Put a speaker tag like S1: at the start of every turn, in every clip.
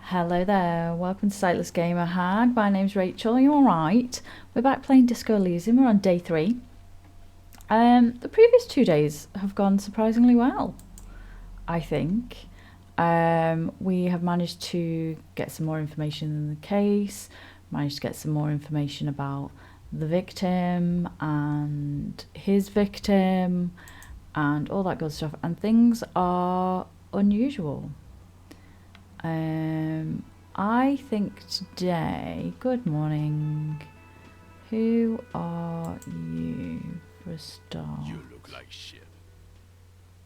S1: Hello there, welcome to Sightless Gamer Hag. My name's Rachel, are you alright? We're back playing Disco Elysium, we're on day 3. The previous 2 days have gone surprisingly well, I think. We have managed to get some more information in the case, managed to get some more information about the victim and his victim and all that good stuff, and things are unusual. I think today, good morning, who are you for a start?
S2: You look like shit.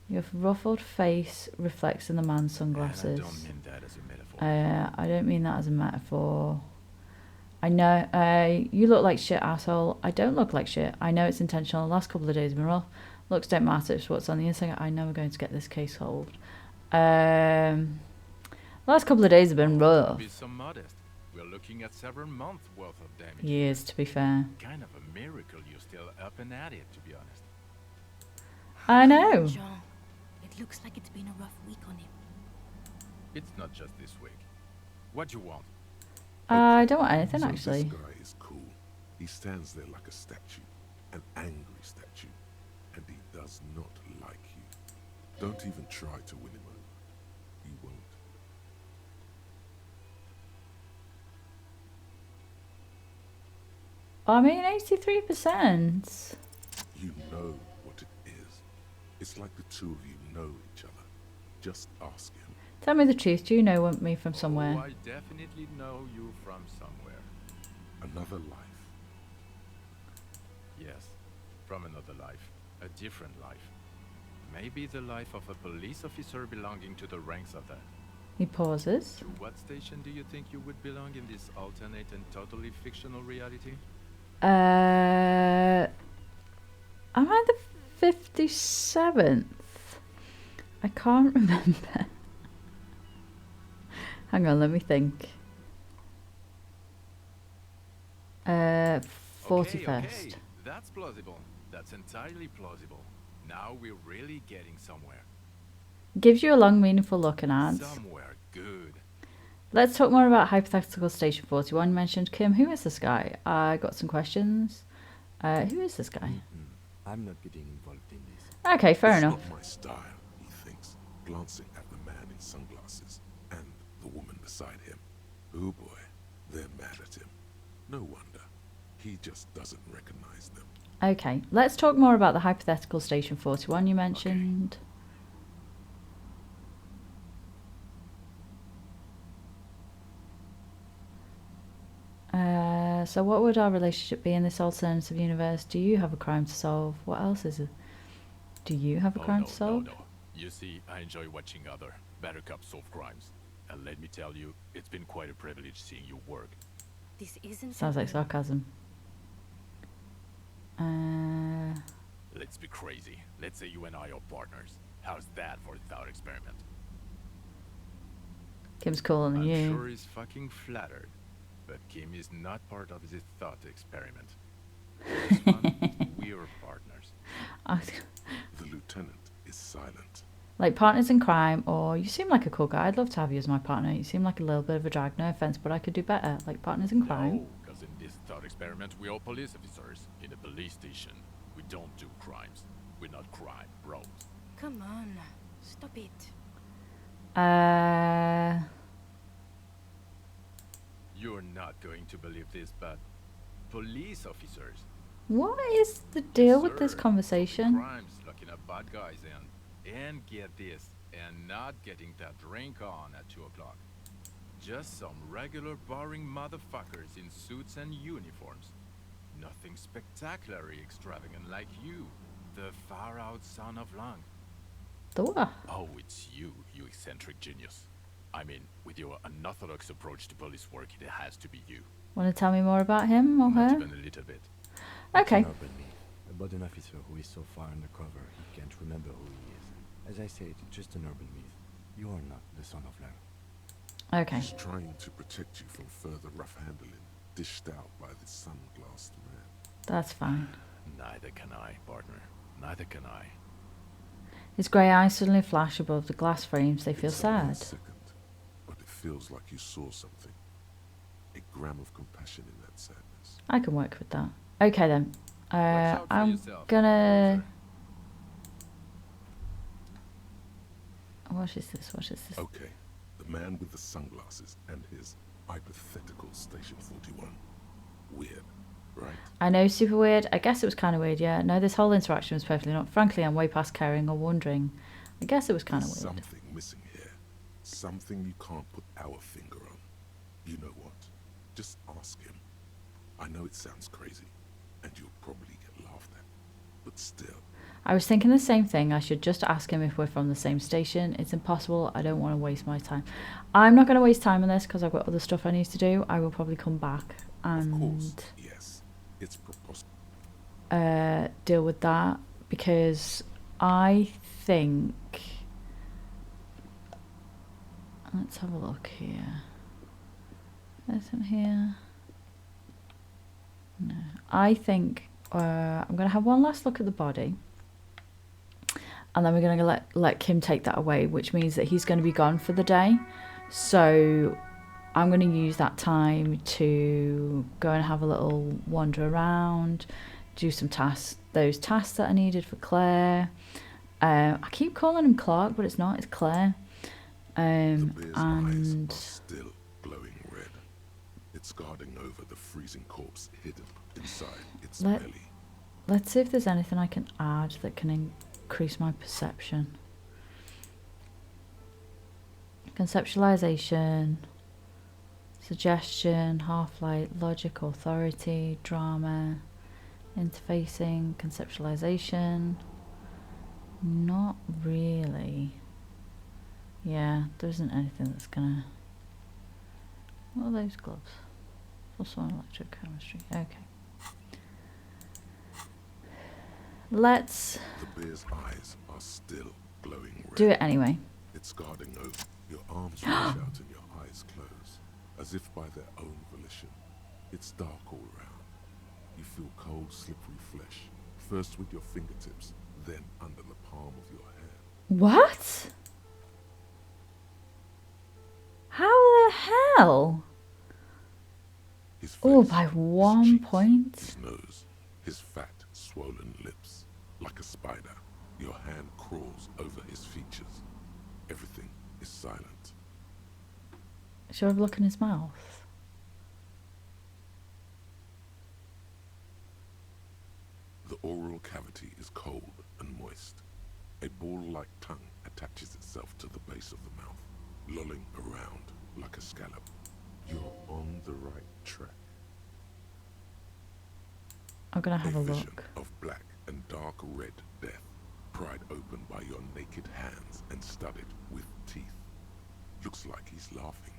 S1: Your ruffled face reflects in the man's sunglasses.
S2: And I don't mean that as a metaphor.
S1: I don't mean that as a metaphor. I know, you look like shit, asshole. I don't look like shit. I know it's intentional. The last couple of days have been rough. Looks don't matter, it's what's on the inside. I know we're going to get this case solved. Last couple of days have been rough.
S2: Be so modest. We're looking at several months worth of damage.
S1: Years, to be fair.
S2: Kind of a miracle you're still up and at it, to be honest.
S1: I know.
S3: Jean, it looks like it's been a rough week on him.
S2: It's not just this week. What you want?
S1: I don't want anything,
S4: So
S1: actually.
S4: This guy is cool. He stands there like a statue, an angry statue, and he does not like you. Don't even try to win him over. He won't.
S1: I mean, 83%.
S4: You know what it is. It's like the two of you know each other. Just ask him.
S1: Tell me the truth. Do you know me from somewhere?
S2: Oh, I definitely know you from somewhere.
S4: Another life.
S2: Yes, from another life. A different life. Maybe the life of a police officer belonging to the ranks of that.
S1: He pauses.
S2: To what station do you think you would belong in this alternate and totally fictional reality?
S1: Am I the 57th? I can't remember. Hang on, let me think. 41st.
S2: Okay, that's plausible. That's entirely plausible. Now we're really getting somewhere.
S1: Gives you a long, meaningful look and adds.
S2: Somewhere good.
S1: Let's talk more about hypothetical station 41. You mentioned Kim. Who is this guy? I got some questions. Who is this guy?
S5: I'm not getting involved in this.
S1: Okay, fair
S4: It's
S1: enough.
S4: not my style, he thinks, glancing at the man in sunglasses and the woman beside him. Oh boy, they're mad at him. No wonder. He just doesn't recognize them.
S1: Okay, let's talk more about the hypothetical station 41 you mentioned. So what would our relationship be in this alternative universe? Do you have a crime to solve? What else is it? Do you have a crime to solve?
S2: No. You see, I enjoy watching other better cops solve crimes. And let me tell you, it's been quite a privilege seeing you work.
S3: This isn't
S1: Sounds like sarcasm.
S2: Let's be crazy. Let's say you and I are partners. How's that for a thought experiment?
S1: Kim's cooler than
S2: I'm
S1: you.
S2: sure he's fucking flattered. But Kim is not part of this thought experiment. This one, we're partners.
S4: The lieutenant is silent.
S1: Like partners in crime, or you seem like a cool guy. I'd love to have you as my partner. You seem like a little bit of a drag, no offense, but I could do better. Like partners in crime.
S2: No, because in this thought experiment, we're all police officers. In a police station, we don't do crimes. We're not crime bros.
S3: Come on, stop it.
S2: You're not going to believe this, but police officers.
S1: What is the deal with this
S2: Sir,
S1: conversation?
S2: Crimes, looking at bad guys and get this, and not getting that drink on at 2 o'clock. Just some regular boring motherfuckers in suits and uniforms. Nothing spectacularly extravagant like you, the far-out son of Lang.
S1: The what?
S2: Oh, it's you, you eccentric genius. I mean, with your unorthodox approach to police work, it has to be you.
S1: Want to tell me more about him or
S2: Not
S1: her?
S2: even a little bit.
S1: Okay.
S5: It's an urban myth about an officer who is so far undercover he can't remember who he is. As I said, it's just an urban myth. You are not the son of Lang.
S1: Okay.
S4: He's trying to protect you from further rough handling, dished out by this sunglassed man.
S1: That's fine.
S2: Neither can I, partner. Neither can I.
S1: His grey eyes suddenly flash above the glass frames. They feel
S4: It's only a
S1: sad.
S4: second, but it feels like you saw something. A gram of compassion in that sadness.
S1: I can work with that. Okay then.
S2: Watch out for
S1: I'm
S2: yourself,
S1: gonna...
S2: loser.
S1: What is this? What is this?
S4: Okay, the man with the sunglasses and his hypothetical Station 41. Weird, right?
S1: I know, super weird. I guess it was kind of weird, yeah. No, this whole interaction was perfectly not. Frankly, I'm way past caring or wondering. I guess it was kind of
S4: There's
S1: weird.
S4: something missing here. Something you can't put our finger on. You know what? Just ask him. I know it sounds crazy, and you'll probably get laughed at. But still.
S1: I was thinking the same thing. I should just ask him if we're from the same station. It's impossible. I don't want to waste my time. I'm not going to waste time on this because I've got other stuff I need to do. I will probably come back
S4: Of course,
S1: and
S4: yes. It's preposterous.
S1: deal with that because I think... Let's have a look here. Anything here? No. I think I'm going to have one last look at the body. And then we're going to let Kim take that away, which means that he's going to be gone for the day. So I'm going to use that time to go and have a little wander around, do some tasks, those tasks that I needed for Claire. I keep calling him Clark, but it's not, it's Claire.
S4: The bear's eyes
S1: And
S4: are still glowing red. It's guarding over the freezing corpse hidden inside its belly.
S1: let's see if there's anything I can add that can increase my perception. Conceptualization, suggestion, half-light, logic, authority, drama, interfacing, conceptualization. Not really. Yeah, there isn't anything that's gonna... What are those gloves? Plus one electrochemistry. Okay. Let's
S4: The bear's eyes are still glowing red.
S1: do it anyway.
S4: It's guarding over. Your arms reach out and your eyes close, as if by their own volition. It's dark all around. You feel cold, slippery flesh, first with your fingertips, then under the palm of your hand.
S1: What? How the hell?
S4: His face,
S1: Oh, by
S4: his
S1: 1
S4: cheeks,
S1: point.
S4: his nose, his fat, swollen lips. Like a spider, your hand crawls over his features. Everything is silent.
S1: Should I have a look in his mouth?
S4: The oral cavity is cold and moist. A ball-like tongue attaches itself to the base of the mouth, lolling around like a scallop. You're on the right track.
S1: I'm gonna have a
S4: vision
S1: look.
S4: of black and dark red death, pried open by your naked hands and studded with teeth. Looks like he's laughing.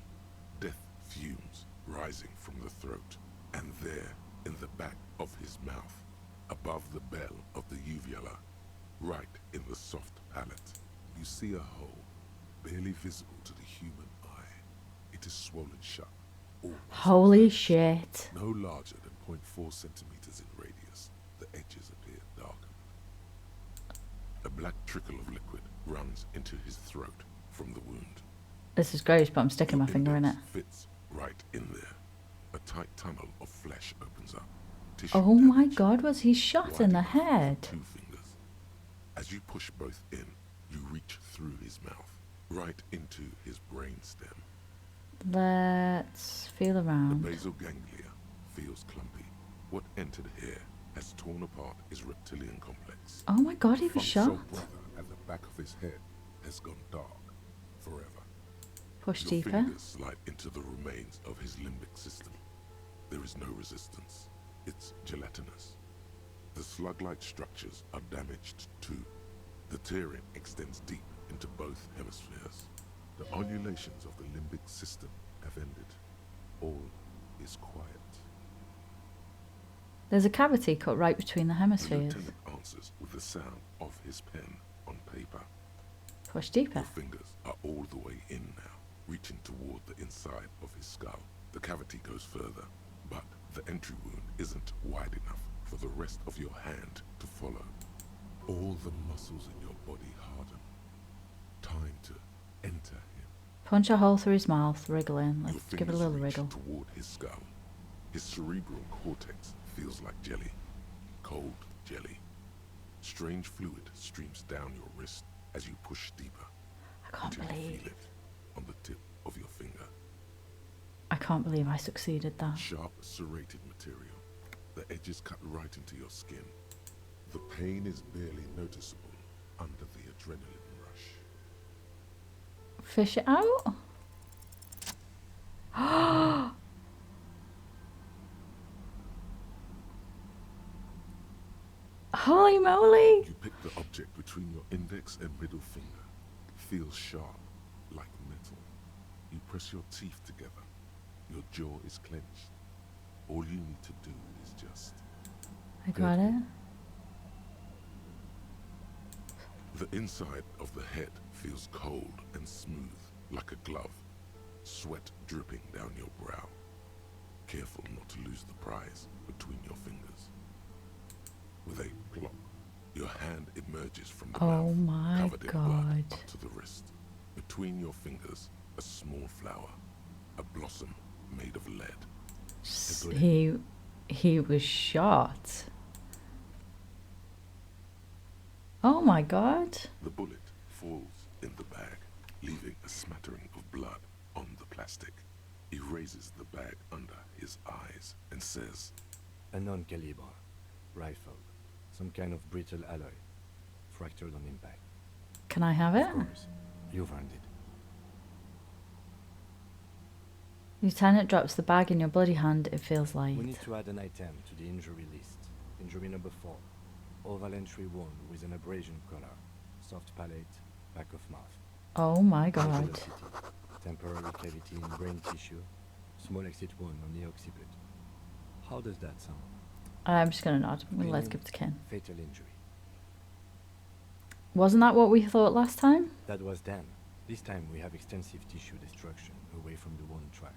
S4: Death fumes rising from the throat, and there, in the back of his mouth, above the bell of the uvula, right in the soft palate, you see a hole, barely visible to the human eye. It is swollen shut. almost
S1: Holy
S4: vanished.
S1: shit.
S4: No larger than 0.4 centimeters in radius, the edges appear darkened. A black trickle of liquid runs into his throat from the wound.
S1: This is gross, but I'm sticking
S4: Your
S1: my finger in it.
S4: index fits right in there. A tight tunnel of flesh opens up. Tissue
S1: Oh my
S4: damage,
S1: god, was he shot
S4: wide
S1: in the
S4: enough for
S1: head?
S4: 2 fingers. As you push both in, you reach through his mouth, right into his brainstem.
S1: Let's feel
S4: The
S1: around.
S4: basal ganglia feels clumpy. What entered here has torn apart his reptilian complex.
S1: Oh my god, he
S4: The
S1: was
S4: front soul
S1: shot.
S4: brother at the back of his head has gone dark forever.
S1: Push
S4: Your
S1: deeper.
S4: fingers slide into the remains of his limbic system. There is no resistance. It's gelatinous. The slug-like structures are damaged too. The tearing extends deep into both hemispheres. The undulations of the limbic system have ended. All is quiet.
S1: There's a cavity cut right between the
S4: The
S1: hemispheres.
S4: lieutenant answers with the sound of his pen on paper.
S1: Push deeper.
S4: Your fingers are all the way in now, reaching toward the inside of his skull. The cavity goes further, but the entry wound isn't wide enough for the rest of your hand to follow. All the muscles in your body harden. Time to enter him.
S1: Punch a hole through his mouth, wriggling.
S4: Your
S1: Let's give it a
S4: fingers
S1: little
S4: reach
S1: wriggle.
S4: toward his skull. His cerebral cortex feels like jelly. Cold jelly. Strange fluid streams down your wrist as you push deeper.
S1: I can't
S4: until you
S1: believe.
S4: feel it on the tip of your finger.
S1: I can't believe I succeeded that.
S4: Sharp, serrated material. The edges cut right into your skin. The pain is barely noticeable under the adrenaline rush.
S1: Fish it out. Holy moly!
S4: You pick the object between your index and middle finger. Feels sharp, like metal. You press your teeth together. Your jaw is clenched. All you need to do is just...
S1: I got it.
S4: The inside of the head feels cold and smooth, like a glove. Sweat dripping down your brow. Careful not to lose the prize between your fingers. With a plop, your hand emerges from the
S1: Oh
S4: mouth,
S1: my
S4: covered in blood
S1: God.
S4: up to the wrist. Between your fingers, a small flower, a blossom made of lead.
S1: He was shot. Oh my God.
S4: The bullet falls in the bag, leaving a smattering of blood on the plastic. He raises the bag under his eyes and says,
S5: A non-caliber rifle. Some kind of brittle alloy. Fractured on impact.
S1: Can I have it?
S5: Of course. You've earned it.
S1: Lieutenant drops the bag in your bloody hand. It feels light.
S5: We need to add an item to the injury list. Injury number 4. Oval entry wound with an abrasion color. Soft palate, back of mouth.
S1: Oh my God.
S5: Velocity. Temporary cavity in brain tissue. Small exit wound on the occiput. How does that sound?
S1: I'm just gonna nod. Let's
S5: Opinion,
S1: give it to Ken.
S5: Fatal injury.
S1: Wasn't that what we thought last time?
S5: That was then. This time we have extensive tissue destruction away from the wound track.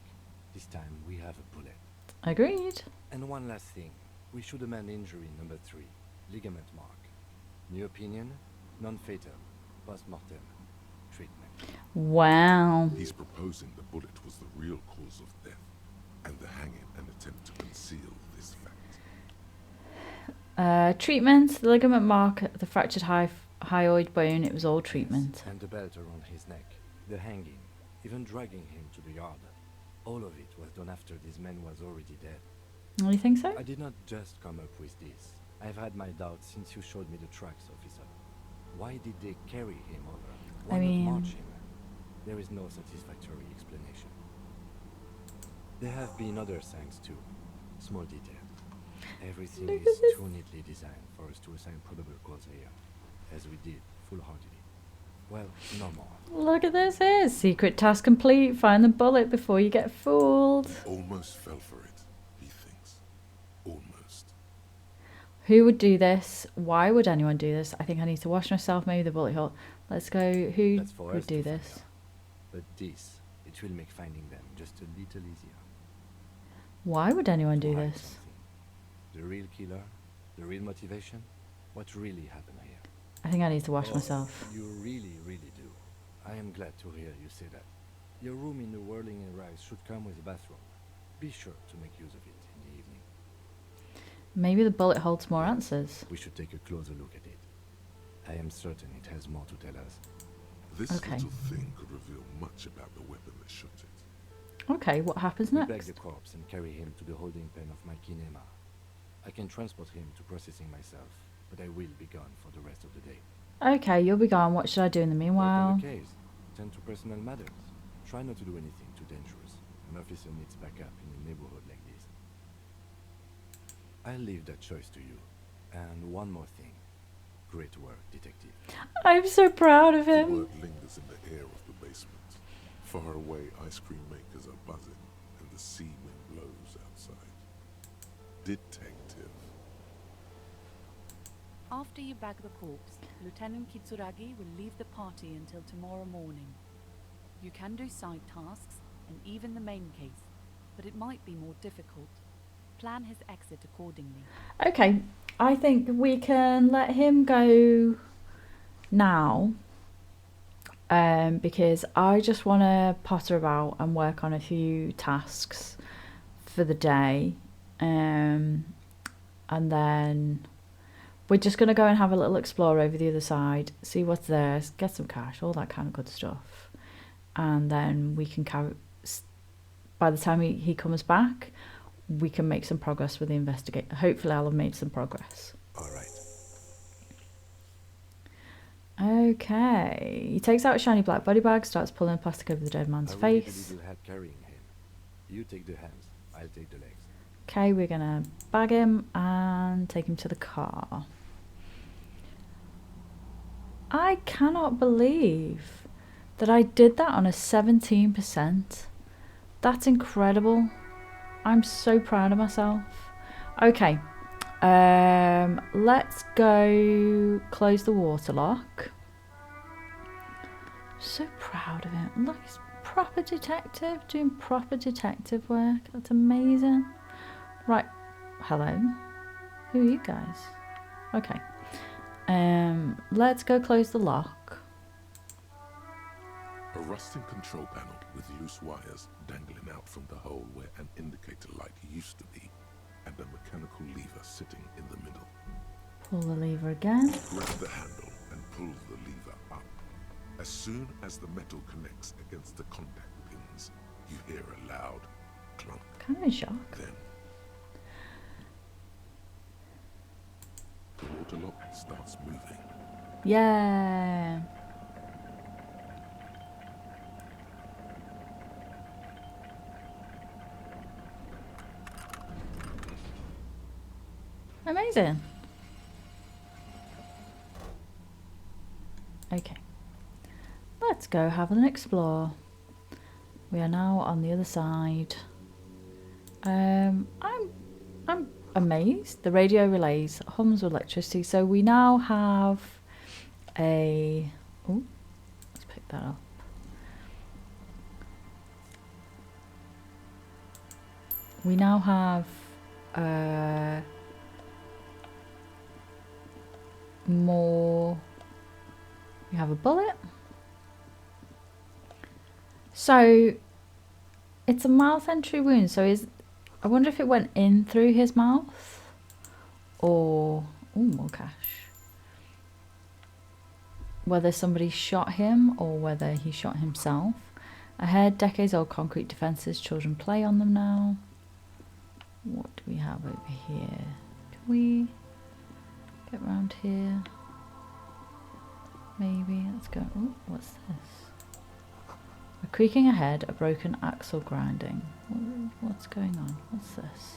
S5: This time we have a bullet.
S1: Agreed.
S5: And one last thing. We should amend injury number 3. Ligament mark. New opinion? Non-fatal. Post-mortem. Treatment.
S1: Wow.
S4: he's proposing the bullet was the real cause of death, and the hanging an attempt to conceal this fact.
S1: Treatment. The ligament mark, the fractured hyoid bone. It was all treatment.
S5: And the belt around his neck. The hanging. Even dragging him to the yard. All of it was done after this man was already dead.
S1: You think so?
S5: I did not just come up with this. I've had my doubts since you showed me the tracks, officer. Why did they carry him over? Why
S1: I mean-
S5: not march him? There is no satisfactory explanation. There have been other signs too. Small detail. Everything
S1: Look at
S5: is
S1: this.
S5: too neatly designed for us to assign probable cause here, as we did, full-heartedly. Well, no more.
S1: Look at this here. Secret task complete. Find the bullet before you get fooled.
S4: Almost fell for it, he thinks. Almost.
S1: Who would do this? Why would anyone do this? I think I need to wash myself. Maybe the bullet hole. Let's go. Who
S5: That's for us
S1: would
S5: to
S1: do
S5: find
S1: this?
S5: out. But this, it will make finding them just a little easier.
S1: Why would anyone
S5: To
S1: do
S5: hide
S1: this?
S5: something. The real killer, the real motivation, what really happened here.
S1: I think I need to wash
S5: Oh,
S1: myself.
S5: You really, really do. I am glad to hear you say that. Your room in the Whirling in Rags should come with a bathroom. Be sure to make use of it in the evening.
S1: Maybe the bullet holds more answers.
S5: We should take a closer look at it. I am certain it has more to tell us.
S4: This
S1: Okay.
S4: little thing could reveal much about the weapon that shot it.
S1: Okay, what happens
S5: We bag
S1: next?
S5: the corpse and carry him to the holding pen of my kinema. I can transport him to processing myself, but I will be gone for the rest of the day.
S1: Okay, you'll be gone. What should I do in the
S5: Work
S1: meanwhile?
S5: on the case. Tend to personal matters. Try not to do anything too dangerous. An officer needs backup in a neighborhood like this. I'll leave that choice to you. And one more thing. Great work, detective.
S1: I'm so proud of
S4: The
S1: him.
S4: word lingers in the air of the basement. Far away, ice cream makers are buzzing, and the sea wind blows outside. Detective.
S6: After you bag the corpse, Lieutenant Kitsuragi will leave the party until tomorrow morning. You can do side tasks and even the main case, but it might be more difficult. Plan his exit accordingly.
S1: Okay, I think we can let him go now. because I just want to potter about and work on a few tasks for the day. And then we're just going to go and have a little explore over the other side, see what's there, get some cash, all that kind of good stuff. And then we can by the time he comes back, we can make some progress with the investigate. Hopefully I'll have made some progress.
S4: All right.
S1: Okay. He takes out a shiny black body bag, starts pulling plastic over the dead man's
S5: I really
S1: face.
S5: believe you'll help carrying him. You take the hands, I'll take the legs.
S1: Okay, we're gonna bag him and take him to the car. I cannot believe that I did that on a 17%. That's incredible. I'm so proud of myself. Okay, let's go close the water lock. So proud of him. Look, he's proper detective, doing proper detective work. That's amazing. Right, hello. Who are you guys? Okay. Let's go close the lock.
S4: A rusting control panel with loose wires dangling out from the hole where an indicator light used to be, and a mechanical lever sitting in the middle.
S1: Pull the lever again.
S4: Grab the handle and pull the lever up. As soon as the metal connects against the contact pins, you hear a loud clunk.
S1: Kind of in shock.
S4: Then the water lock starts moving.
S1: Yeah. Amazing. Okay. Let's go have an explore. We are now on the other side. I'm amazed. The radio relays hums with electricity. So we now have a... Oh, let's pick that up. We now have more. We have a bullet. So it's a mouth entry wound. So I wonder if it went in through his mouth, or more cash. Whether somebody shot him or whether he shot himself. Ahead, decades old concrete defences. Children play on them now. What do we have over here? Can we get round here? Maybe. Let's go. Oh, what's this? A creaking ahead, a broken axle grinding. What's going on? What's this?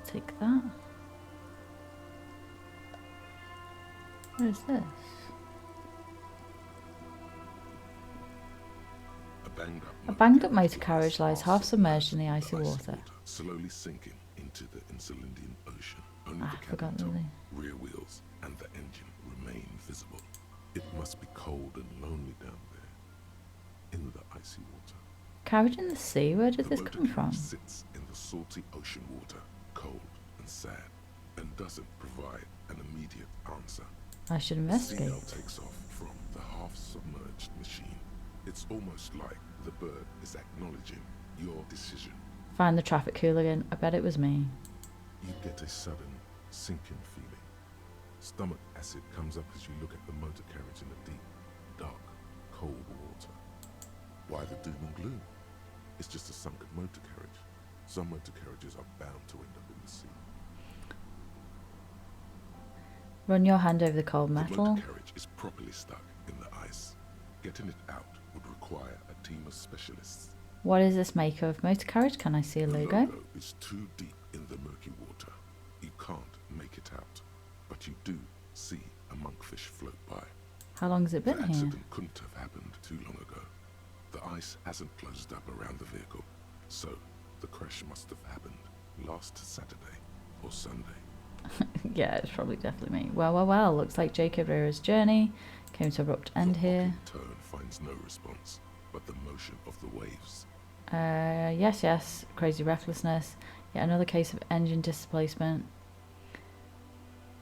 S1: Take that. What is this?
S4: A banged up
S1: motor carriage lies half submerged in the icy water.
S4: Slowly sinking into the Insulindian Ocean. Only
S1: I
S4: the
S1: forgot
S4: cabin top,
S1: the...
S4: rear wheels, and the engine remain visible. It must be cold and lonely down there, in the icy water.
S1: Carriage in the sea? Where did
S4: The
S1: this
S4: motor
S1: come from?
S4: carriage sits in the salty ocean water, cold and sad, and doesn't provide an immediate answer.
S1: I should
S4: The
S1: investigate.
S4: seagull takes off from the half-submerged machine. It's almost like the bird is acknowledging your decision.
S1: Find the traffic hooligan. I bet it was me.
S4: You get a sudden sinking feeling. Stomach acid comes up as you look at the motor carriage in the deep, dark, cold water. Why the doom and gloom? It's just a sunken motor carriage. Some motor carriages are bound to end up in the sea.
S1: Run your hand over the cold
S4: The
S1: metal.
S4: motor carriage is properly stuck in the ice. Getting it out would require a team of specialists.
S1: What is this make of? Motor carriage? Can I see a
S4: The
S1: logo?
S4: logo is too deep in the murky water. You can't make it out, but you do see a monkfish float by.
S1: How long has it
S4: The
S1: been here?
S4: accident couldn't have happened too long ago. The ice hasn't closed up around the vehicle, so the crash must have happened last Saturday or Sunday.
S1: Yeah, it's probably definitely me. Well. Looks like Jacob Rera's journey came to abrupt end
S4: The
S1: here.
S4: rocking turn finds no response, but the motion of the waves.
S1: Yes. Crazy recklessness. Yet another case of engine displacement.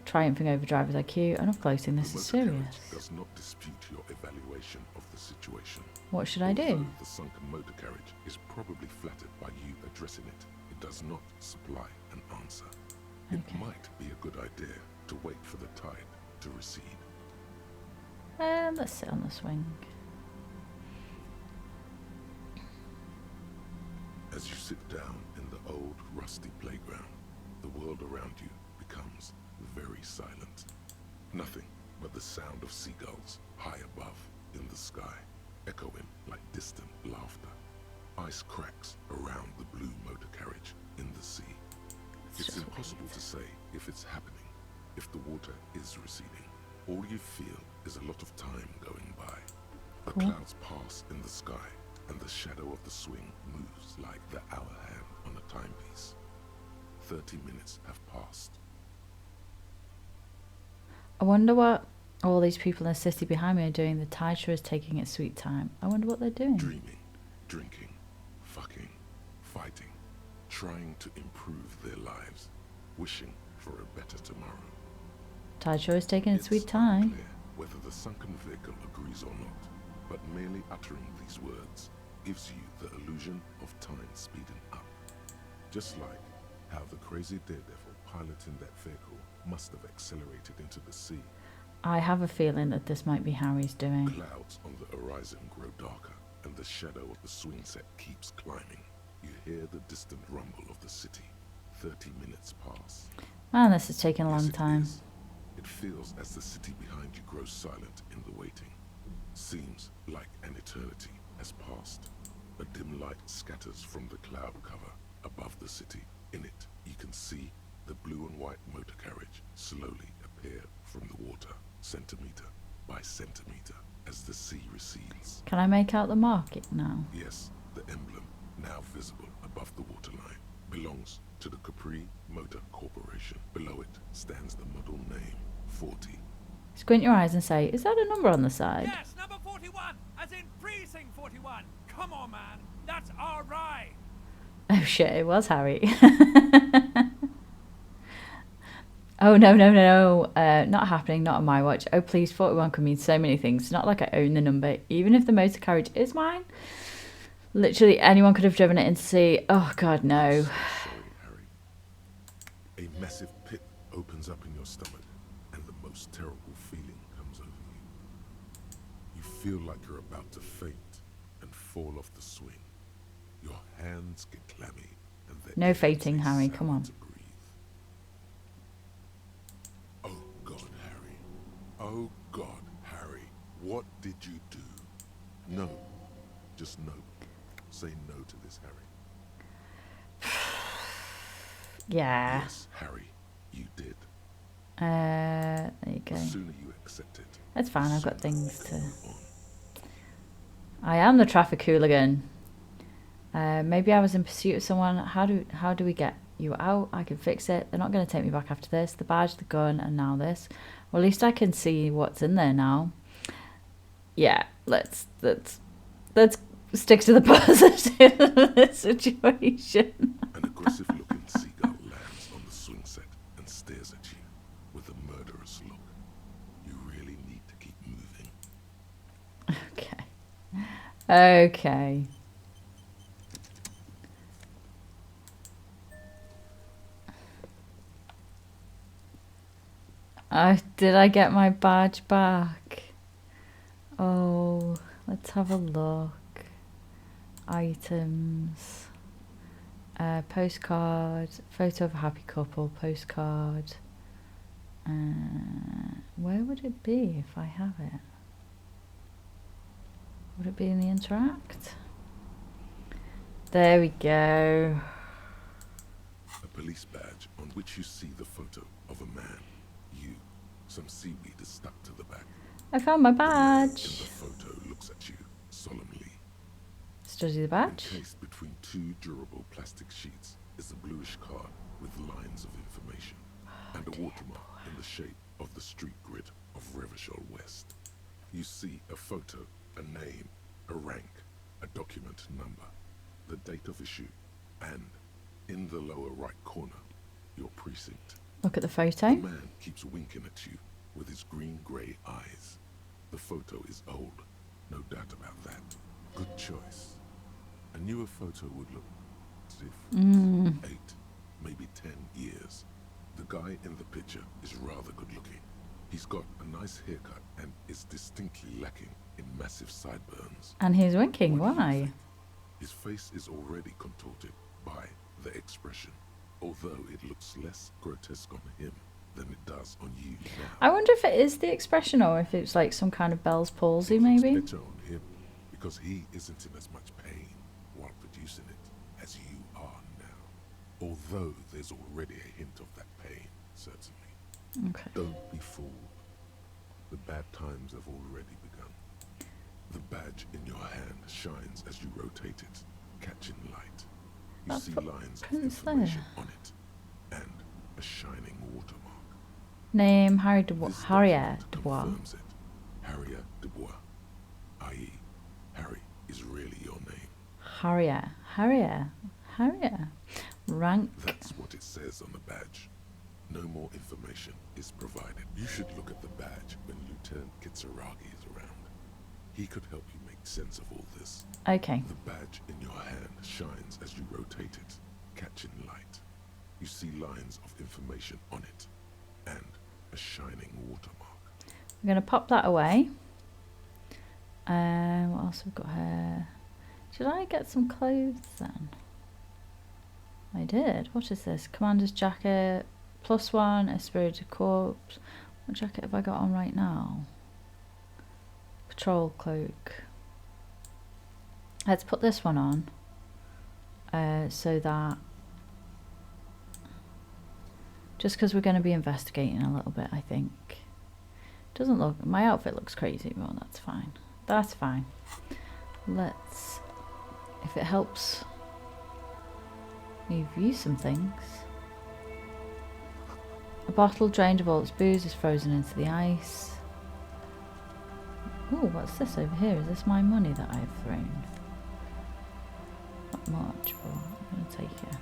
S1: triumphing over driver's IQ and up closing. This
S4: The
S1: is
S4: motor
S1: serious.
S4: carriage does not dispute your evaluation of the situation.
S1: What should I do?
S4: Although the sunken motor carriage is probably flattered by you addressing it, it does not supply an answer. It
S1: Okay.
S4: might be a good idea to wait for the tide to recede.
S1: Let's sit on the swing.
S4: As you sit down in the old, rusty playground, the world around you becomes very silent. Nothing but the sound of seagulls high above in the sky, echoing like distant laughter. Ice cracks around the blue motor carriage in the sea. It's
S1: just
S4: impossible to say if it's happening, if the water is receding. All you feel is a lot of time going by. The
S1: Cool.
S4: clouds pass in the sky, and the shadow of the swing moves like the hour hand on a timepiece. 30 minutes have passed.
S1: I wonder what all these people in the city behind me are doing. The tide sure is taking its sweet time. I wonder what they're doing.
S4: Dreaming, drinking, fucking, fighting, trying to improve their lives, wishing for a better tomorrow.
S1: Tide sure is taking its
S4: It's
S1: sweet time.
S4: unclear whether the sunken vehicle agrees or not, but merely uttering these words gives you the illusion of time speeding up. Just like how the crazy daredevil piloting that vehicle must have accelerated into the sea.
S1: I have a feeling that this might be Harry's doing.
S4: Clouds on the horizon grow darker, and the shadow of the swing set keeps climbing. You hear the distant rumble of the city. 30 minutes pass.
S1: Man, this is taking a
S4: Yes,
S1: long
S4: it
S1: time.
S4: is. It feels as the city behind you grows silent in the waiting. Seems like an eternity has passed. A dim light scatters from the cloud cover above the city. In it, you can see the blue and white motor carriage slowly appear from the water, centimeter by centimeter, as the sea recedes.
S1: Can I make out the market now?
S4: Yes, the emblem, now visible above the waterline, belongs to the Capri Motor Corporation. Below it stands the model name, 40.
S1: Squint your eyes and say, is that a number on the side?
S7: Yes, number 41, as in precinct 41. Come on, man, that's our ride.
S1: Oh shit, it was Harry. Oh, no, no, no, not happening, not on my watch. Oh, please, 41 could mean so many things. It's not like I own the number. Even if the motor carriage is mine, literally anyone could have driven it into sea. Oh, God, no.
S4: Sorry, Harry. A massive pit opens up in your stomach, and the most terrible feeling comes over you. You feel like you're about to faint and fall off the swing. Your hands get clammy, and the
S1: No
S4: air
S1: fainting,
S4: takes
S1: Harry,
S4: sound
S1: come on.
S4: to breathe. Oh God, Harry. Oh God, Harry. What did you do? No. Just no. Say no to this, Harry.
S1: Yeah.
S4: Yes, Harry, you did.
S1: There you go.
S4: The sooner you accept it,
S1: That's fine,
S4: the
S1: I've got
S4: sooner
S1: things
S4: you
S1: to...
S4: move on.
S1: I am the traffic hooligan. Maybe I was in pursuit of someone. How do we get you out? I can fix it. They're not going to take me back after this. The badge, the gun, and now this. Well, at least I can see what's in there now. Yeah, let's stick to the positive of this situation.
S4: An aggressive-looking seagull lands on the swing set and stares at you with a murderous look. You really need to keep moving.
S1: Okay. Okay. Did I get my badge back? Oh, let's have a look. Items. Postcard. Photo of a happy couple. Postcard. Where would it be if I have it? Would it be in the interact? There we go.
S4: A police badge on which you see the photo of a man. You. Some seaweed is stuck to the back.
S1: I found my
S4: The man in the
S1: badge.
S4: photo looks at you solemnly.
S1: Study the badge.
S4: Encased between two durable plastic sheets is a bluish card with lines of information and a watermark in the shape of the street grid of Rachell West. You see a photo, a name, a rank, a document number, the date of issue, and in the lower right corner, your precinct.
S1: Look at the
S4: The
S1: photo.
S4: man keeps winking at you with his green-grey eyes. The photo is old, no doubt about that. Good choice. A newer photo would look different. 8, maybe 10 years. The guy in the picture is rather good-looking. He's got a nice haircut and is distinctly lacking in massive sideburns.
S1: And he's winking.
S4: What do you
S1: Why?
S4: think? His face is already contorted by the expression, although it looks less grotesque on him than it does on you now.
S1: I wonder if it is the expression or if it's like some kind of Bell's palsy,
S4: It looks
S1: maybe.
S4: better on him because he isn't in as much pain while producing it as you are now. Although there's already a hint of that pain, certainly.
S1: Okay.
S4: Don't be fooled. The bad times have already begun. The badge in your hand shines as you rotate it, catching light. You
S1: That's
S4: see
S1: what
S4: lines of
S1: Prince
S4: information on it, and a shining watermark.
S1: Name Harry
S4: This
S1: Harriet
S4: document
S1: Dubois.
S4: confirms it. Harriet Dubois, i.e., Harry is really your name.
S1: Harriet. Rank.
S4: That's what it says on the badge. No more information is provided. You should look at the badge when Lieutenant Kitsuragi is around. He could help you make sense of all this.
S1: Okay.
S4: The badge in your hand shines as you rotate it, catching light. You see lines of information on it, and a shining watermark.
S1: We're going to pop that away. What else have we got here? Should I get some clothes then? I did. What is this? Commander's jacket, +1, Esprit de Corps. What jacket have I got on right now? Patrol cloak. Let's put this one on. So that... Just because we're going to be investigating a little bit, I think. Doesn't look... My outfit looks crazy, but that's fine. That's fine. Let's... If it helps me view some things. A bottle drained of all its booze is frozen into the ice. Ooh, what's this over here? Is this my money that I've thrown? Not much, but I'm going to take it.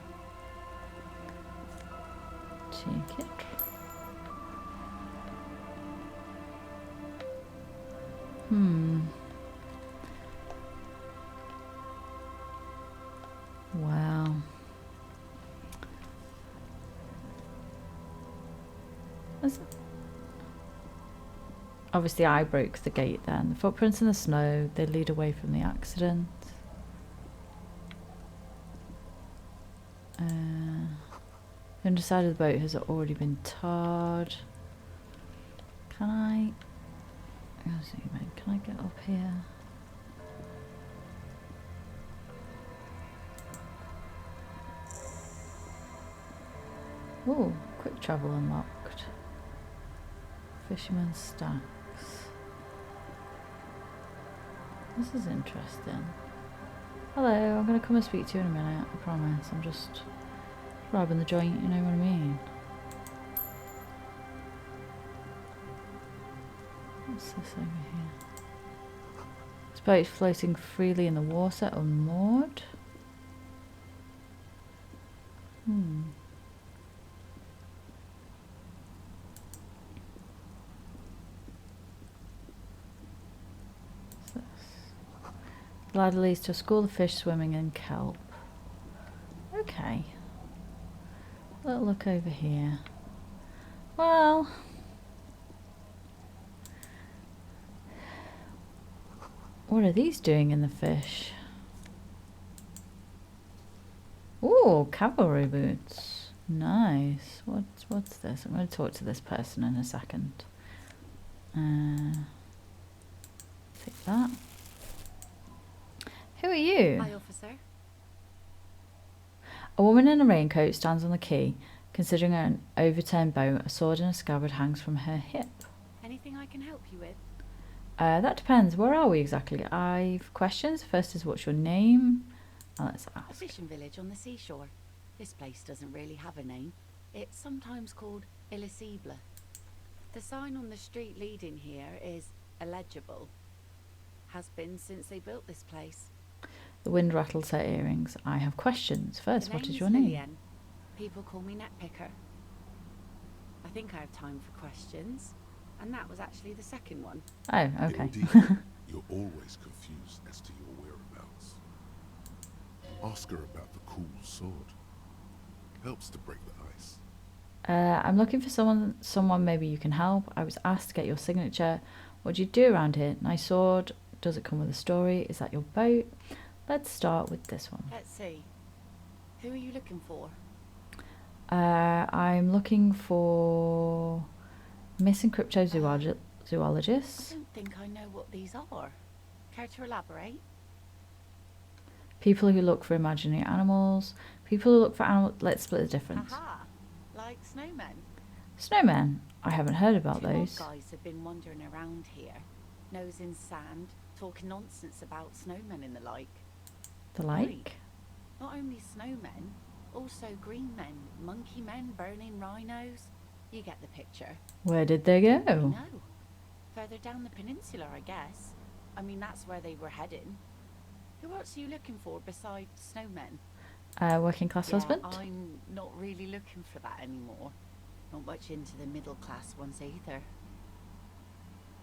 S1: Take it. Wow. Obviously I broke the gate then. The footprints in the snow, they lead away from the accident. The underside of the boat has already been tarred. Can I... Can I get up here? Oh, quick travel unlocked. Fisherman's stacks. This is interesting. Hello, I'm going to come and speak to you in a minute, I promise. I'm just robbing the joint, you know what I mean? What's this over here? This boat's floating freely in the water, unmoored. The ladder leads to a school of fish swimming in kelp. Okay. Little look over here. Well... What are these doing in the fish? Ooh, cavalry boots. Nice. What's this? I'm going to talk to this person in a second. Take that. Who are you?
S3: Hi, officer.
S1: A woman in a raincoat stands on the quay. Considering an overturned boat, a sword in a scabbard hangs from her hip.
S3: Anything I can help you with?
S1: That depends. Where are we exactly? I've questions. First is, what's your name? Let's
S3: A
S1: ask.
S3: fishing village on the seashore. This place doesn't really have a name. It's sometimes called ELYSIUM. The sign on the street leading here is illegible. Has been since they built this place.
S1: The wind rattles her earrings. I have questions. First,
S3: The
S1: what is
S3: name's
S1: your name?
S3: Lillian. People call me Netpicker. I think I have time for questions. And that was actually the second one.
S1: Oh, okay.
S4: Indeed, you're always confused as to your whereabouts. Ask her about the cool sword. Helps to break the ice.
S1: I'm looking for someone maybe you can help. I was asked to get your signature. What do you do around here? Nice sword. Does it come with a story? Is that your boat? Let's start with this one.
S3: Let's see. Who are you looking for?
S1: I'm looking for missing cryptozoologists.
S3: I don't think I know what these are. Care to elaborate?
S1: People who look for imaginary animals. People who look for animals. Let's split the difference.
S3: Aha! Like snowmen.
S1: Snowmen. I haven't heard about
S3: Two old
S1: those.
S3: guys have been wandering around here, nose in sand, talking nonsense about snowmen and the like.
S1: The like?
S3: Not only snowmen, also green men, monkey men, burning rhinos. You get the picture.
S1: Where did they go?
S3: No. Further down the peninsula, I guess. I mean, that's where they were heading. Who else are you looking for besides snowmen?
S1: Working class husband?
S3: I'm not really looking for that anymore. Not much into the middle class ones either.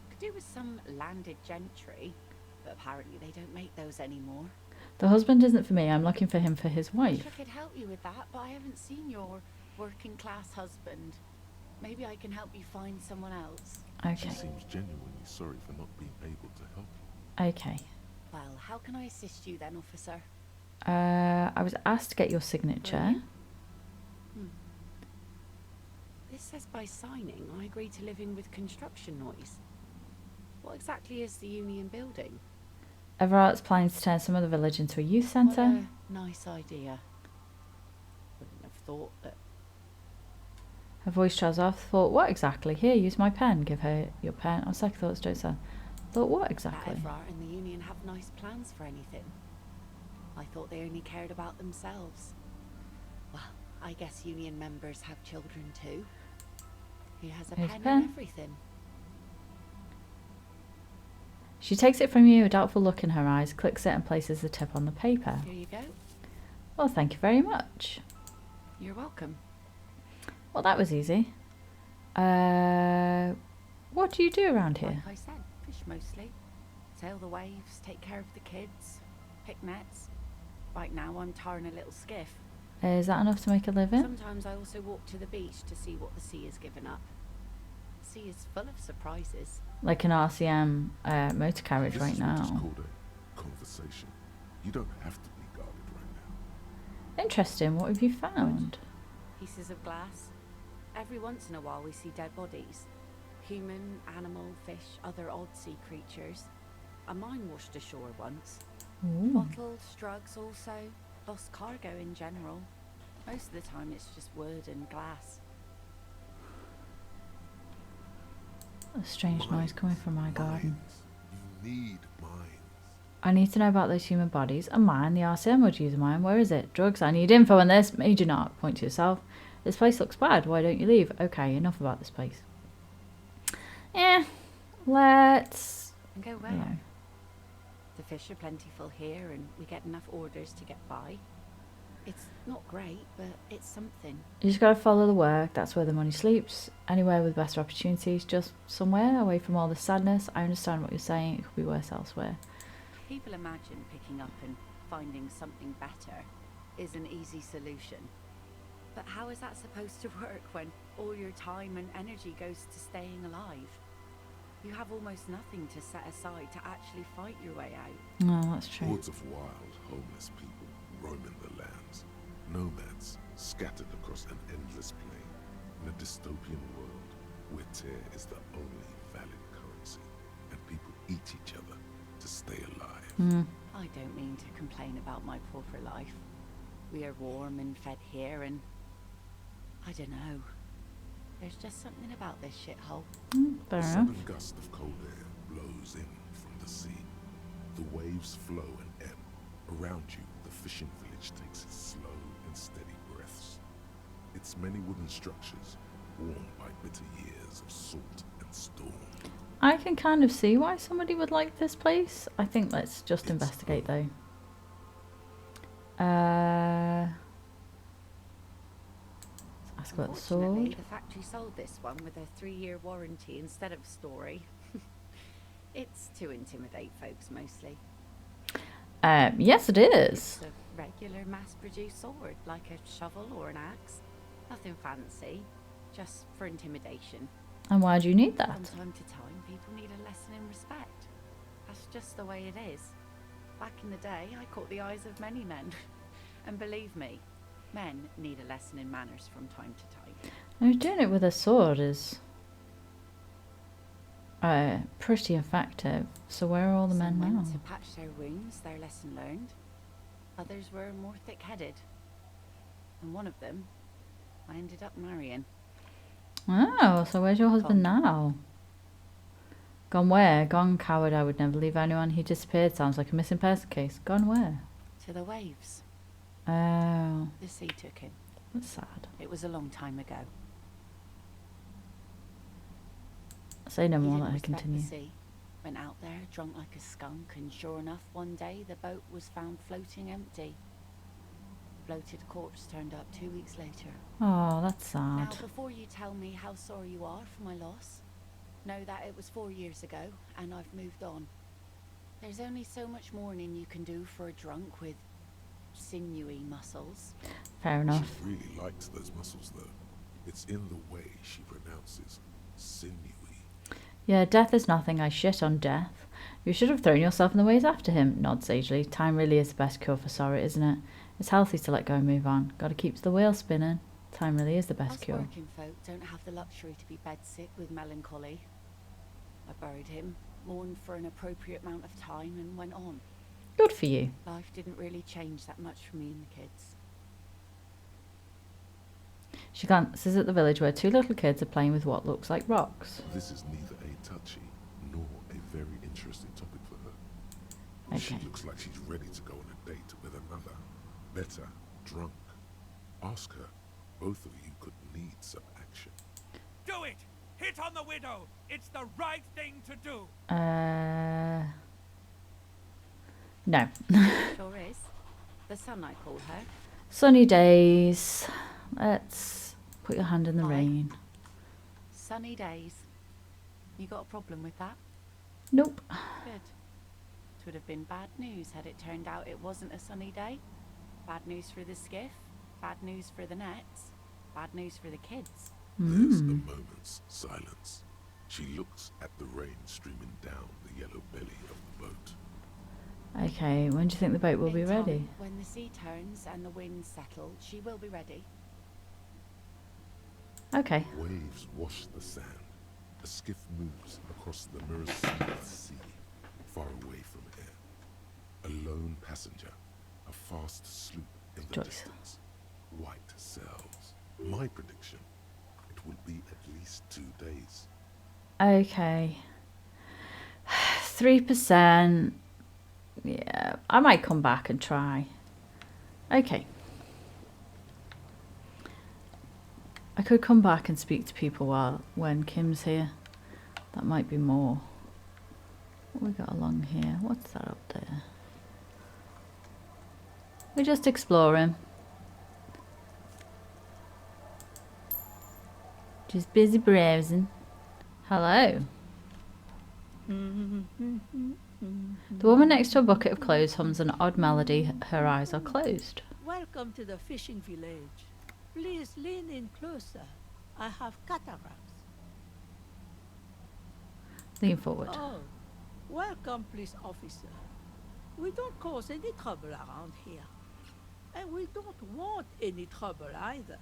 S3: Could do with some landed gentry, but apparently they don't make those anymore.
S1: The husband isn't for me. I'm looking for him for his
S3: Wish
S1: wife.
S3: I could help you with that, but I haven't seen your working class husband. Maybe I can help you find someone else.
S4: She
S1: Okay.
S4: seems genuinely sorry for not being able to help you.
S1: Okay.
S3: Well, how can I assist you then, officer?
S1: I was asked to get your signature.
S3: Brilliant. This says by signing, I agree to live in with construction noise. What exactly is the Union building?
S1: Everart's planning to turn some of the village into a youth
S3: What
S1: centre.
S3: a nice idea. Wouldn't have thought that.
S1: Her voice trails off. Thought, what exactly? Here, use my pen. Give her your pen. On second thoughts, don't say. Thought, what
S3: That
S1: exactly?
S3: Everard and the Union have nice plans for anything. I thought they only cared about themselves. Well, I guess Union members have children too. He has a
S1: Here's
S3: pen
S1: pen.
S3: and everything.
S1: She takes it from you, a doubtful look in her eyes, clicks it and places the tip on the paper.
S3: Here you go.
S1: Well, thank you very much.
S3: You're welcome.
S1: Well, that was easy. What do you do around here?
S3: Like I said, fish mostly. Sail the waves, take care of the kids, pick nets. Right now I'm tarring a little skiff.
S1: Is that enough to make a living?
S3: Sometimes I also walk to the beach to see what the sea has given up. The sea is full of surprises.
S1: Like an RCM motor carriage
S4: This
S1: right
S4: is what is
S1: now.
S4: called a conversation. You don't have to be guarded right now.
S1: Interesting. What have you found?
S3: Pieces of glass. Every once in a while we see dead bodies. Human, animal, fish, other odd sea creatures. A mine washed ashore once.
S1: Ooh.
S3: Bottles, drugs also. Lost cargo in general. Most of the time it's just wood and glass.
S1: A strange noise coming from my garden.
S4: Mines. You need mines.
S1: I need to know about those human bodies. A mine? The RCM would use a mine. Where is it? Drugs. I need info on this. Major narc. Point to yourself. This place looks bad. Why don't you leave? Okay, enough about this place. Let's...
S3: And go where?
S1: You know.
S3: The fish are plentiful here and we get enough orders to get by. It's not great, but it's something.
S1: You just gotta follow the work. That's where the money sleeps. Anywhere with better opportunities. Just somewhere away from all the sadness. I understand what you're saying. It could be worse elsewhere.
S3: People imagine picking up and finding something better is an easy solution. But how is that supposed to work when all your time and energy goes to staying alive? You have almost nothing to set aside to actually fight your way out.
S1: No, that's true.
S4: Hordes of wild, homeless people roaming the lands. Nomads scattered across an endless plain. In a dystopian world where tear is the only valid currency and people eat each other to stay alive.
S3: I don't mean to complain about my pauper life. We are warm and fed here and... I don't know. There's just something about this shithole.
S1: Fair
S4: A
S1: enough.
S4: sudden gust of cold air blows in from the sea. The waves flow and ebb. Around you, the fishing village takes its slow and steady breaths. Its many wooden structures, worn by bitter years of salt and storm.
S1: I can kind of see why somebody would like this place. I think let's just
S4: It's
S1: investigate though. Ask about the
S3: Unfortunately,
S1: sword.
S3: the factory sold this one with a 3-year warranty instead of story. It's to intimidate folks mostly.
S1: Yes, it is.
S3: It's a regular mass-produced sword, like a shovel or an axe. Nothing fancy, just for intimidation.
S1: And why do you need that?
S3: From time to time, people need a lesson in respect. That's just the way it is. Back in the day, I caught the eyes of many men. And believe me, men need a lesson in manners from time to time.
S1: And doing it with a sword is pretty effective. So where are all the men
S3: Some
S1: now?
S3: went to patch their wounds, their lesson learned. Others were more thick-headed. And one of them, I ended up marrying.
S1: Oh, so where's your husband now? Gone where? Gone coward. I would never leave anyone. He disappeared. Sounds like a missing person case. Gone where?
S3: To the waves.
S1: Oh,
S3: The sea took him.
S1: that's sad.
S3: It was a long time ago.
S1: Say no
S3: He
S1: more,
S3: didn't
S1: let her
S3: respect
S1: continue.
S3: the sea. Went out there, drunk like a skunk, and sure enough, one day the boat was found floating empty. Bloated corpse turned up 2 weeks later.
S1: Oh, that's
S3: Now,
S1: sad.
S3: before you tell me how sorry you are for my loss, know that it was 4 years ago, and I've moved on. There's only so much mourning you can do for a drunk with sinewy muscles.
S1: Fair enough.
S4: She really likes those muscles, though. It's in the way she pronounces sinewy.
S1: Yeah, death is nothing. I shit on death. You should have thrown yourself in the waves after him. Nod sagely. Time really is the best cure for sorrow, isn't it? It's healthy to let go and move on. Gotta keep the wheel spinning. Time really is the best
S3: Us
S1: cure.
S3: working folk don't have the luxury to be bedsick with melancholy. I buried him, mourned for an appropriate amount of time, and went on.
S1: Good for you.
S3: Life didn't really change that much for me and the kids.
S1: She glances at the village where two little kids are playing with what looks like rocks.
S4: This is neither a touchy nor a very interesting topic for her. She
S1: Okay.
S4: looks like she's ready to go on a date with another, better, drunk. Ask her. Both of you could need some action.
S7: Do it! Hit on the widow! It's the right thing to do!
S1: No.
S3: Sure is. The sun, I call her.
S1: Sunny days. Let's put your hand in the
S3: Aye.
S1: rain.
S3: Sunny days. You got a problem with that?
S1: Nope.
S3: Good. It would have been bad news had it turned out it wasn't a sunny day. Bad news for the skiff, bad news for the nets, bad news for the kids.
S4: There's a moment's silence. She looks at the rain streaming down the yellow belly of the boat.
S1: Okay, when do you think the boat will be
S3: In
S1: ready?
S3: time, when the sea turns and the winds settle, she will be ready.
S1: Okay.
S4: Waves wash the sand. The skiff moves across the mirror-smooth sea, far away from here. A lone passenger, a fast sloop in the
S1: Joyce.
S4: distance. White sails. My prediction, it will be at least 2 days.
S1: Okay. 3%. Yeah, I might come back and try. Okay. I could come back and speak to people when Kim's here. That might be more. What we got along here? What's that up there? We're just exploring. Just busy browsing. Hello. The woman next to a bucket of clothes hums an odd melody. Her eyes are closed.
S8: Welcome to the fishing village. Please lean in closer. I have cataracts.
S1: Lean forward.
S8: Oh, welcome, police officer. We don't cause any trouble around here. And we don't want any trouble either.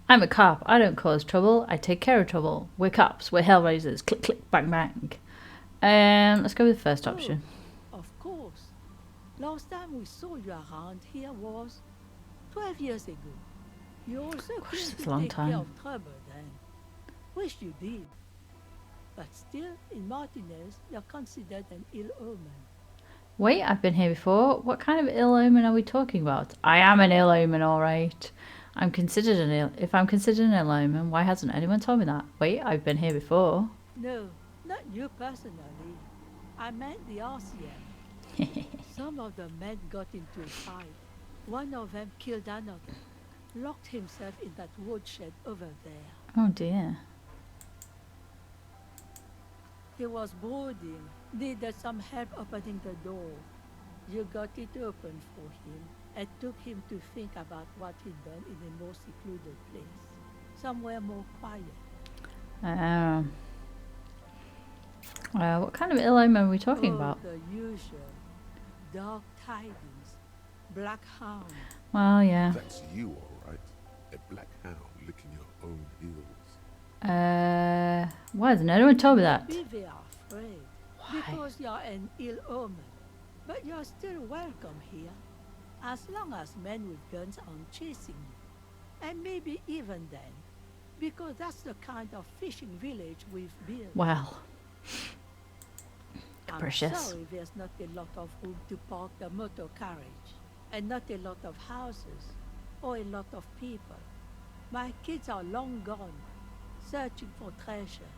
S1: I'm a cop. I don't cause trouble. I take care of trouble. We're cops. We're hellraisers. Click, click, bang, bang. Let's go with the first option.
S8: Oh, of course. Last time we saw you around here was 12 years ago. You also
S1: Gosh,
S8: came
S1: that's
S8: to
S1: a long
S8: take
S1: time.
S8: care of trouble then. Wish you did. But still, in Martinez, you're considered an ill omen.
S1: Wait, I've been here before. What kind of ill omen are we talking about? I am an ill omen, all right. If I'm considered an ill omen, why hasn't anyone told me that? Wait, I've been here before.
S8: No, not you personally. I meant the RCM. Some of the men got into a fight. One of them killed another. locked himself in that woodshed over there.
S1: Oh dear.
S8: He was brooding, needed some help opening the door. You got it open for him and took him to think about what he'd done in a more secluded place, somewhere more quiet.
S1: What kind of ill omen are we talking
S8: Oh,
S1: about?
S8: the usual. Dark tidings. Black hound.
S1: Well, yeah.
S4: That's you, all right. A black hound licking your own heels.
S1: Why hasn't anyone told me that?
S8: Maybe they are afraid.
S1: Why?
S8: Because you're an ill omen. But you're still welcome here. As long as men with guns aren't chasing you. And maybe even then. Because that's the kind of fishing village we've built.
S1: Well.
S8: I'm
S1: Capricious.
S8: sorry there's not a lot of room to park the motor carriage. And not a lot of houses. Or a lot of people. My kids are long gone. Searching for treasure.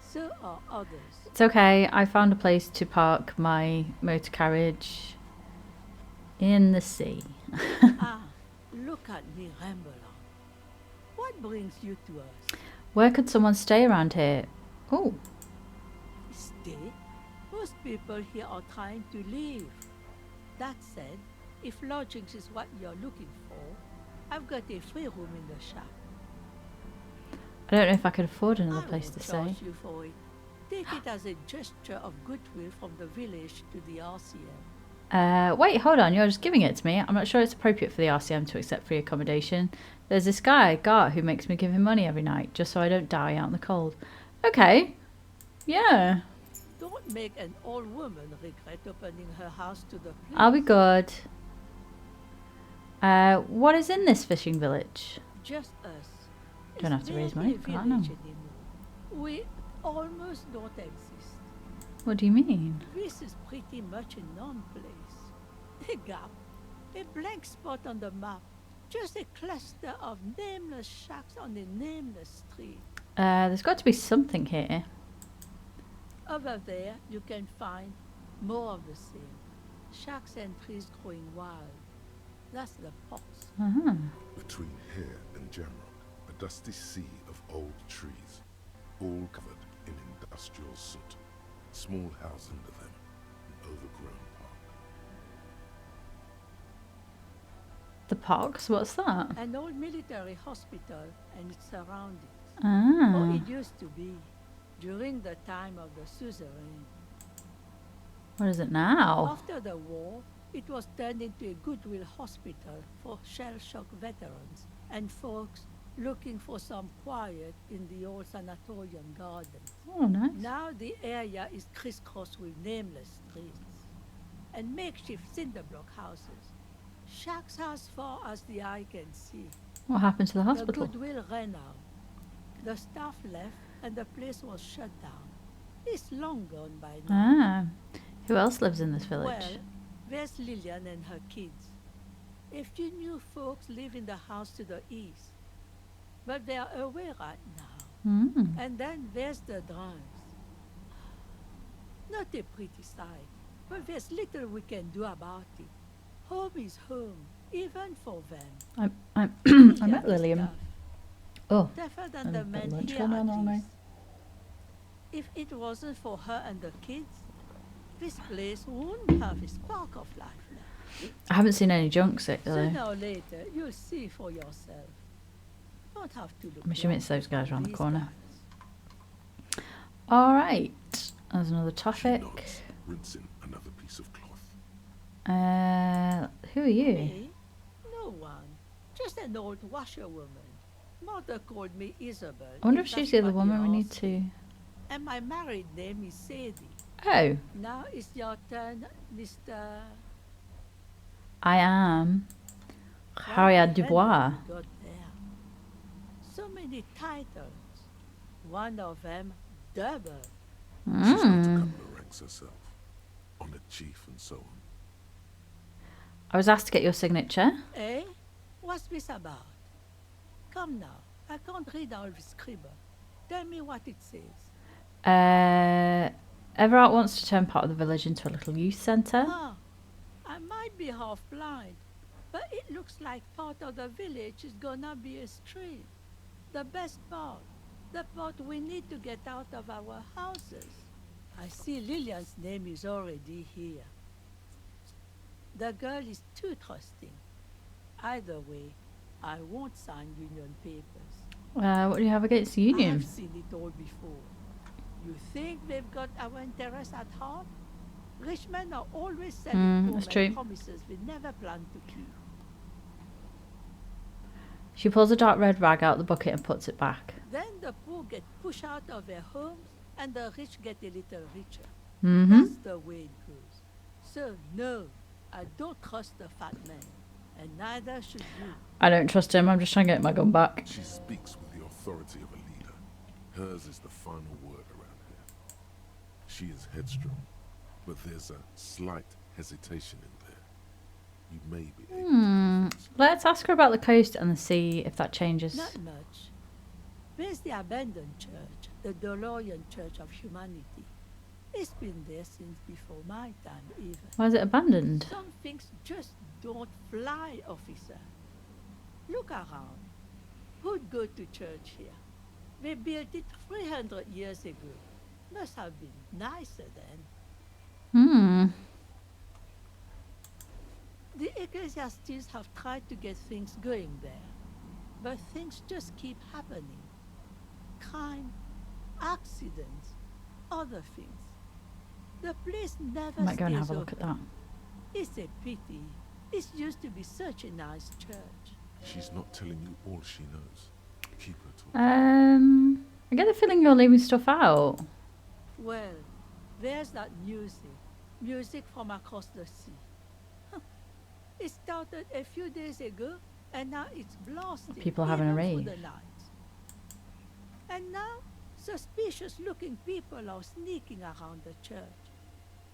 S8: So are others.
S1: It's okay. I found a place to park my motor carriage in the sea.
S8: Ah, look at me ramble on. What brings you to us?
S1: Where could someone stay around here? Oh,
S8: Stay? Most people here are trying to leave. That said, if lodgings is what you're looking for, I've got a free room in the shop.
S1: I don't know if I could afford another
S8: I
S1: place
S8: won't
S1: to
S8: charge
S1: stay.
S8: you for it. Take it as a gesture of goodwill from the village to the RCM.
S1: Wait, hold on. You're just giving it to me. I'm not sure it's appropriate for the RCM to accept free accommodation. There's this guy, Gart, who makes me give him money every night just so I don't die out in the cold. Okay. Yeah.
S8: Don't make an old woman regret opening her house to the police.
S1: I'll be good. What is in this fishing village?
S8: Just us.
S1: Don't have to raise money for that, no.
S8: Anymore. We almost don't exist.
S1: What do you mean?
S8: This is pretty much a non-place. A gap. A blank spot on the map. Just a cluster of nameless shacks on a nameless street.
S1: There's got to be something here.
S8: Over there, you can find more of the same. Shacks and trees growing wild. That's the pox.
S1: Uh-huh.
S4: Between here and Jamrock, a dusty sea of old trees, all covered in industrial soot. Small house under them, an overgrown park.
S1: The Pox? What's that?
S8: An old military hospital and its surroundings. Or
S1: Ah.
S8: it used to be, during the time of the suzerain.
S1: What is it now?
S8: After the war, it was turned into a goodwill hospital for shell-shock veterans and folks looking for some quiet in the old sanatorium gardens.
S1: Oh, nice.
S8: Now the area is crisscrossed with nameless streets and makeshift cinder block houses. Shacks as far as the eye can see.
S1: What happened to the
S8: The
S1: hospital?
S8: goodwill ran out. The staff left and the place was shut down. It's long gone by now.
S1: Ah. Who else lives in this village?
S8: Well, there's Lillian and her kids. A few new folks live in the house to the east. But they are away right now.
S1: Mm.
S8: And then there's the drums. Not a pretty sight, but there's little we can do about it. Home is home, even for them.
S1: I
S8: Lillian
S1: met
S8: is
S1: Lillian.
S8: tough,
S1: Oh,
S8: tougher than
S1: and
S8: the
S1: a bit
S8: men
S1: lunch
S8: here
S1: going on
S8: at
S1: all night.
S8: least. If it wasn't for her and the kids, this place wouldn't have a spark of life left.
S1: I haven't seen any junks though.
S8: Sooner or later, you'll see for yourself. Don't have to look.
S1: I'm assuming it's
S8: long
S1: those guys
S8: for
S1: around the
S8: these
S1: corner.
S8: guys.
S1: All right. There's another
S4: She
S1: topic.
S4: nods, rinsing another piece of cloth.
S1: Who are you?
S8: Me? No one. Just an old washerwoman. Mother called me Isabel.
S1: I wonder if she's
S8: that's
S1: the other
S8: what
S1: woman we
S8: you're
S1: need
S8: asking.
S1: to.
S8: And my married name is Sadie.
S1: Oh,
S8: Now it's your turn, Mr.
S1: I am
S8: What
S1: Harriet
S8: the hell
S1: Dubois.
S8: have you got there? So many titles. One of them double.
S4: She's got to
S1: Mm.
S4: come the ranks herself. Honored chief and so on.
S1: I was asked to get your signature.
S8: Eh? What's this about? Come now. I can't read all this scribble. Tell me what it says.
S1: Everard wants to turn part of the village into a little youth centre.
S8: Ah, I might be half blind, But it looks like part of the village is gonna be a stream. The best part. The part we need to get out of our houses. I see Lillian's name is already here. The girl is too trusting. Either way, I won't sign union papers.
S1: What do you have against the union?
S8: I've seen it all before. You think they've got our interests at heart? Rich men are always selling poor
S1: that's
S8: men
S1: true.
S8: promises we never plan to keep.
S1: She pulls a dark red rag out of the bucket and puts it back.
S8: Then the poor get pushed out of their homes and the rich get a little richer.
S1: Mm-hmm.
S8: That's the way it goes. So no, I don't trust the fat man. And neither should you.
S1: I don't trust him. I'm just trying to get my gun back.
S4: She speaks with the authority of a leader. Hers is the final word around here. She is headstrong, but there's a slight hesitation in there. You may be able to convince her.
S1: Let's ask her about the coast and see if that changes.
S8: Not much. There's the abandoned church, the DeLorean Church of Humanity. It's been there since before my time, even.
S1: Why is it abandoned?
S8: Some things just don't fly, officer. Look around. Who'd go to church here? They built it 300 years ago. Must have been nicer then. The ecclesiastes have tried to get things going there, but things just keep happening. Crime, accidents, other things. The place never
S1: I might go and
S8: stays
S1: have a look at
S8: open.
S1: that.
S8: It's a pity. It used to be such a nice church.
S4: She's not telling you all she knows. Keep her talking.
S1: I get the feeling you're leaving stuff out.
S8: Well, there's that music. Music from across the sea. Huh. It started a few days ago, and now it's blasting.
S1: People are having a
S8: even through
S1: rave.
S8: the night. And now, suspicious-looking people are sneaking around the church.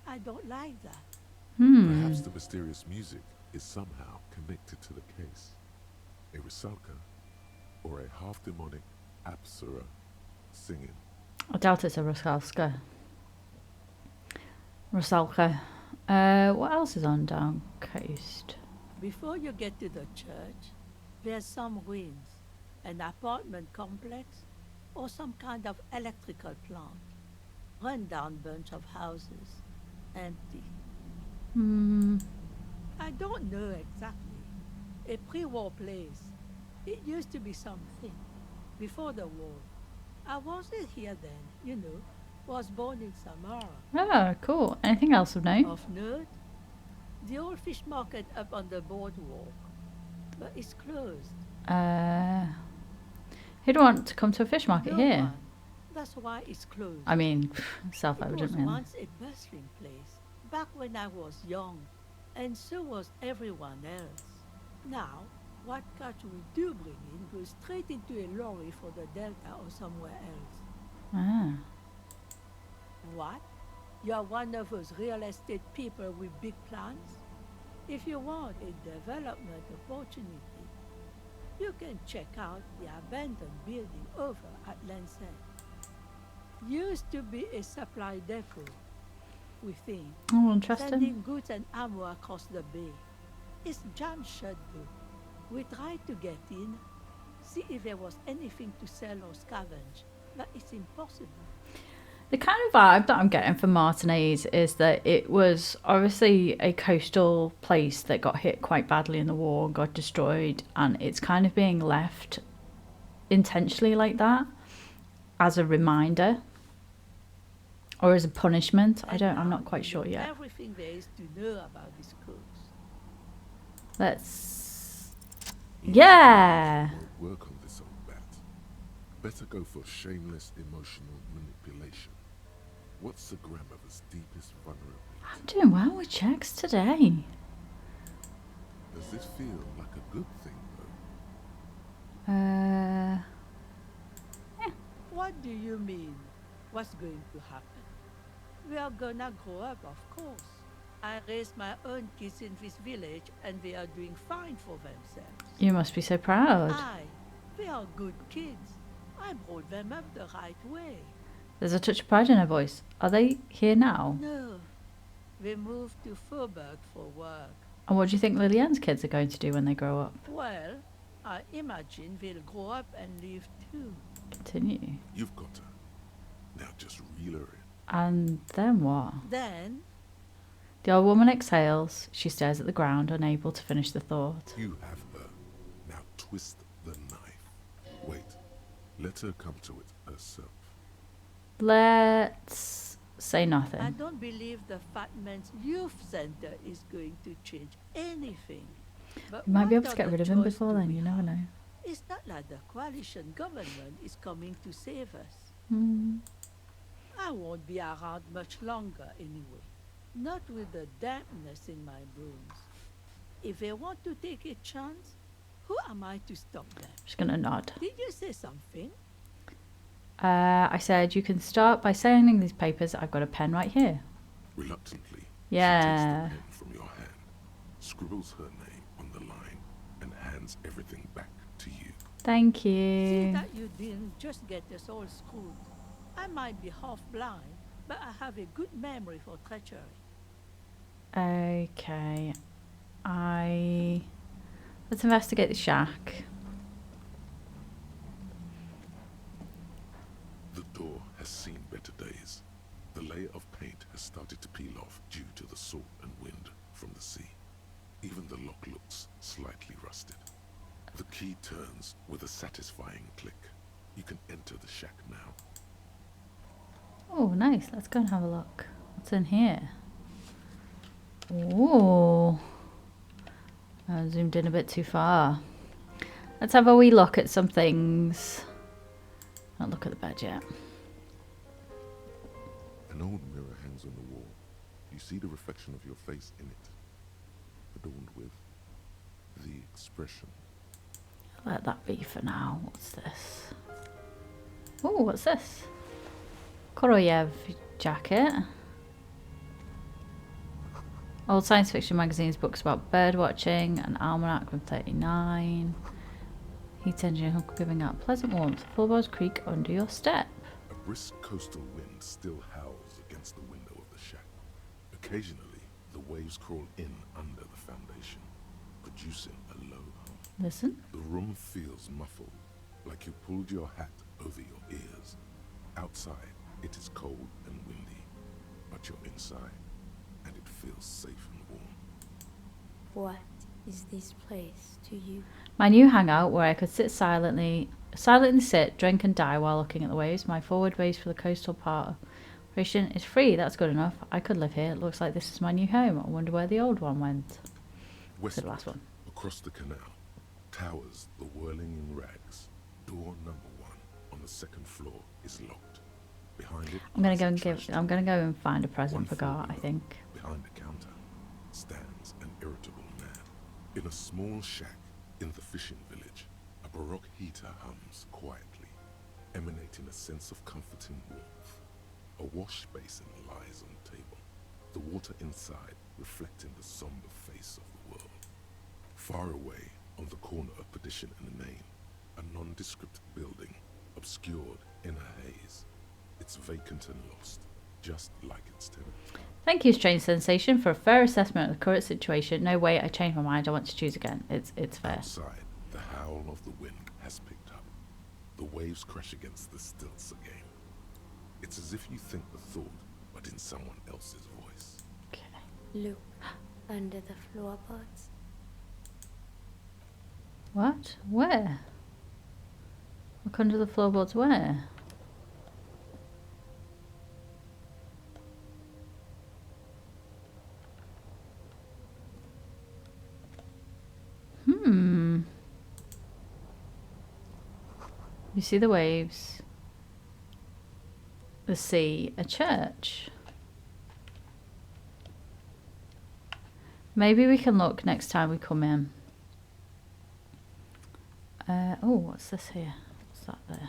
S8: I don't like that.
S4: Perhaps the mysterious music is somehow connected to the case. A Rusalka or a half-demonic Apsara singing.
S1: I doubt it's a Rusalka. What else is on down coast?
S8: Before you get to the church, there's some ruins, an apartment complex, or some kind of electrical plant. Run-down bunch of houses, empty. I don't know exactly. A pre-war place. It used to be something. Before the war. I wasn't here then, you know. Was born in Samara.
S1: Oh, cool. Anything else of note?
S8: Of note, the old fish market up on the boardwalk. But it's closed.
S1: Who'd want to come to a fish market
S8: No
S1: here?
S8: one. That's why it's closed.
S1: I mean,
S8: It was
S1: self-evident, really.
S8: once a bustling place, back when I was young, and so was everyone else. Now, what catch we do bring in goes straight into a lorry for the Delta or somewhere else.
S1: Ah.
S8: What? You're one of those real estate people with big plans? If you want a development opportunity, you can check out the abandoned building over at Lansing. Used to be a supply depot, we think.
S1: Oh, interesting.
S8: Sending goods and ammo across the bay. It's jammed shut though. We tried to get in, see if there was anything to sell or scavenge, but it's impossible.
S1: The kind of vibe that I'm getting from Martinez is that it was obviously a coastal place that got hit quite badly in the war, got destroyed, and it's kind of being left intentionally like that as a reminder or as a punishment. I'm not quite sure yet.
S8: Everything there is to know about this coast.
S1: Let's... Yeah!
S4: Won't work on this old bat. Better go for shameless emotional manipulation. What's the grandmother's deepest vulnerability?
S1: I'm doing well with checks today.
S4: Does this feel like a good thing, though?
S8: What do you mean? What's going to happen? We are gonna grow up, of course. I raised my own kids in this village and they are doing fine for themselves.
S1: You must be so proud.
S8: They are good kids. I brought them up the right way.
S1: There's a touch of pride in her voice. Are they here now?
S8: No, they moved to Faubourg for work.
S1: And what do you think Lillian's kids are going to do when they grow up?
S8: Well, I imagine they'll grow up and leave too.
S1: Continue.
S4: You've got her. Now just reel her in.
S1: And then what?
S8: Then,
S1: The old woman exhales. She stares at the ground, unable to finish the thought.
S4: You have her. Now twist the knife. Wait. Let her come to it herself.
S1: Let's say
S8: I
S1: nothing.
S8: don't believe the Fat Man's Youth Center is going to change anything. But
S1: We might be
S8: what
S1: able to get
S8: other
S1: rid of him
S8: choice
S1: before
S8: do
S1: then,
S8: we
S1: you never
S8: have?
S1: know.
S8: It's not like the coalition government is coming to save us.
S1: Hmm.
S8: I won't be around much longer anyway. Not with the dampness in my bones. If they want to take a chance, who am I to stop them?
S1: Just gonna nod.
S8: Did you say something?
S1: I said you can start by signing these papers. I've got a pen right here.
S4: Reluctantly,
S1: Yeah.
S4: she takes the pen from your hand, scribbles her name on the line, and hands everything back to you.
S1: Thank
S8: See
S1: you.
S8: that you didn't just get us all screwed. I might be half blind, but I have a good memory for treachery.
S1: Okay. Let's investigate the shack.
S4: The door has seen better days. The layer of paint has started to peel off due to the salt and wind from the sea. Even the lock looks slightly rusted. The key turns with a satisfying click. You can enter the shack now.
S1: Oh, nice. Let's go and have a look. What's in here? Oh. I zoomed in a bit too far. Let's have a wee look at some things. Not look at the bed yet.
S4: An old mirror hangs on the wall. You see the reflection of your face in it, adorned with the expression.
S1: Let that be for now. What's this? Oh, what's this? Koroyev jacket. Old science fiction magazines, books about bird watching, an almanac from 39. Heat engine hook giving out pleasant warmth. Floorboards creak under your step.
S4: A brisk coastal wind still howls against the window of the shack. Occasionally, the waves crawl in under the foundation, producing a low hum.
S1: Listen.
S4: The room feels muffled, like you pulled your hat over your ears. Outside, it is cold and windy, but you're inside, and it feels safe and warm.
S9: What is this place to you?
S1: My new hangout where I could silently sit, drink and die while looking at the waves. My forward base for the coastal part operation is free. That's good enough. I could live here. It looks like this is my new home. I wonder where the old one went. What's the last one?
S4: Across the canal, towers the whirling in rags. Door number 1 on the second floor is locked. Behind it,
S1: I'm gonna
S4: lies
S1: go
S4: a
S1: and
S4: trash
S1: I'm gonna go and find a
S4: One
S1: present for
S4: floor
S1: Gar, I
S4: below,
S1: think.
S4: Behind the counter stands an irritable man. In a small shack in the fishing village, a baroque heater hums quietly, emanating a sense of comforting warmth. A wash basin lies on the table, the water inside reflecting the somber face of the world. Far away, on the corner of Perdition and Main, a nondescript building, obscured in a haze. It's vacant and lost, just like its tenant.
S1: Thank you, Strange Sensation, for a fair assessment of the current situation. No way, I changed my mind. I want to choose again. It's fair.
S4: Outside, the howl of the wind has picked up. The waves crash against the stilts again. It's as if you think the thought, but in someone else's voice.
S1: Okay.
S9: Look under the floorboards.
S1: What? Where? Look under the floorboards where? You see the waves, the sea, a church. Maybe we can look next time we come in. Oh, what's this here? What's that there?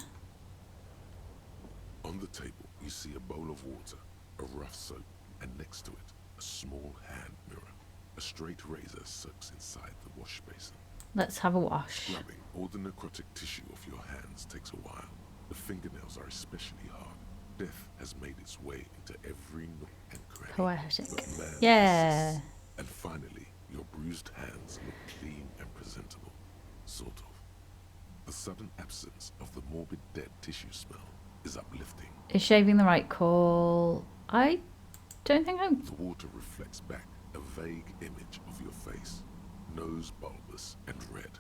S4: On the table, you see a bowl of water, a rough soap, and next to it, a small hand mirror. A straight razor soaks inside the wash basin.
S1: Let's have a wash.
S4: Scrubbing all the necrotic tissue off your hands takes a while. The fingernails are especially hard. Death has made its way into every nook and cranny.
S1: Poetic.
S4: But man
S1: Yeah.
S4: persists. And finally, your bruised sudden absence of the morbid dead tissue smell is uplifting.
S1: Is shaving the right call? I don't think I'm...
S4: The water reflects back a vague image of your face. Nose bulbous and red.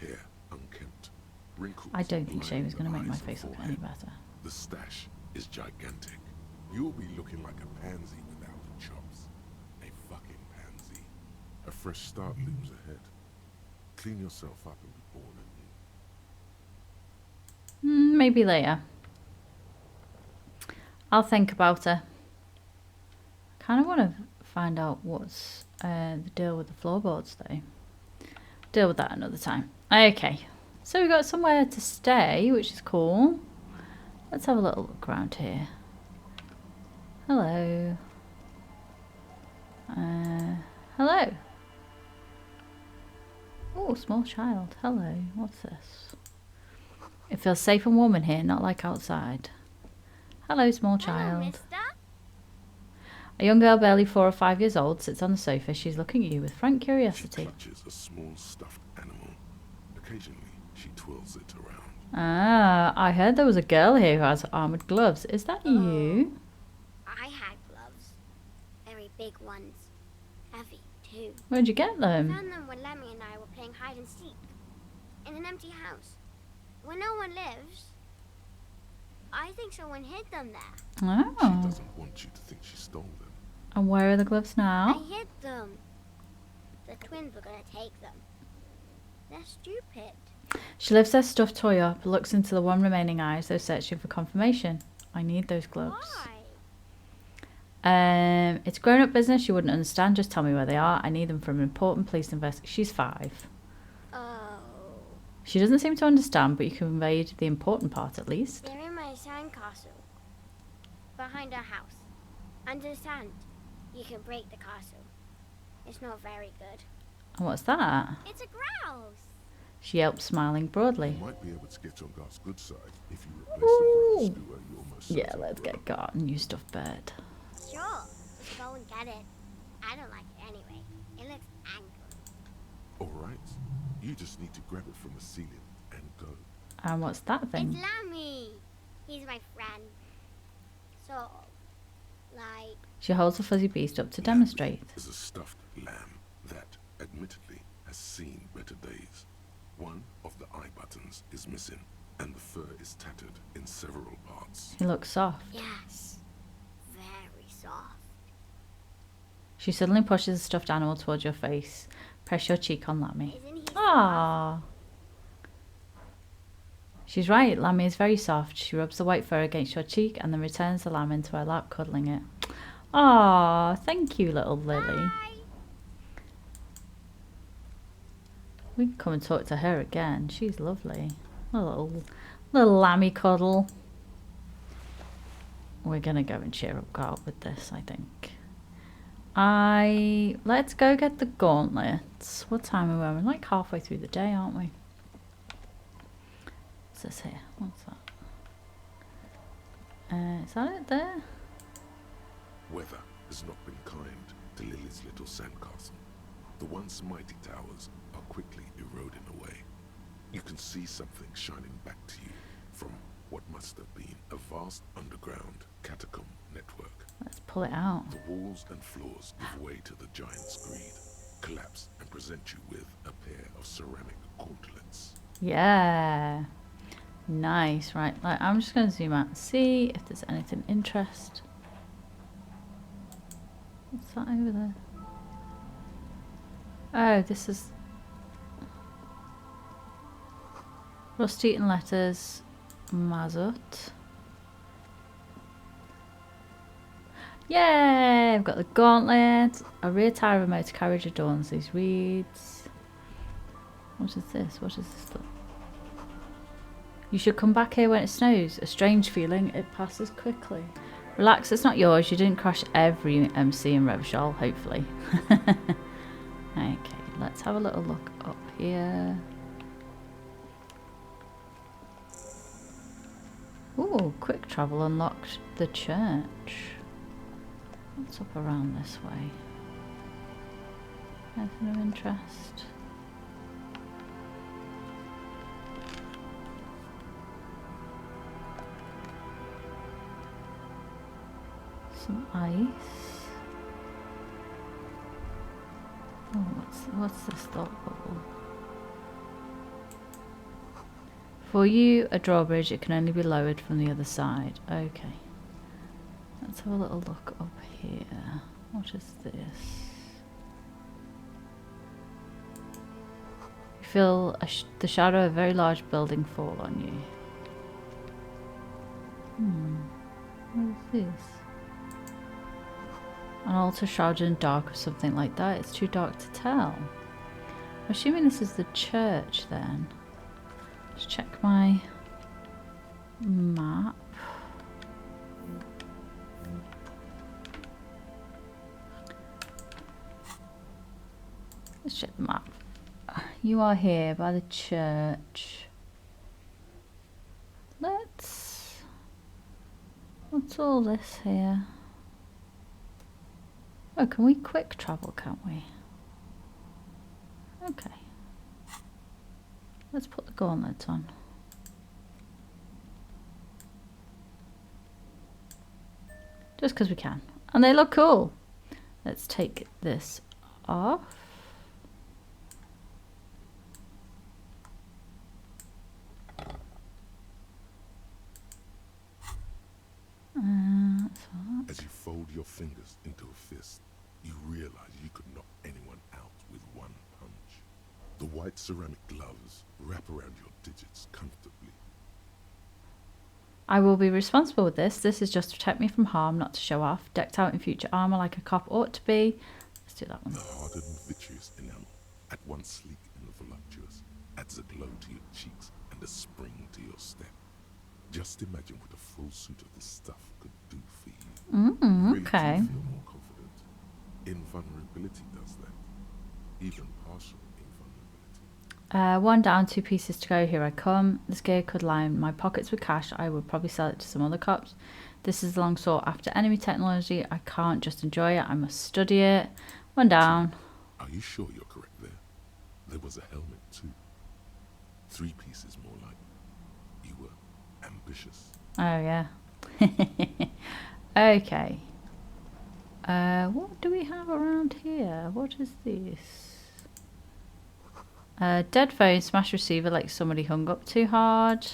S4: Hair unkempt. Wrinkles.
S1: I don't think shaving's going to make my
S4: eyes and
S1: face look any
S4: forehead.
S1: better.
S4: The stash is gigantic. You'll be looking like a pansy without the chops. A fucking pansy. A fresh start looms ahead. Clean yourself up and be born anew.
S1: Maybe later. I'll think about it. I kind of want to find out what's the deal with the floorboards though. Deal with that another time. Okay, so we've got somewhere to stay, which is cool. Let's have a little look around here. Hello. Hello. Oh, small child. Hello. What's this? It feels safe and warm in here, not like outside. Hello, small child.
S10: Hello, mister.
S1: A young girl, barely 4 or 5 years old, sits on the sofa. She's looking at you with frank
S4: She
S1: curiosity.
S4: clutches a small stuffed animal. Occasionally, she twirls it around.
S1: Ah, I heard there was a girl here who has armoured gloves. Is that you?
S10: I had gloves. Very big ones. Heavy, too.
S1: Where'd you get them?
S10: Found them when Lemmy and I were playing hide and seek. In an empty house. Where no one lives. I think someone hid them there.
S4: She
S1: Oh.
S4: doesn't want you to think she stole them.
S1: And where are the gloves now?
S10: I hid them. The twins were gonna take them. They're stupid.
S1: She lifts her stuffed toy up, looks into the one remaining eye as though searching for confirmation. I need those gloves.
S10: Why?
S1: It's grown-up business you wouldn't understand. Just tell me where they are. I need them for an important police investigation. She's 5.
S10: Oh.
S1: She doesn't seem to understand, but you conveyed the important part at least.
S10: They're in my sandcastle. Behind our house. Under the sand. You can break the castle. It's not very good.
S1: And what's that?
S10: It's a grouse.
S1: She yelps, smiling broadly.
S4: You might be able to get on Garth's good side if you replace
S1: Ooh.
S4: the broken stewer you almost
S1: Yeah,
S4: set
S1: let's
S4: up
S1: get Gart and you stuffed bird.
S10: Sure. Go and get it. I don't like it anyway. It looks angry.
S4: Alright. You just need to grab it from the ceiling and go.
S1: And what's that
S10: It's
S1: thing?
S10: Lammy. He's my friend. So, like,
S1: She holds a fuzzy beast up to demonstrate.
S4: Is a stuffed lamb that, admittedly, has seen better days. One of the eye buttons is missing, and the fur is tattered in several parts.
S1: He looks soft.
S10: yes. Very soft.
S1: She suddenly pushes the stuffed animal towards your face. Press your cheek on Lammy.
S10: Isn't he
S1: Ah. She's right. Lammy is very soft. She rubs the white fur against your cheek and then returns the lamb into her lap, cuddling it. Ah, thank you, little Lily.
S10: Bye.
S1: We can come and talk to her again. She's lovely. A little lammy cuddle. We're gonna go and cheer up Gart with this, I think. Let's go get the gauntlets. What time are we? We're like halfway through the day, aren't we? What's this here? What's that? Is that it there?
S4: Weather has not been kind to Lily's little sandcastle. The once mighty towers are quickly eroding away. You can see something shining back to you from what must have been a vast underground catacomb network.
S1: Let's pull it out.
S4: The walls and floors give way to the giant's greed, collapse and present you with a pair of ceramic gauntlets.
S1: Yeah. Nice. Right. I'm just going to zoom out and see if there's anything interest. What's that over there? Oh, this is rust-eaten letters, Mazut. Yay! I've got the gauntlet. A rear tire of a motor carriage adorns these reeds. What is this? What is this stuff? You should come back here when it snows. A strange feeling. It passes quickly. Relax, it's not yours. You didn't crash every MC in Rachell, hopefully. Okay, let's have a little look up here. Ooh, quick travel unlocked the church. What's up around this way? Anything of interest? ice. Oh, what's this thought bubble? For you, a drawbridge, it can only be lowered from the other side. Okay. Let's have a little look up here. What is this? You feel the shadow of a very large building fall on you. What is this? An altar shrouded in dark or something like that. It's too dark to tell. I'm assuming this is the church then. Let's check my map. Let's check the map. You are here by the church. What's all this here? Oh, can we quick travel, can't we? Okay. Let's put the gauntlets on. Just because we can. And they look cool. Let's take this off.
S4: As you fold your fingers into a fist, you realize you could knock anyone out with one punch. The white ceramic gloves wrap around your digits comfortably.
S1: I will be responsible with this. This is just to protect me from harm, not to show off. Decked out in future armor like a cop ought to be. Let's do that one.
S4: The hardened vitreous enamel, at once sleek and voluptuous, adds a glow to your cheeks and a spring to your step. Just imagine what a full suit of this stuff could do for you.
S1: Okay.
S4: You feel more confident. Invulnerability does that. Even partial invulnerability.
S1: One down, 2 pieces to go. Here I come. This gear could line my pockets with cash. I would probably sell it to some other cops. This is long sought after enemy technology. I can't just enjoy it. I must study it. One down.
S4: Are you sure you're correct there? There was a helmet too. 3 pieces more like. You were ambitious.
S1: Oh yeah. Okay. What do we have around here? What is this? Dead phone, smash receiver like somebody hung up too hard.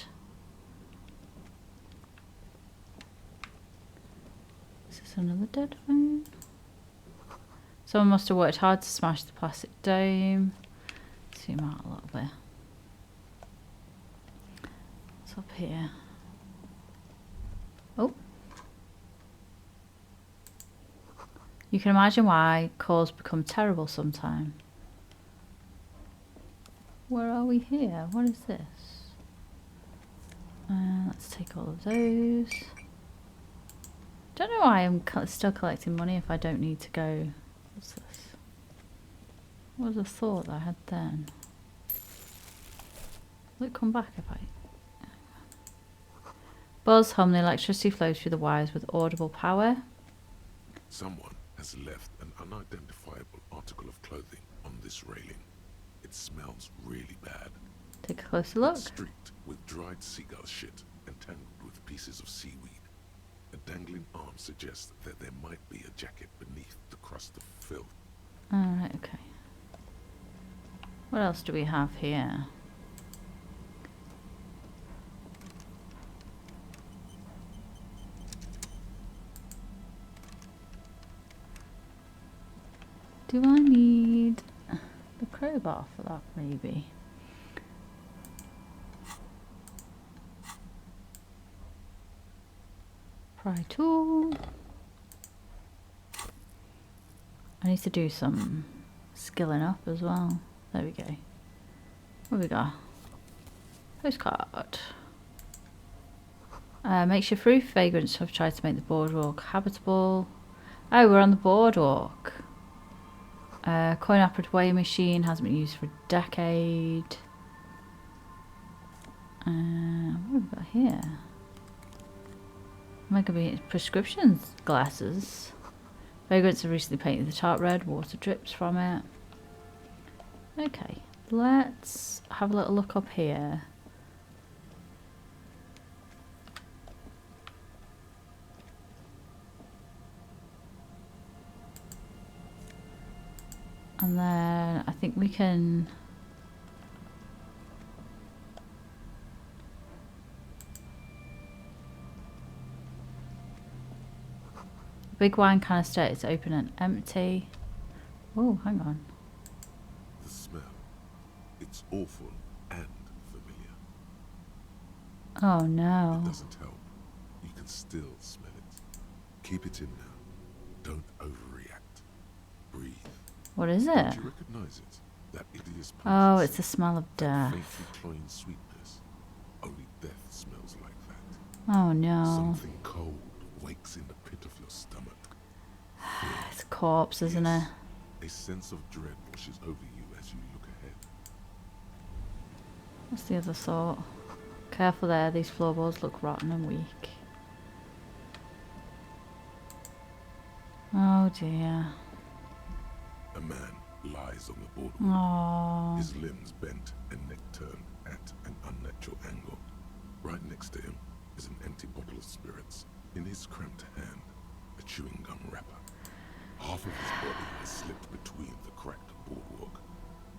S1: Is this another dead phone? Someone must have worked hard to smash the plastic dome. Zoom out a little bit. What's up here? Oh. You can imagine why calls become terrible sometimes. Where are we here? What is this? Let's take all of those. Don't know why I'm still collecting money if I don't need to go. What's this? What was the thought that I had then? Will it come back if I... Buzz, hum, the electricity flows through the wires with audible power.
S4: Someone has left an unidentifiable article of clothing on this railing. It smells really bad.
S1: Take a closer look.
S4: It's streaked with dried seagull shit and tangled with pieces of seaweed. A dangling arm suggests that there might be a jacket beneath the crust of filth.
S1: Alright, okay. What else do we have here? Do I need the crowbar for that, maybe? Pry tool. I need to do some skilling up as well. There we go. What we got? Postcard. Makeshift roof. Vagrants have tried to make the boardwalk habitable. Oh, we're on the boardwalk. Coin-operated weighing machine hasn't been used for a decade. What have we got here? Might be prescription glasses. Vagrants have recently painted the top red. Water drips from it. Okay, let's have a little look up here. And then I think we can... Big wine canister is open and empty. Oh, hang on.
S4: The smell. It's awful and familiar.
S1: Oh
S4: It
S1: no.
S4: doesn't help. You can still smell it. Keep it in now. Don't overreact. Breathe.
S1: What is
S4: Don't
S1: it?
S4: you recognize it? That hideous
S1: Oh,
S4: potency,
S1: it's the smell of
S4: that
S1: death.
S4: faintly cloying sweetness. Only death smells like that.
S1: Oh no.
S4: Something cold wakes in the pit of your stomach. Fear.
S1: It's a corpse, isn't it?
S4: Yes. A sense of dread washes over you as you look ahead.
S1: What's the other thought? Careful there, these floorboards look rotten and weak. Oh dear.
S4: A man lies on the boardwalk,
S1: Oh.
S4: his limbs bent and neck turned at an unnatural angle. Right next to him is an empty bottle of spirits. In his cramped hand, a chewing gum wrapper. Half of his body has slipped between the cracked boardwalk,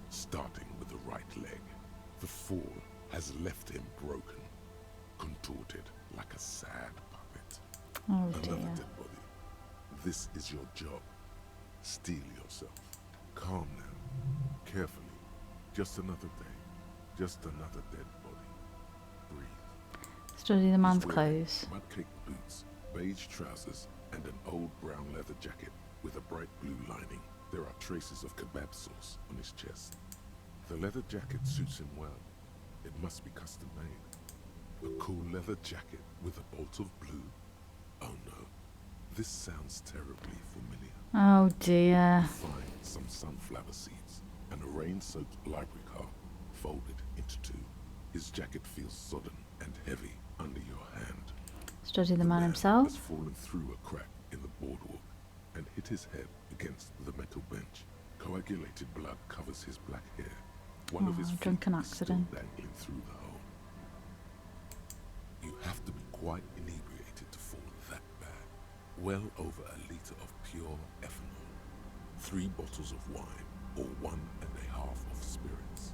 S4: starting with the right leg. The fall has left him broken, contorted like a sad puppet.
S1: Oh
S4: Another
S1: dear.
S4: dead body. This is your job. Steel yourself. Calm now. Carefully. Just another day. Just another dead body. Breathe.
S1: Study the man's
S4: He's wearing
S1: clothes.
S4: mud-caked boots, beige trousers, and an old brown leather jacket with a bright blue lining. There are traces of kebab sauce on his chest. The leather jacket suits him well. It must be custom made. A cool leather jacket with a bolt of blue? Oh no. This sounds terribly familiar.
S1: Oh dear.
S4: Find some sunflower seeds and a rain-soaked library card folded into two. His jacket feels sodden and heavy under your hand.
S1: Study the
S4: The
S1: man
S4: has
S1: himself.
S4: fallen through a crack in the boardwalk and hit his head against the metal bench. Coagulated blood covers his black hair. One of his feet
S1: drunken
S4: is still
S1: accident.
S4: dangling through the hole. You have to be quite inebriated to fall that bad. Well over a liter of pure ethanol, 3 bottles of wine, or 1.5 of spirits.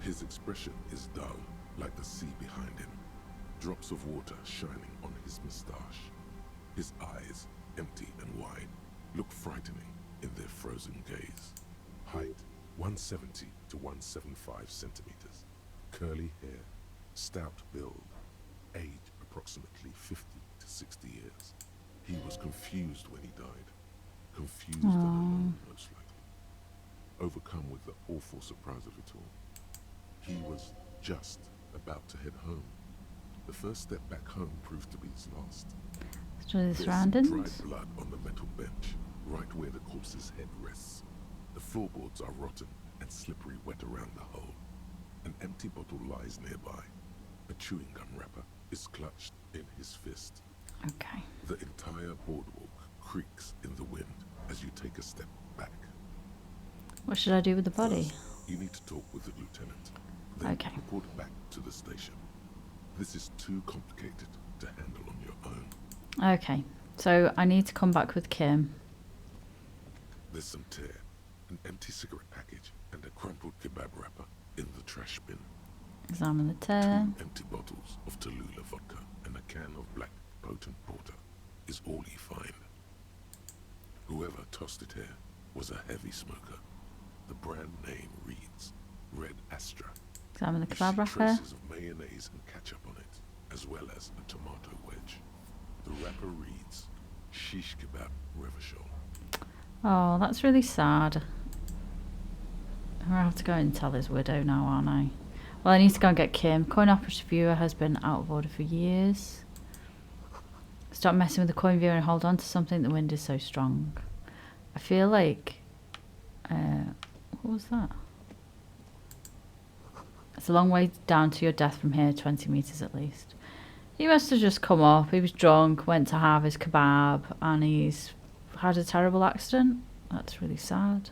S4: His expression is dull, like the sea behind him. Drops of water shining on his moustache. His eyes, empty and wide, look frightening in their frozen gaze. Height, 170 to 175 centimeters. Curly hair, stout build. Age, approximately 50 to 60 years. He was confused when he died. Confused and alone, most likely. Overcome with the awful surprise of it all. He was just about to head home. The first step back home proved to be his last.
S1: Study the
S4: There's
S1: surroundings.
S4: dried blood on the metal bench, right where the corpse's head rests. The floorboards are rotten and slippery wet around the hole. An empty bottle lies nearby. A chewing gum wrapper is clutched in his fist.
S1: Okay.
S4: The entire boardwalk creaks in the wind as you take a step back.
S1: What should I do with the body?
S4: First, you need to talk with the lieutenant. Then
S1: Okay.
S4: report back to the station. This is too complicated to handle on your own.
S1: Okay. So I need to come back with Kim.
S4: There's some tear, an empty cigarette package, and a crumpled kebab wrapper in the trash bin.
S1: Examine the
S4: 2
S1: tear.
S4: empty bottles of Tallulah vodka and a can of black potent porter is all you find. Whoever tossed it here was a heavy smoker. The brand name reads Red Astra.
S1: Examine the
S4: You
S1: kebab
S4: see
S1: wrapper.
S4: traces of mayonnaise and ketchup on it, as well as a tomato wedge. The wrapper reads Shish Kebab Rachell.
S1: Oh, that's really sad. I have to go and tell his widow now, aren't I? Well, I need to go and get Kim. Coin operative viewer has been out of order for years. Stop messing with the coin viewer and hold on to something. The wind is so strong. I feel like... what was that? It's a long way down to your death from here, 20 metres at least. He must have just come up. He was drunk, went to have his kebab, and he's had a terrible accident. That's really sad.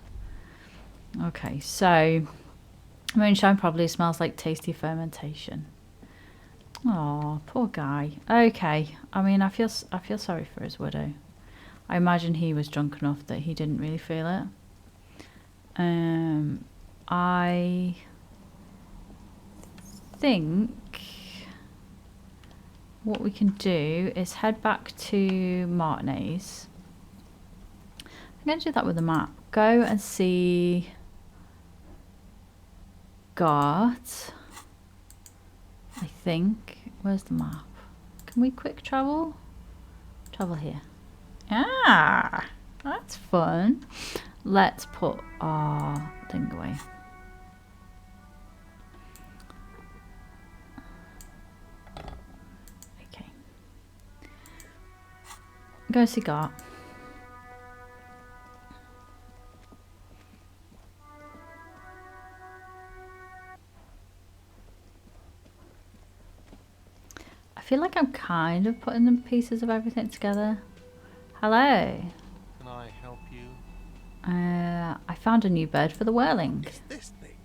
S1: Okay, so moonshine probably smells like tasty fermentation. Oh, poor guy. Okay, I mean, I feel sorry for his widow. I imagine he was drunk enough that he didn't really feel it. I think what we can do is head back to Martinez. I'm going to do that with the map. Go and see Gart. I think. Where's the map? Can we quick travel? Travel here. Ah, that's fun. Let's put our thing away. Okay. Go see Gart. I feel like I'm kind of putting the pieces of everything together. Hello.
S11: Can I help you?
S1: I found a new bed for the whirling.
S11: Is this thing?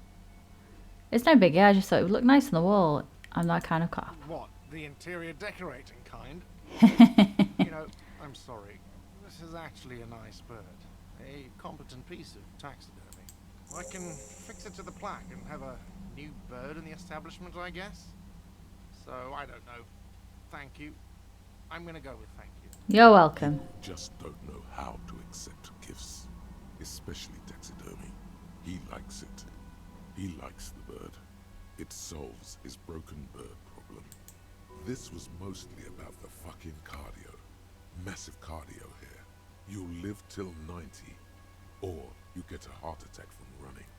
S1: It's no biggie, I just thought it would look nice on the wall. I'm that kind of cop.
S11: What? The interior decorating kind? You know, I'm sorry. This is actually a nice bird. A competent piece of taxidermy. I can fix it to the plaque and have a new bird in the establishment, I guess. So, I don't know. Thank you. I'm gonna go with thank you.
S1: You're welcome.
S4: Just don't know how to accept gifts, especially taxidermy. He likes it. He likes the bird. It solves his broken bird problem. This was mostly about the fucking cardio. Massive cardio here. You'll live till 90, or you get a heart attack from running.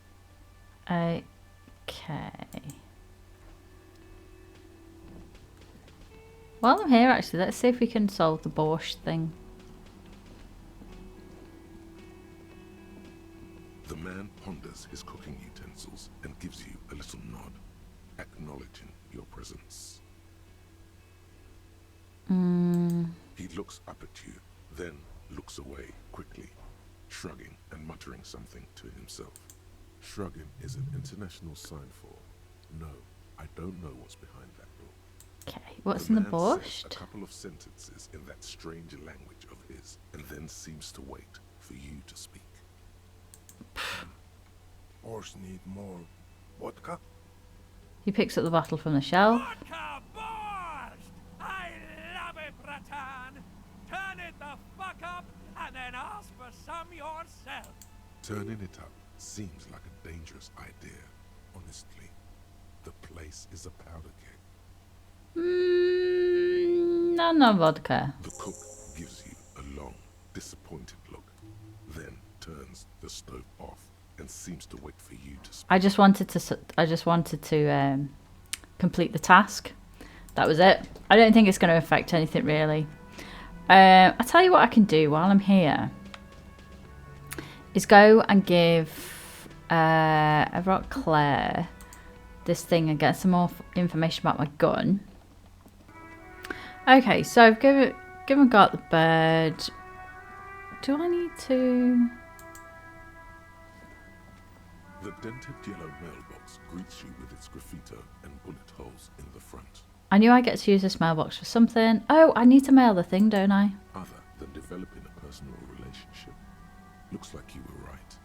S1: Okay. While I'm here, actually, let's see if we can solve the borscht thing.
S4: The man ponders his cooking utensils and gives you a little nod, acknowledging your presence. He looks up at you, then looks away quickly, shrugging and muttering something to himself. Shrugging is an international sign for, no, I don't know what's behind that door.
S1: Okay, what's in the
S4: man says
S1: borscht?
S4: a couple of sentences in that strange language of his, and then seems to wait for you to speak.
S12: Borscht need more vodka?
S1: He picks up the bottle from the shelf.
S7: Vodka borscht! I love it, Bratan! Turn it the fuck up and then ask for some yourself.
S4: Turning it up seems like a dangerous idea, honestly. The place is a powder keg.
S1: No vodka.
S4: The cook gives you a long, disappointed look, then turns the stove off and seems to wait for you to speak.
S1: I just wanted to complete the task. That was it. I don't think it's going to affect anything really. I'll tell you what I can do while I'm here. Is go and give Everett Claire this thing and get some more information about my gun. Okay, so I've given Gart the bird. Do I need to?
S4: The dented yellow mailbox greets you with its graffito and bullet holes in the front.
S1: I knew I get to use this mailbox for something. Oh, I need to mail the thing, don't I?
S4: Other than developing a personal relationship. Looks like you were right.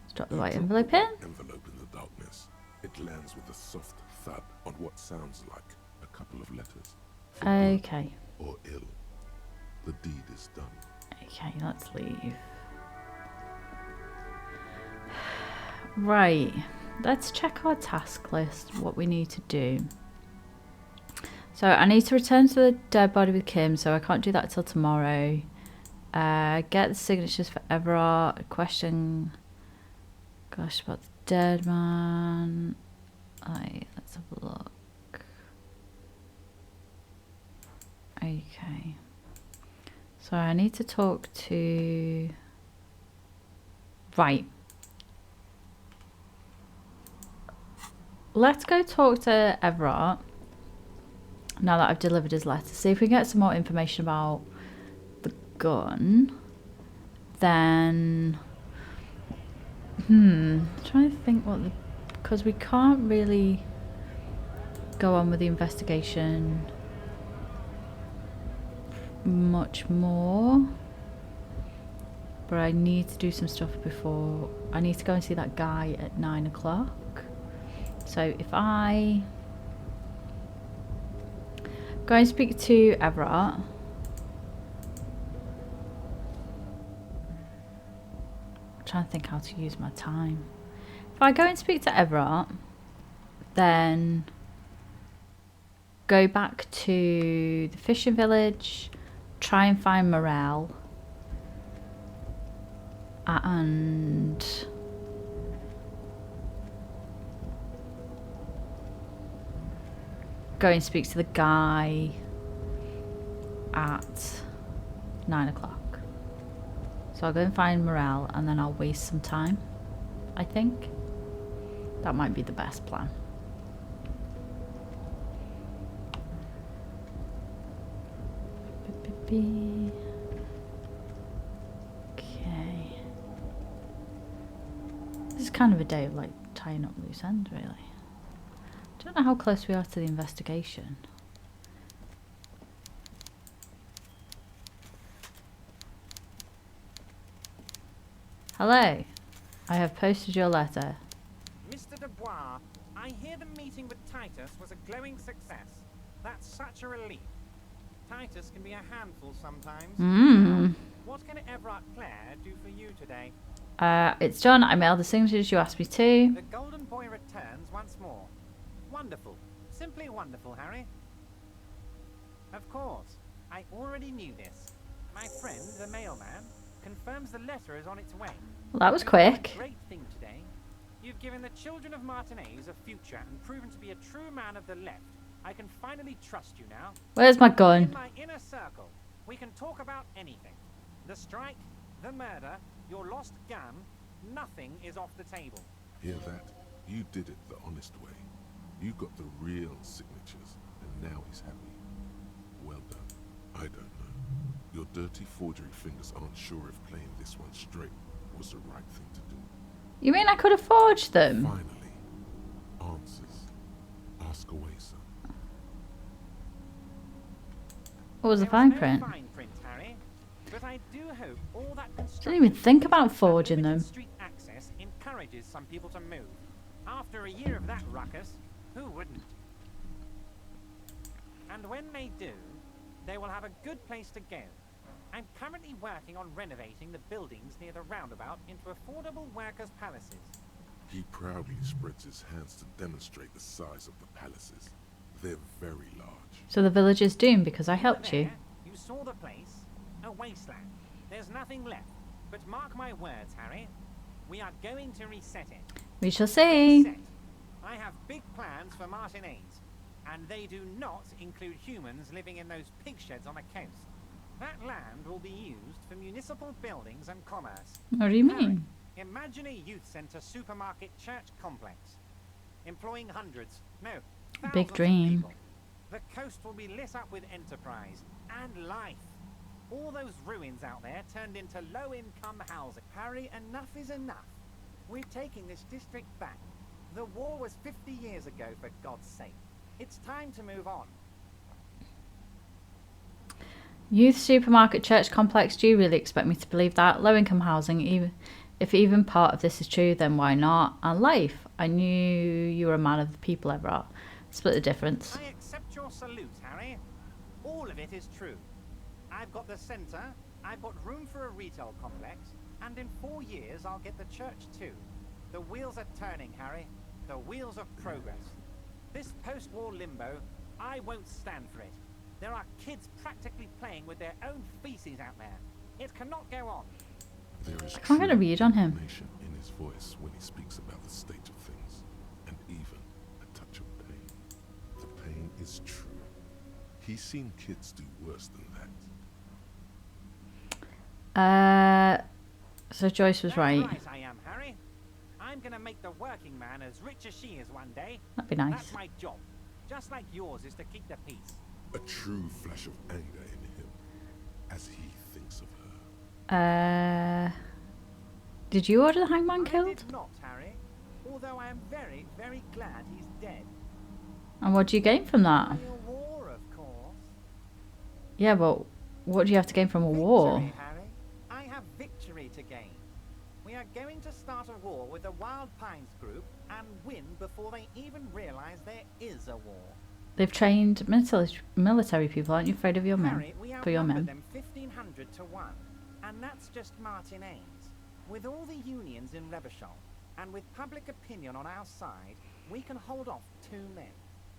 S1: Let's drop the white envelope in.
S4: Envelope in the darkness. It lands with a soft thud on what sounds like a couple of letters. For
S1: Okay.
S4: good or ill. The deed is done.
S1: Okay, let's leave. Right. Let's check our task list, what we need to do. So I need to return to the dead body with Kim, so I can't do that till tomorrow. Get the signatures for Everard. Question. Gosh, about the dead man. Let's have a look. Okay. So I need to talk to... Right. Let's go talk to Everard. Now that I've delivered his letter. See if we can get some more information about the gun. Then... trying to think what the... Because we can't really go on with the investigation much more. But I need to do some stuff before. I need to go and see that guy at 9 o'clock. So if I go and speak to Everett. I'm trying to think how to use my time. If I go and speak to Everett, then go back to the fishing village, try and find Morel, and go and speak to the guy at 9 o'clock. So I'll go and find Morel and then I'll waste some time, I think. That might be the best plan. Okay. This is kind of a day of like tying up loose ends, really. Don't know how close we are to the investigation. Hello. I have posted your letter.
S7: Mr. Dubois, I hear the meeting with Titus was a glowing success. That's such a relief. Titus can be a handful sometimes.
S1: Mmm.
S7: What can Everett Clare do for you today?
S1: It's done. I mailed the signatures you asked me to.
S7: The Golden Boy returns once more. Wonderful. Simply wonderful, Harry. Of course. I already knew this. My friend, the mailman, confirms the letter is on its way.
S1: Well, that was
S7: You've done
S1: quick.
S7: a great thing today. You've given the children of Martinez a future and proven to be a true man of the left. I can finally trust you now.
S1: Where's my
S7: In
S1: gun?
S7: my inner circle, we can talk about anything. The strike, the murder, your lost gun, nothing is off the table.
S4: Hear that? You did it the honest way. You got the real signatures, and now he's happy. Well done. I don't know. Your dirty forgery fingers aren't sure if playing this one straight was the right thing to do.
S1: You mean I could have forged them?
S4: Finally, answers. Ask away, son.
S1: What was the
S7: There
S1: fine
S7: no
S1: print?
S7: fine print, Harry, but I do hope all that
S1: Didn't even think about
S7: construction
S1: forging
S7: and
S1: them.
S7: limited street access encourages some people to move. After a year of that ruckus, who wouldn't? And when they do, they will have a good place to go. I'm currently working on renovating the buildings near the roundabout into affordable workers' palaces.
S4: He proudly spreads his hands to demonstrate the size of the palaces. They're very large.
S1: So the village is doomed because I helped you.
S7: There, you saw the place, a wasteland. There's nothing left. But mark my words, Harry. We are going to reset it.
S1: We shall see.
S7: Reset. I have big plans for Martinez, and they do not include humans living in those pig sheds on the coast. That land will be used for municipal buildings and commerce.
S1: What do you
S7: Harry,
S1: mean?
S7: imagine a youth centre supermarket church complex, employing hundreds, no, thousands
S1: Big
S7: of
S1: dream.
S7: people. The coast will be lit up with enterprise and life. All those ruins out there turned into low-income housing. Harry, enough is enough. We're taking this district back. The war was 50 years ago, for God's sake. It's time to move on.
S1: Youth supermarket church complex. Do you really expect me to believe that? Low income housing, even if even part of this is true, then why not? And life. I knew you were a man of the people, Everett. Split the difference.
S7: I accept your salute, Harry. All of it is true. I've got the centre, I've got room for a retail complex, and in 4 years I'll get the church too. The wheels are turning, Harry. The wheels of progress. This post-war limbo, I won't stand for it. There are kids practically playing with their own feces out there. It cannot go on.
S4: There is
S1: I can't get a
S4: true
S1: read on him.
S4: indignation in his voice when he speaks about the state of things, and even a touch of pain. The pain is true. He's seen kids do worse than that.
S1: So Joyce was
S7: That's
S1: right.
S7: I am, Harry. I'm gonna make the working man as rich as she is one day.
S1: That'd be nice.
S7: That's my job. Just like yours is to keep the peace.
S4: A true flash of anger in him, as he thinks of her.
S1: Did you order the hangman
S7: I
S1: killed?
S7: did not, Harry. Although I am very, very glad he's dead.
S1: And what do you gain from that?
S7: A war, of course.
S1: Yeah, but what do you have to gain from a war?
S7: Victory, Harry. I have victory to start a war with the Wild Pines group and win before they even realize there is a war.
S1: They've trained military people. Aren't you afraid of your men?
S7: Harry, we
S1: For your
S7: outnumber
S1: men.
S7: them 1,500 to 1, and that's just Martinez. With all the unions in Rachell, and with public opinion on our side, we can hold off 2 men,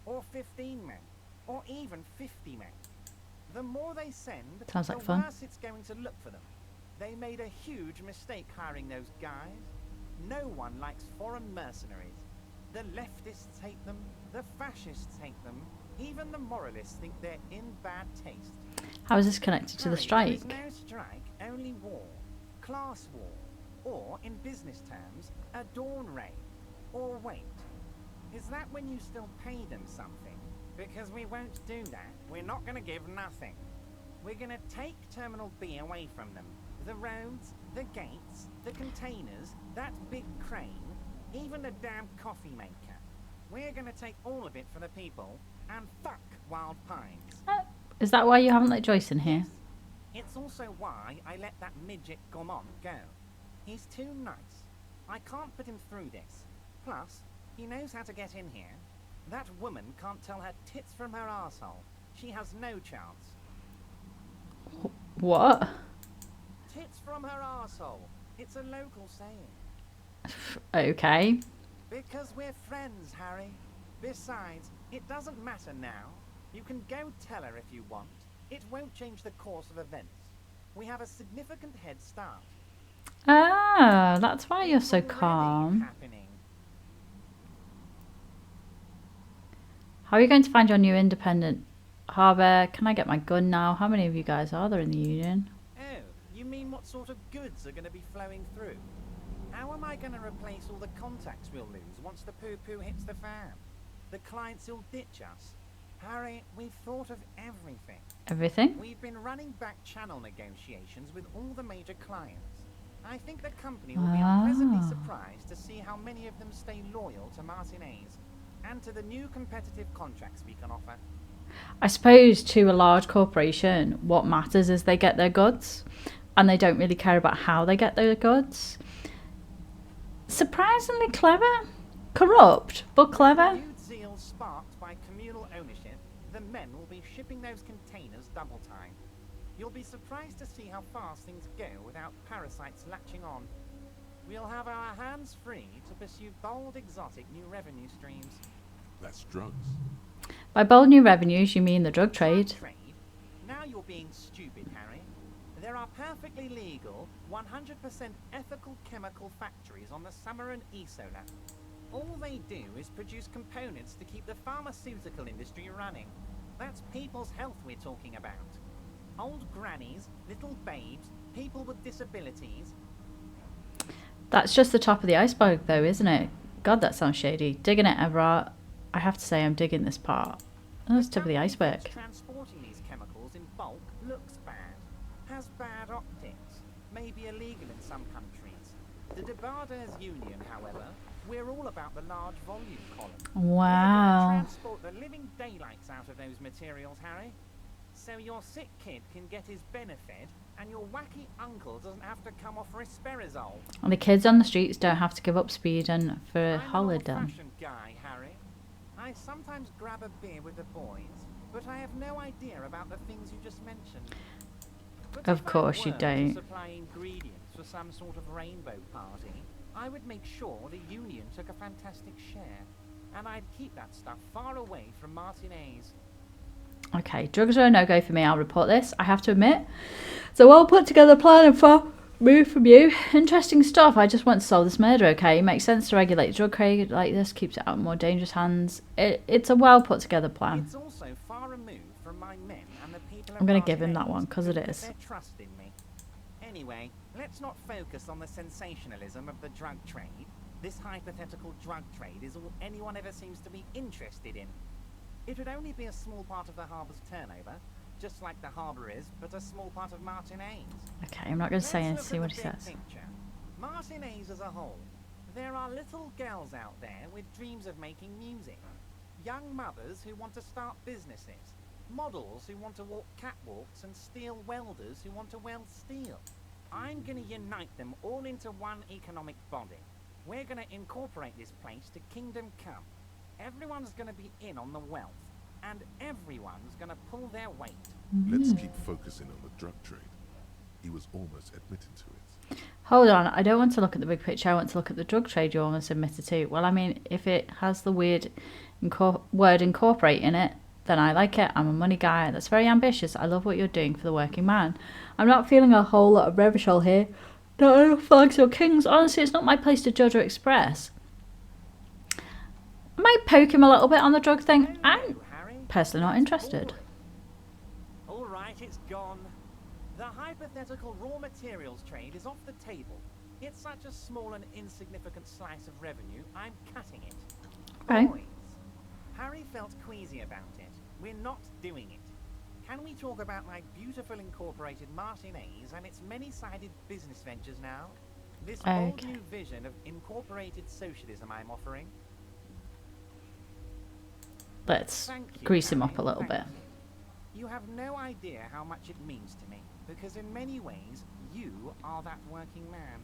S7: or 15 men, or even 50 men. The more they send,
S1: Sounds
S7: the
S1: like fun.
S7: worse it's going to look for them. They made a huge mistake hiring those guys. No one likes foreign mercenaries. The leftists hate them, the fascists hate them, even the moralists think they're in bad taste.
S1: How is this connected to the
S7: Harry,
S1: strike?
S7: there is no strike, only war. Class war. Or, in business terms, a dawn raid. Or wait, is that when you still pay them something? Because we won't do that. We're not going to give nothing. We're going to take Terminal B away from them. The roads, the gates, the containers, that big crane, even the damn coffee maker. We're going to take all of it for the people, and fuck Wild Pines.
S1: Is that why you haven't let Joyce in here?
S7: It's also why I let that midget Gaumont go. He's too nice. I can't put him through this. Plus, he knows how to get in here. That woman can't tell her tits from her arsehole. She has no chance.
S1: What?
S7: Tits from her arsehole. It's a local saying.
S1: Okay.
S7: Because we're friends, Harry. Besides, it doesn't matter now. You can go tell her if you want. It won't change the course of events. We have a significant head start.
S1: Ah, that's why you're so
S7: Already
S1: calm.
S7: happening.
S1: How are you going to find your new independent harbour? Can I get my gun now? How many of you guys are there in the union?
S7: Oh, you mean what sort of goods are going to be flowing through? How am I going to replace all the contacts we'll lose once the poo-poo hits the fan? The clients will ditch us. Harry, we've thought of everything.
S1: Everything?
S7: We've been running back channel negotiations with all the major clients. I think the company will be unpleasantly surprised to see how many of them stay loyal to Martinez and to the new competitive contracts we can offer.
S1: I suppose to a large corporation, what matters is they get their goods, and they don't really care about how they get their goods. Surprisingly clever. Corrupt, but clever.
S7: Renewed zeal sparked by communal ownership, the men will be shipping those containers double time. You'll be surprised to see how fast things go without parasites latching on. We'll have our hands free to pursue bold, exotic new revenue streams.
S4: That's drugs.
S1: By bold new revenues, you mean the drug trade.
S7: Trade? Now you're being stupid, Harry. There are perfectly legal, 100% ethical chemical factories on the Summer and Isola. All they do is produce components to keep the pharmaceutical industry running. That's people's health we're talking about. Old grannies, little babes, people with disabilities.
S1: That's just the top of the iceberg, though, isn't it? God, that sounds shady. Digging it, Everard. I have to say I'm digging this part. Oh, that's the tip of the iceberg.
S7: Transporting these chemicals in bulk looks bad, has bad optics, may be illegal in some countries. The Debarders Union, however, we're all about the large volume column.
S1: Wow.
S7: We're gonna transport the living daylights out of those materials, Harry. So your sick kid can get his benefit, and your wacky uncle doesn't have to come off risperidone.
S1: And the kids on the streets don't have to give up speeding for a holiday.
S7: I'm an old-fashioned guy, Harry. I sometimes grab a beer with the boys, but I have no idea about the things you just mentioned. But
S1: Of
S7: if I
S1: course you
S7: were to
S1: don't.
S7: supply ingredients for some sort of rainbow party, I would make sure the union took a fantastic share, and I'd keep that stuff far away from Martinez.
S1: Okay, drugs are a no-go for me. I'll report this, I have to admit. So well put together plan and far move from you. Interesting stuff. I just want to solve this murder, okay? It makes sense to regulate drug trade like this, keeps it out of more dangerous hands. It's a well put together plan.
S7: It's also far removed from my men and the people
S1: I'm going to give him that one, because it is.
S7: Their trust in me. Anyway, let's not focus on the sensationalism of the drug trade. This hypothetical drug trade is all anyone ever seems to be interested in. It would only be a small part of the harbour's turnover, just like the harbour is, but a small part of Martinez.
S1: Okay, I'm not going to say and
S7: Let's
S1: see
S7: look
S1: what
S7: at
S1: he
S7: the big
S1: says.
S7: picture. Martinez as a whole. There are little girls out there with dreams of making music. Young mothers who want to start businesses. Models who want to walk catwalks and steel welders who want to weld steel. I'm gonna unite them all into one economic body. We're gonna incorporate this place to Kingdom Come. Everyone's gonna be in on the wealth, and everyone's gonna pull their weight.
S4: Let's keep focusing on the drug trade. He was almost admitting to it.
S1: Hold on, I don't want to look at the big picture. I want to look at the drug trade you almost admitted to. Well, I mean, if it has the weird word incorporate in it, then I like it. I'm a money guy. That's very ambitious. I love what you're doing for the working man. I'm not feeling a whole lot of Rachell here. No flags or kings. Honestly, it's not my place to judge or express. I might poke him a little bit on the drug thing. I'm personally not interested.
S7: All right, it's gone. The hypothetical raw materials trade is off the table. It's such a small and insignificant slice of revenue, I'm cutting it.
S1: Okay.
S7: Boys, Harry felt queasy about it. We're not doing it. Can we talk about my beautiful incorporated Martinez and its many-sided business ventures now? This bold new vision of incorporated socialism I'm offering.
S1: Let's grease him up a little bit.
S7: You have no idea how much it means to me, because in many ways, you are that working man.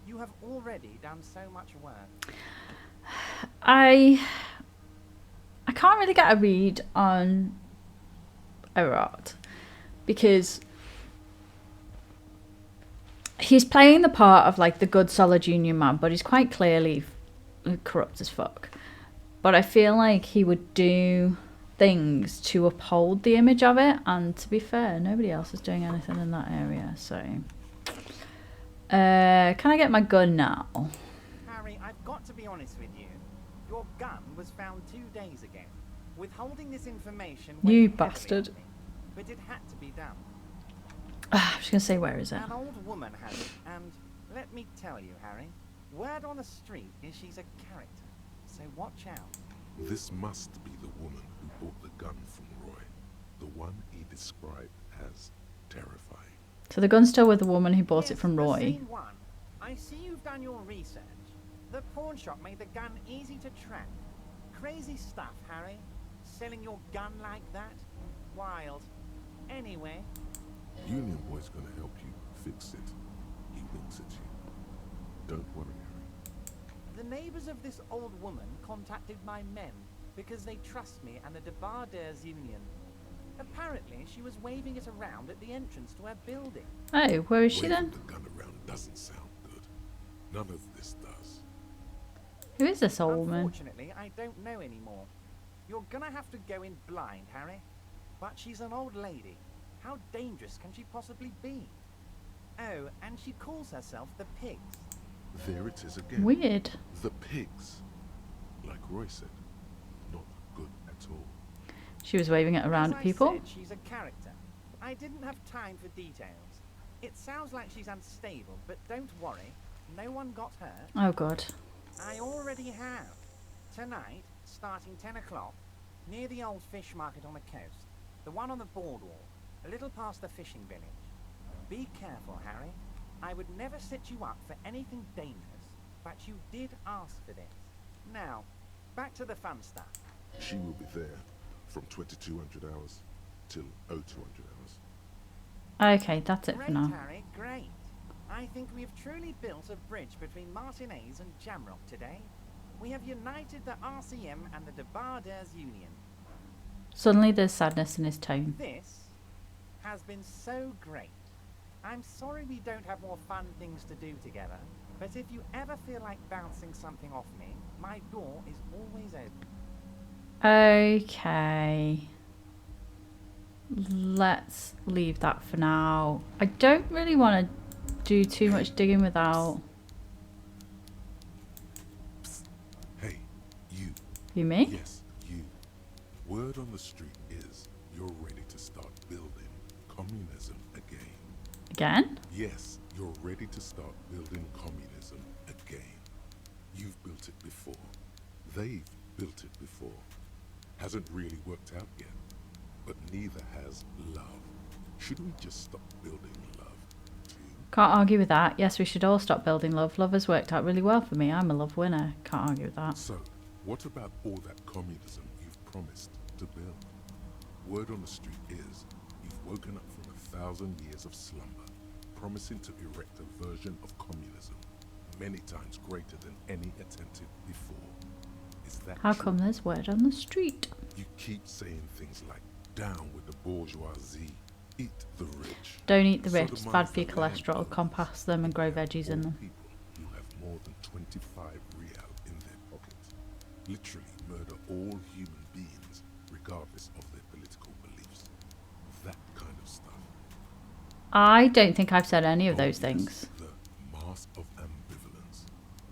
S7: You have already done so much work.
S1: I can't really get a read on Erot because he's playing the part of like the good solid union man, but he's quite clearly corrupt as fuck. But I feel like he would do things to uphold the image of it, and to be fair, nobody else is doing anything in that area. So can I get my gun now?
S7: Harry, I've got to be honest with you. Your gun was found 2 days ago. Withholding this information,
S1: You bastard.
S7: But it had to be done.
S1: I was gonna say, where is it?
S7: An old woman has it, and let me tell you, Harry, word on the street is she's a character. So watch out.
S4: This must be the woman who bought the gun from Roy. The one he described as terrifying.
S1: So the gun's still with the woman who bought it from
S7: The
S1: Roy.
S7: same one. I see you've done your research. The pawn shop made the gun easy to track. Crazy stuff, Harry. Selling your gun like that? Wild. Anyway.
S4: Union Boy's gonna help you fix it. He winks at you. Don't worry, Harry.
S7: The neighbors of this old woman contacted my men because they trust me and the Debardeurs Union. Apparently, she was waving it around at the entrance to her building.
S1: Oh, where is she
S4: Waving
S1: then?
S4: the gun around doesn't sound good. None of this does.
S1: Who is this old woman?
S7: Unfortunately, I don't know anymore. You're gonna have to go in blind, Harry. But she's an old lady. How dangerous can she possibly be? Oh, and she calls herself the Pigs.
S4: There it is again.
S1: Weird.
S4: The pigs. Like Roy said, not good at all.
S1: She was waving it around
S7: As
S1: at people.
S7: I said, she's a character. I didn't have time for details. It sounds like she's unstable, but don't worry. No one got hurt.
S1: Oh god.
S7: I already have. Tonight, starting 10 o'clock, near the old fish market on the coast. The one on the boardwalk, a little past the fishing village. Be careful, Harry. I would never set you up for anything dangerous, but you did ask for this. Now, back to the fun stuff.
S4: She will be there from 2200 hours till 0200 hours.
S1: Okay, that's it for
S7: Great,
S1: now.
S7: Harry, great. I think we've truly built a bridge between Martinez and Jamrock today. We have united the RCM and the Debardeurs Union.
S1: Suddenly there's sadness in his tone.
S7: This has been so great. I'm sorry we don't have more fun things to do together, but if you ever feel like bouncing something off me, my door is always open.
S1: Okay. Let's leave that for now. I don't really want to do too much digging without...
S4: Hey, you.
S1: You me?
S4: Yes, you. Word on the street is you're ready to start building communism again.
S1: Again?
S4: Yes, you're ready to start building communism again. You've built it before. They've built it before. Hasn't really worked out yet. But neither has love. Should we just stop building love?
S1: Can't argue with that. Yes, we should all stop building love. Love has worked out really well for me. I'm a love winner. Can't argue with that.
S4: So, what about all that communism you've promised to build? Word on the street is you've woken up from 1,000 years of slumber, promising to erect a version of communism many times greater than any attempted before. Is that
S1: How
S4: true?
S1: come there's word on the street?
S4: You keep saying things like, down with the bourgeoisie, eat the rich.
S1: Don't eat the rich, it's
S4: Sodomize
S1: bad for your
S4: the
S1: cholesterol.
S4: landowners,
S1: Compass them and grow
S4: and
S1: veggies in
S4: all
S1: them.
S4: people who have more than 25 real in their pockets. Literally murder all human beings, regardless of their political beliefs. That kind of stuff.
S1: I don't think I've said any of
S4: Oh,
S1: those
S4: yes,
S1: things.
S4: The mask of ambivalence.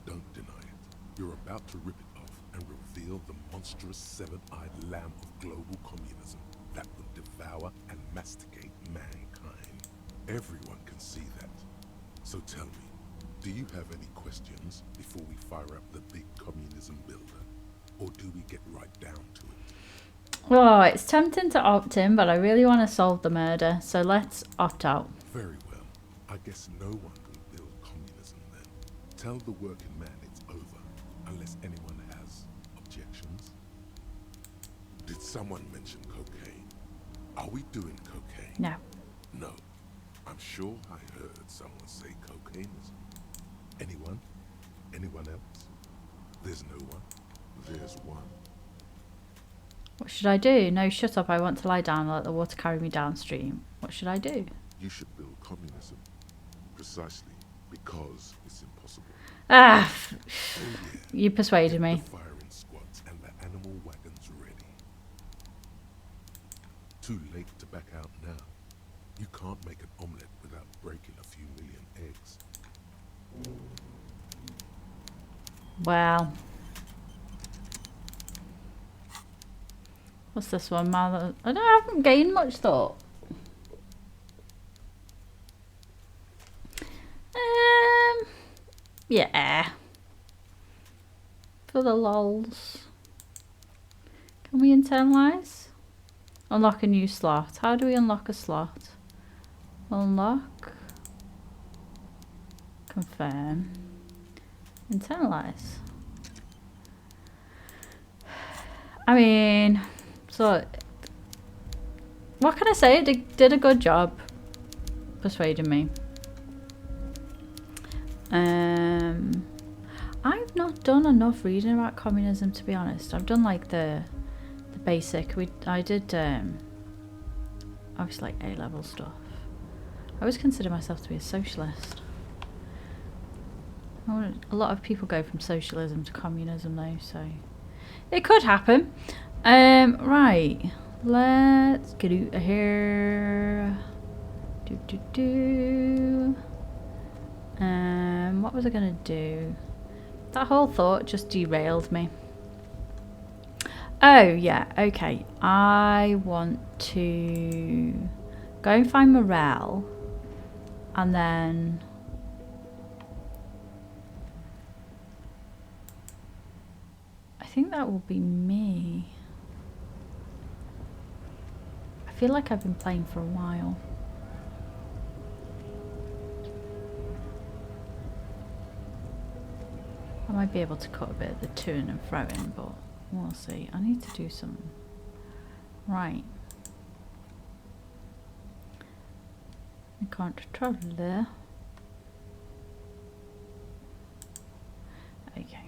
S4: Don't deny it. You're about to rip it off and reveal the monstrous seven-eyed lamb of global communism that will devour and masticate mankind. Everyone can see that. So tell me, do you have any questions before we fire up the big communism builder? Or do we get right down to it?
S1: Oh, it's tempting to opt in, but I really want to solve the murder, so let's opt out.
S4: Very well. I guess no one will build communism then. Tell the working man it's over, unless anyone has objections. Did someone mention cocaine? Are we doing cocaine?
S1: No.
S4: No. I'm sure I heard someone say cocainism. Anyone? Anyone else? There's no one. There's one.
S1: What should I do? No, shut up. I want to lie down and let the water carry me downstream. What should I do?
S4: You should build communism. Precisely because it's impossible.
S1: Ah!
S4: Oh, yeah.
S1: You persuaded
S4: Get
S1: me.
S4: the firing squads and the animal wagons ready. Too late to back out now. You can't make an omelette without breaking a few million eggs.
S1: Well. What's this one? I haven't gained much thought. Yeah. For the lols. Can we internalize? Unlock a new slot. How do we unlock a slot? Unlock. Confirm. Internalize. I mean, so what can I say? It did a good job persuading me. I've not done enough reading about communism, to be honest. I've done like the basic. I did obviously like A-level stuff. I always consider myself to be a socialist. A lot of people go from socialism to communism though, so it could happen. Right, let's get out of here. What was I gonna do? That whole thought just derailed me. Oh yeah, okay. I want to go and find Rachell, and then I think that will be me. I feel like I've been playing for a while. I might be able to cut a bit of the to-ing and fro-in, but we'll see. I need to do some... Right. I can't travel there. Okay.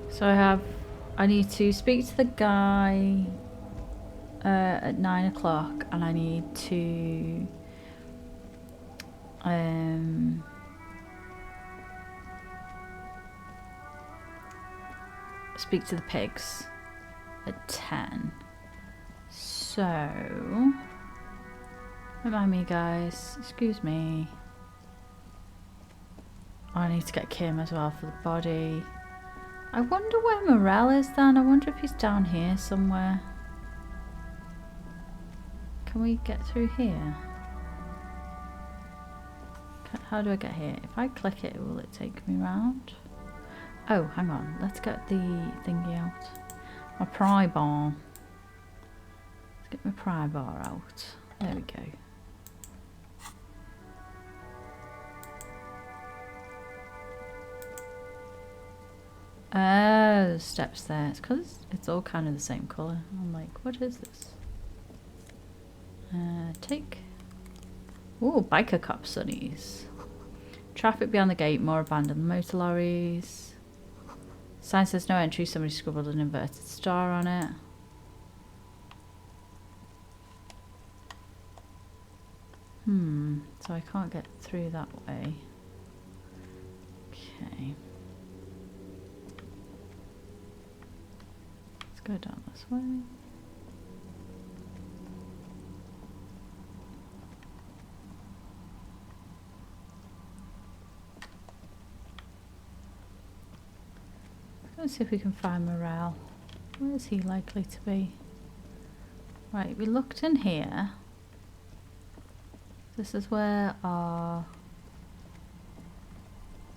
S1: So I need to speak to the guy at 9 o'clock, and I need to speak to the pigs at 10. So remind me, guys, excuse me. Oh, I need to get Kim as well for the body. I wonder where Rachell is then. I wonder if he's down here somewhere. Can we get through here? How do I get here? If I click it, will it take me round? Oh, hang on. Let's get the thingy out. My pry bar. Let's get my pry bar out. There we go. Oh, steps there. It's because it's all kind of the same colour. I'm like, what is this? Take. Ooh, biker cop sunnies. Traffic beyond the gate, more abandoned motor lorries. Sign says no entry, somebody scribbled an inverted star on it. So I can't get through that way. Okay. Let's go down this way. Let's see if we can find Morel. Where is he likely to be? Right, we looked in here. This is where our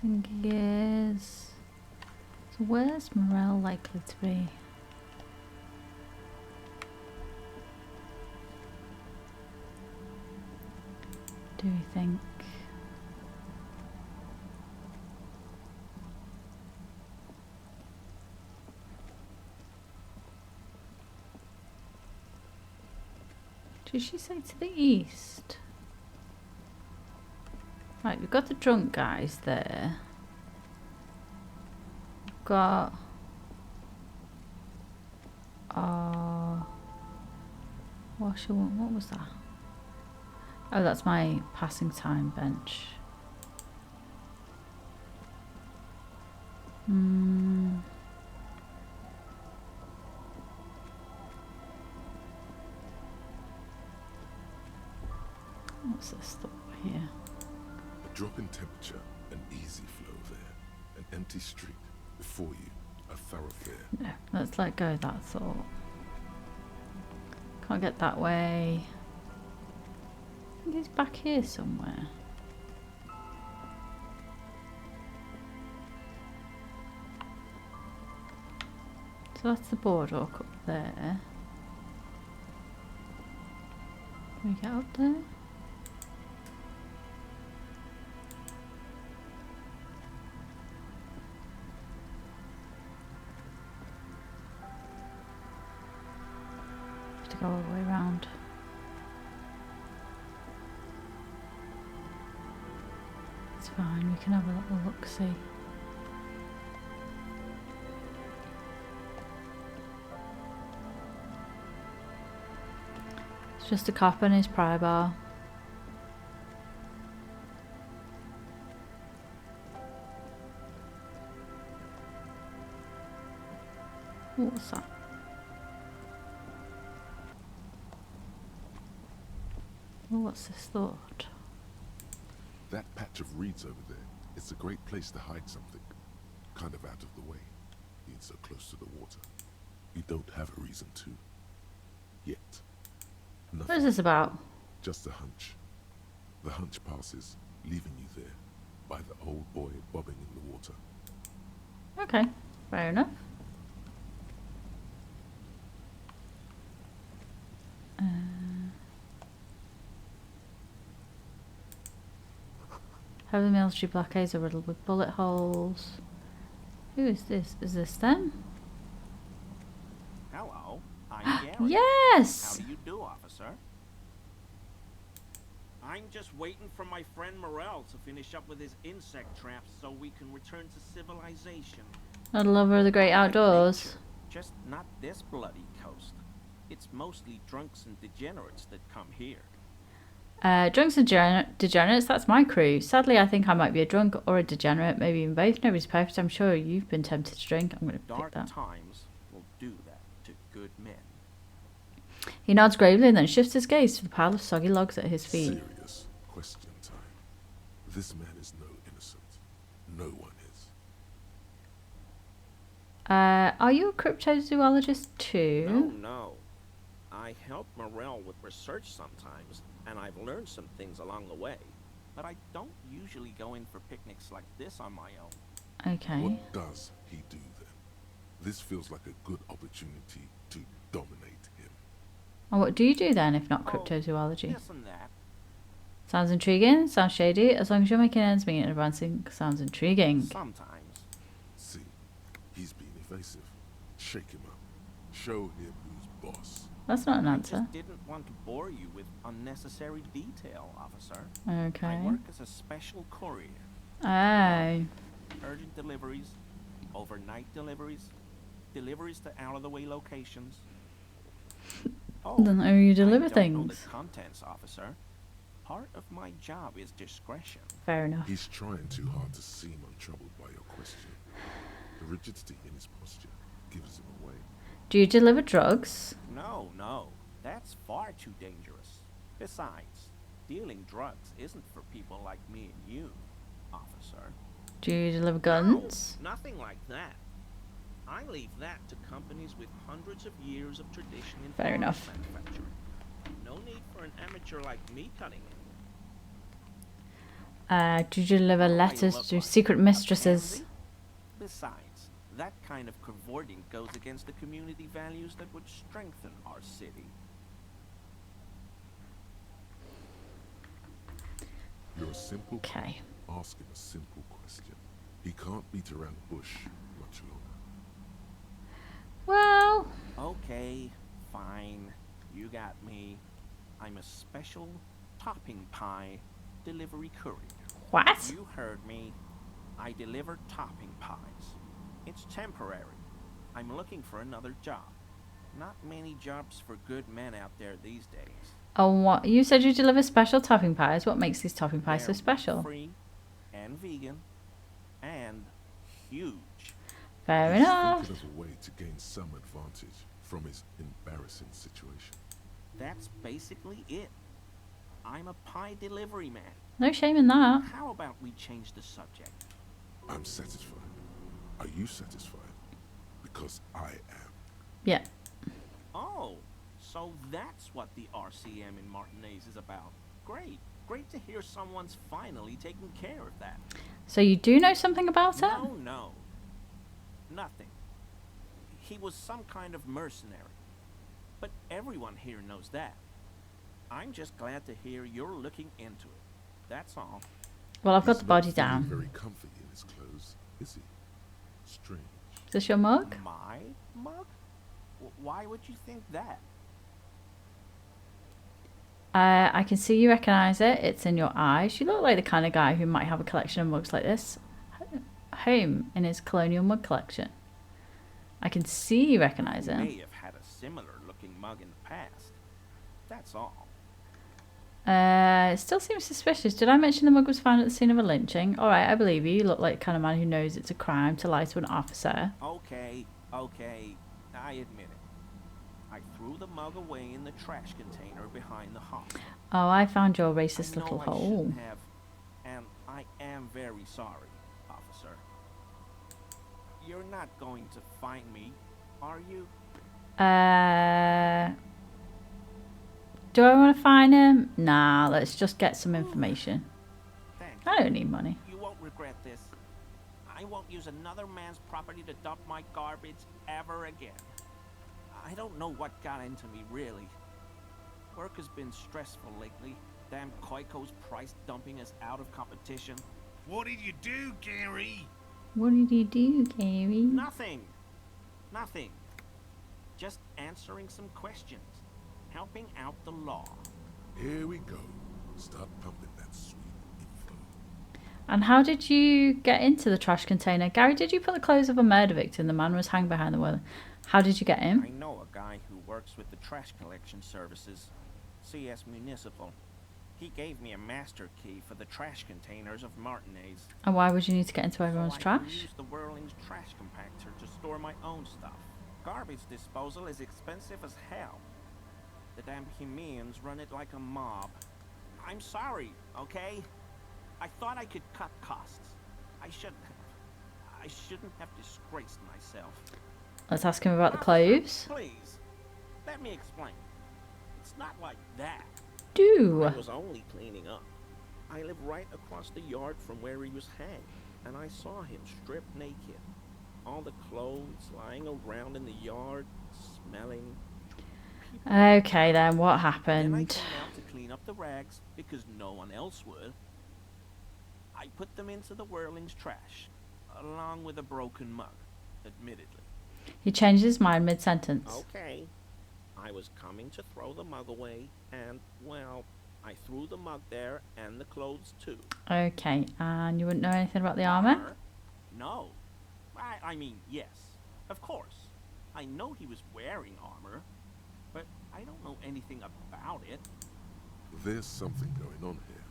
S1: thing is. So where's Morel likely to be? Do we think? Did she say to the east? Right, we've got the drunk guys there. We've got what was that? Oh, that's my passing time bench. What's this thought here?
S4: A drop in temperature, an easy flow there. An empty street. Before you, a thoroughfare.
S1: No, let's let go of that thought. Can't get that way. I think he's back here somewhere. So that's the boardwalk up there. Can we get up there? To go all the way around. It's fine, we can have a little look-see. It's just a cop and his pry bar. What's that? Oh, what's this thought?
S4: That patch of reeds over there, it's a great place to hide something. Kind of out of the way. Being so close to the water. You don't have a reason to. Yet. Nothing.
S1: What is this about?
S4: Just a hunch. The hunch passes, leaving you there, by the old boy bobbing in the water.
S1: Okay, fair enough. Heavy military blockades are riddled with bullet holes. Who is this? Is this them?
S13: Hello, I'm Gary.
S1: Yes!
S13: How do you do, officer? I'm just waiting for my friend Morel to finish up with his insect traps so we can return to civilization.
S1: A lover of the great outdoors.
S13: Just not this bloody coast. It's mostly drunks and degenerates that come here.
S1: Drunks and degenerates, that's my crew. Sadly, I think I might be a drunk or a degenerate, maybe even both. Nobody's perfect. I'm sure you've been tempted to drink. I'm going to pick that.
S13: Dark times will do that to good men.
S1: He nods gravely and then shifts his gaze to the pile of soggy logs at his feet.
S4: Serious question time. This man is no innocent. No one is.
S1: Are you a cryptozoologist too?
S13: No. I help Morel with research sometimes, and I've learned some things along the way. But I don't usually go in for picnics like this on my own.
S1: Okay.
S4: What does he do then? This feels like a good opportunity to dominate him.
S1: And what do you do then, if not cryptozoology?
S13: This and that.
S1: Sounds intriguing, sounds shady. As long as you're making ends meet and advancing, sounds intriguing.
S13: Sometimes.
S4: See, he's being evasive. Shake him up. Show him who's boss.
S1: That's not an
S13: I
S1: answer.
S13: just didn't want to bore you with unnecessary detail, officer.
S1: Okay.
S13: I work as a special courier.
S1: Oh.
S13: Urgent deliveries, overnight deliveries, deliveries to out-of-the-way locations. Oh,
S1: Don't know you deliver
S13: I don't
S1: things.
S13: know the contents, officer. Part of my job is discretion.
S1: Fair enough.
S4: He's trying too hard to seem untroubled by your question. The rigidity in his posture gives him away.
S1: Do you deliver drugs?
S13: No, that's far too dangerous. Besides, dealing drugs isn't for people like me and you, officer.
S1: Do you deliver guns?
S13: No, nothing like that. I leave that to companies with hundreds of years of tradition in
S1: Fair enough.
S13: manufacturing. No need for an amateur like me cutting in.
S1: Do you deliver letters to secret mistresses?
S13: Besides, that kind of cavorting goes against the community values that would strengthen our city.
S4: You're a simple
S1: Okay.
S4: cop. Ask him a simple question. He can't beat around the bush much longer.
S1: Well,
S13: Okay, fine. You got me. I'm a special topping pie delivery courier.
S1: what?
S13: You heard me. I deliver topping pies. It's temporary. I'm looking for another job. Not many jobs for good men out there these days.
S1: Oh, what? You said you deliver special topping pies. What makes these topping pies so
S13: They're
S1: special?
S13: free and vegan and huge.
S1: Fair
S4: He's
S1: enough.
S4: thinking of a way to gain some advantage from his embarrassing situation.
S13: That's basically it. I'm a pie delivery man.
S1: No shame in that.
S13: How about we change the subject?
S4: I'm satisfied. Are you satisfied? Because I am.
S1: Yeah.
S13: Oh, so that's what the RCM in Martinez is about. Great. Great to hear someone's finally taking care of that.
S1: So you do know something about it?
S13: No. Nothing. He was some kind of mercenary. But everyone here knows that. I'm just glad to hear you're looking into it. That's all.
S1: Well, I've got
S4: He's
S1: the body
S4: not feeling
S1: down.
S4: very comfy in his clothes, is he? Strange.
S1: Is this your mug?
S13: My mug? Why would you think that?
S1: I can see you recognise it. It's in your eyes. You look like the kind of guy who might have a collection of mugs like this home in his colonial mug collection. I can see you recognise
S13: I
S1: it.
S13: may have had a similar looking mug in the past. That's all.
S1: It still seems suspicious. Did I mention the mug was found at the scene of a lynching? Alright, I believe you. You look like the kind of man who knows it's a crime to lie to an officer.
S13: Okay, I admit it. I threw the mug away in the trash container behind the hospital.
S1: Oh, I found your
S13: I
S1: racist
S13: know
S1: little
S13: I
S1: hole.
S13: shouldn't have, and I am very sorry, officer. You're not going to find me, are you?
S1: Do I want to find him? Nah, let's just get some information.
S13: Thank
S1: I don't need money.
S13: you. You won't regret this. I won't use another man's property to dump my garbage ever again. I don't know what got into me, really. Work has been stressful lately. Damn Koiko's price dumping us out of competition.
S11: What did you do, Gary?
S1: What did you do, Gary?
S13: Nothing. Just answering some questions. Helping out the law.
S4: Here we go. Start pumping that sweet info.
S1: And how did you get into the trash container? Gary, did you put the clothes of a murder victim? The man was hanged behind the wheel. How did you get
S13: I
S1: him?
S13: know a guy who works with the trash collection services. CS Municipal. He gave me a master key for the trash containers of Martinez.
S1: And why would you need to get into everyone's
S13: So I can
S1: trash?
S13: use the Whirling's trash compactor to store my own stuff. Garbage disposal is expensive as hell. The damn Hemians run it like a mob. I'm sorry, okay? I thought I could cut costs. I shouldn't have disgraced myself.
S1: Let's ask him about the clothes.
S13: Please, let me explain. It's not like that.
S1: Do.
S13: I was only cleaning up. I live right across the yard from where he was hanged, and I saw him stripped naked. All the clothes lying around in the yard, smelling.
S1: Okay then, what
S13: Then I
S1: happened?
S13: came out to clean up the rags because no one else would. I put them into the Whirling's trash, along with a broken mug, admittedly.
S1: He changed his mind mid-sentence.
S13: Okay, I was coming to throw the mug away, and, well, I threw the mug there and the clothes too.
S1: Okay, and you wouldn't know anything about the armor?
S13: No. I mean, yes, of course. I know he was wearing armor, but I don't know anything about it.
S4: There's something going on here.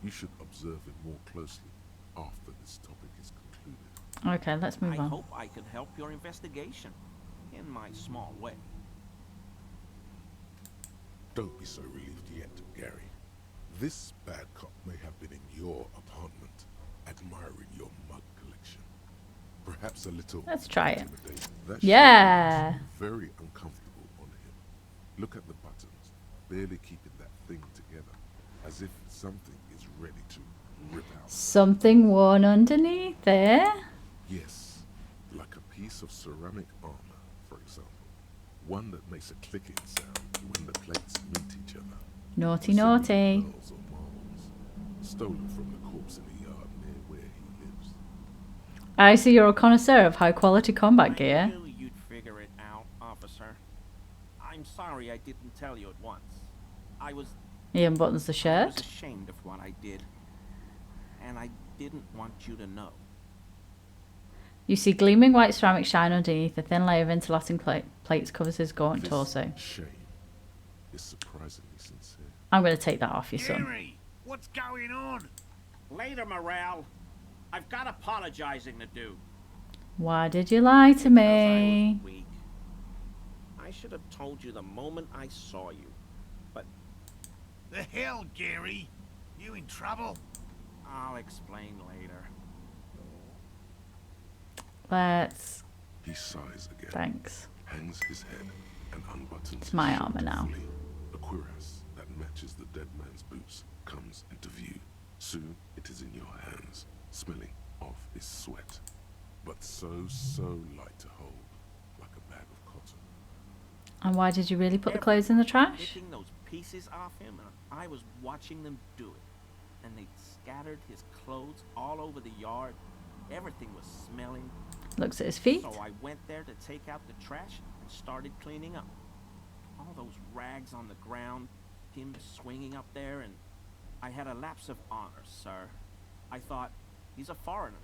S4: You should observe it more closely after this topic is concluded.
S1: Okay, let's move on.
S13: I hope I can help your investigation in my small way.
S4: Don't be so relieved yet, Gary. This bad cop may have been in your apartment, admiring your mug collection. Perhaps a little.
S1: Let's try it.
S4: That
S1: Yeah.
S4: very uncomfortable on him. Look at the buttons, barely keeping that thing together, as if something is ready to rip out.
S1: Something worn underneath there?
S4: Yes, like a piece of ceramic armor, for example. One that makes a clicking sound when the plates meet each other.
S1: Naughty, naughty.
S4: Pearls or marbles, stolen from the corpse in the yard near where he lives.
S1: I see you're a connoisseur of high quality combat gear.
S13: I knew you'd figure it out, officer. I'm sorry I didn't tell you at once.
S1: He unbuttons the
S13: I
S1: shirt.
S13: was ashamed of what I did, and I didn't want you to know.
S1: You see gleaming white ceramic shine underneath. A thin layer of interlocking plates covers his gaunt
S4: This
S1: torso.
S4: shame is surprisingly sincere.
S1: I'm going to take that off you, son.
S11: Gary, what's going on?
S13: Later, Morale. I've got apologizing to do.
S1: Why did you lie to me?
S13: I was weak. I should have told you the moment I saw you, but
S11: The hell, Gary? You in trouble?
S13: I'll explain later.
S1: Let's...
S4: He sighs again.
S1: Thanks.
S4: Hangs his head and unbuttons
S1: It's
S4: his
S1: my
S4: shirt
S1: armor now.
S4: fully. A cuirass that matches the dead man's boots comes into view. Soon it is in your hands, smelling of his sweat, but so light to hold, like a bag of cotton.
S1: And why did you really put the clothes in the trash?
S13: Picking those pieces off him, I was watching them do it, and they scattered his clothes all over the yard. Everything was smelling.
S1: Looks at his feet.
S13: So I went there to take out the trash and started cleaning up. All those rags on the ground, him swinging up there, and I had a lapse of honor, sir. I thought, he's a foreigner.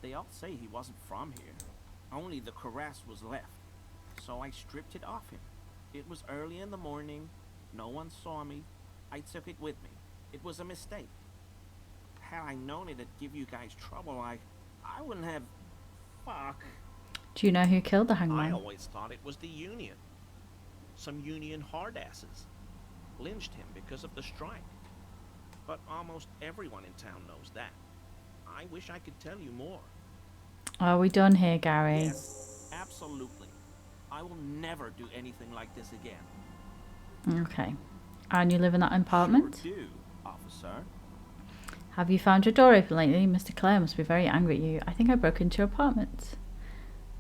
S13: They all say he wasn't from here. Only the cuirass was left. So I stripped it off him. It was early in the morning. No one saw me. I took it with me. It was a mistake. Had I known it'd give you guys trouble, I wouldn't have... Fuck.
S1: Do you know who killed the
S13: I
S1: hangman?
S13: always thought it was the Union. Some Union hardasses. Lynched him because of the strike. But almost everyone in town knows that. I wish I could tell you more.
S1: Are we done here, Gary?
S13: Yes, absolutely. I will never do anything like this again.
S1: Okay. And you live in that apartment?
S13: Sure do, officer.
S1: Have you found your door open lately? Mr. Clare must be very angry at you. I think I broke into your apartment.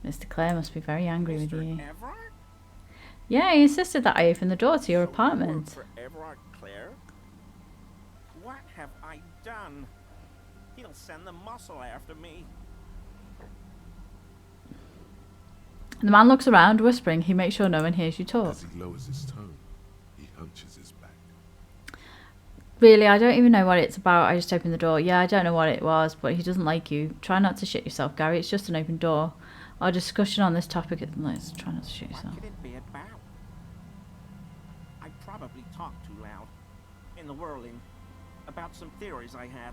S1: Mr. Clare must be very angry with you.
S13: Everard?
S1: Yeah, he insisted that I open the door to your apartment.
S13: For Everard Clare? What have I done? He'll send the muscle after me.
S1: The man looks around, whispering. He makes sure no one hears you talk.
S4: As he lowers his tone, he hunches his back.
S1: Really, I don't even know what it's about. I just opened the door. Yeah, I don't know what it was, but he doesn't like you. Try not to shit yourself, Gary. It's just an open door. Our discussion on this topic is... Let's try not to shit yourself.
S13: What could it be about? I probably talked too loud. In the whirling. About some theories I had.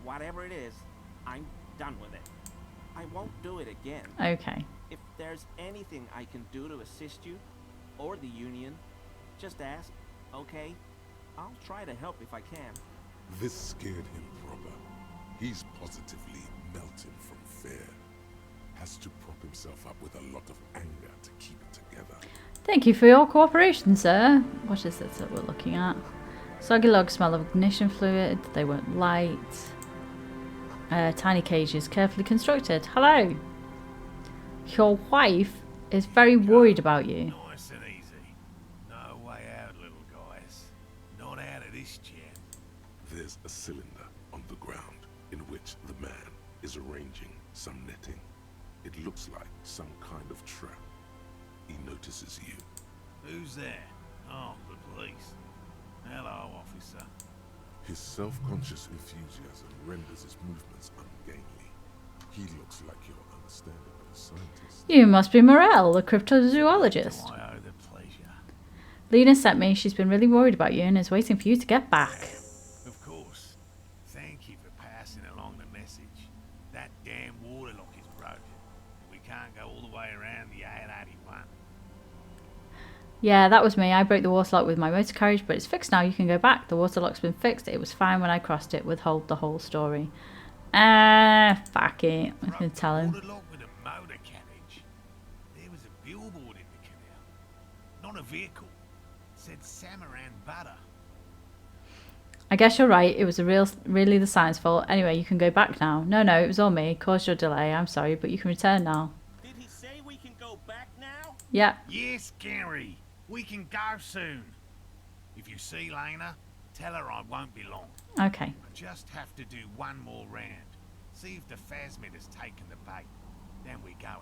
S13: Whatever it is, I'm done with it. I won't do it again.
S1: Okay.
S13: If there's anything I can do to assist you, or the Union, just ask, okay? I'll try to help if I can.
S4: This scared him proper. He's positively melting from fear. Has to prop himself up with a lot of anger to keep it together.
S1: Thank you for your cooperation, sir. What is it that we're looking at? Soggy logs smell of ignition fluid. They won't light. Tiny cages, carefully constructed. Hello. Your wife is very worried about you.
S11: Nice and easy. No way out, little guys. Not out of this jet.
S4: There's a cylinder on the ground in which the man is arranging some netting. It looks like some kind of trap. He notices you.
S14: Who's there? Oh, the police. Hello, officer.
S4: His self-conscious enthusiasm renders his movements ungainly. He looks like you're understanding of a scientist.
S1: You must be Morel, the cryptozoologist.
S14: I owe the pleasure.
S1: Lena sent me. She's been really worried about you and is waiting for you to get back.
S14: Of course. Thank you for passing along the message. That damn water lock is broken. We can't go all the way around the A81.
S1: Yeah, that was me. I broke the water lock with my motor carriage, but it's fixed now. You can go back. The water lock's been fixed. It was fine when I crossed it. Withhold the whole story. Fuck it. I'm going to tell him.
S14: Water lock with a motor carriage. There was a billboard in the canal. Not a vehicle. It said Samaran Butter.
S1: I guess you're right. It was really the science fault. Anyway, you can go back now. No, it was all me. Caused your delay. I'm sorry, but you can return now.
S13: Did he say we can go back now?
S1: Yeah.
S14: Yes, Gary. We can go soon. If you see Lena, tell her I won't be long.
S1: Okay.
S14: I just have to do one more round. See if the phasmid has taken the bait. Then we go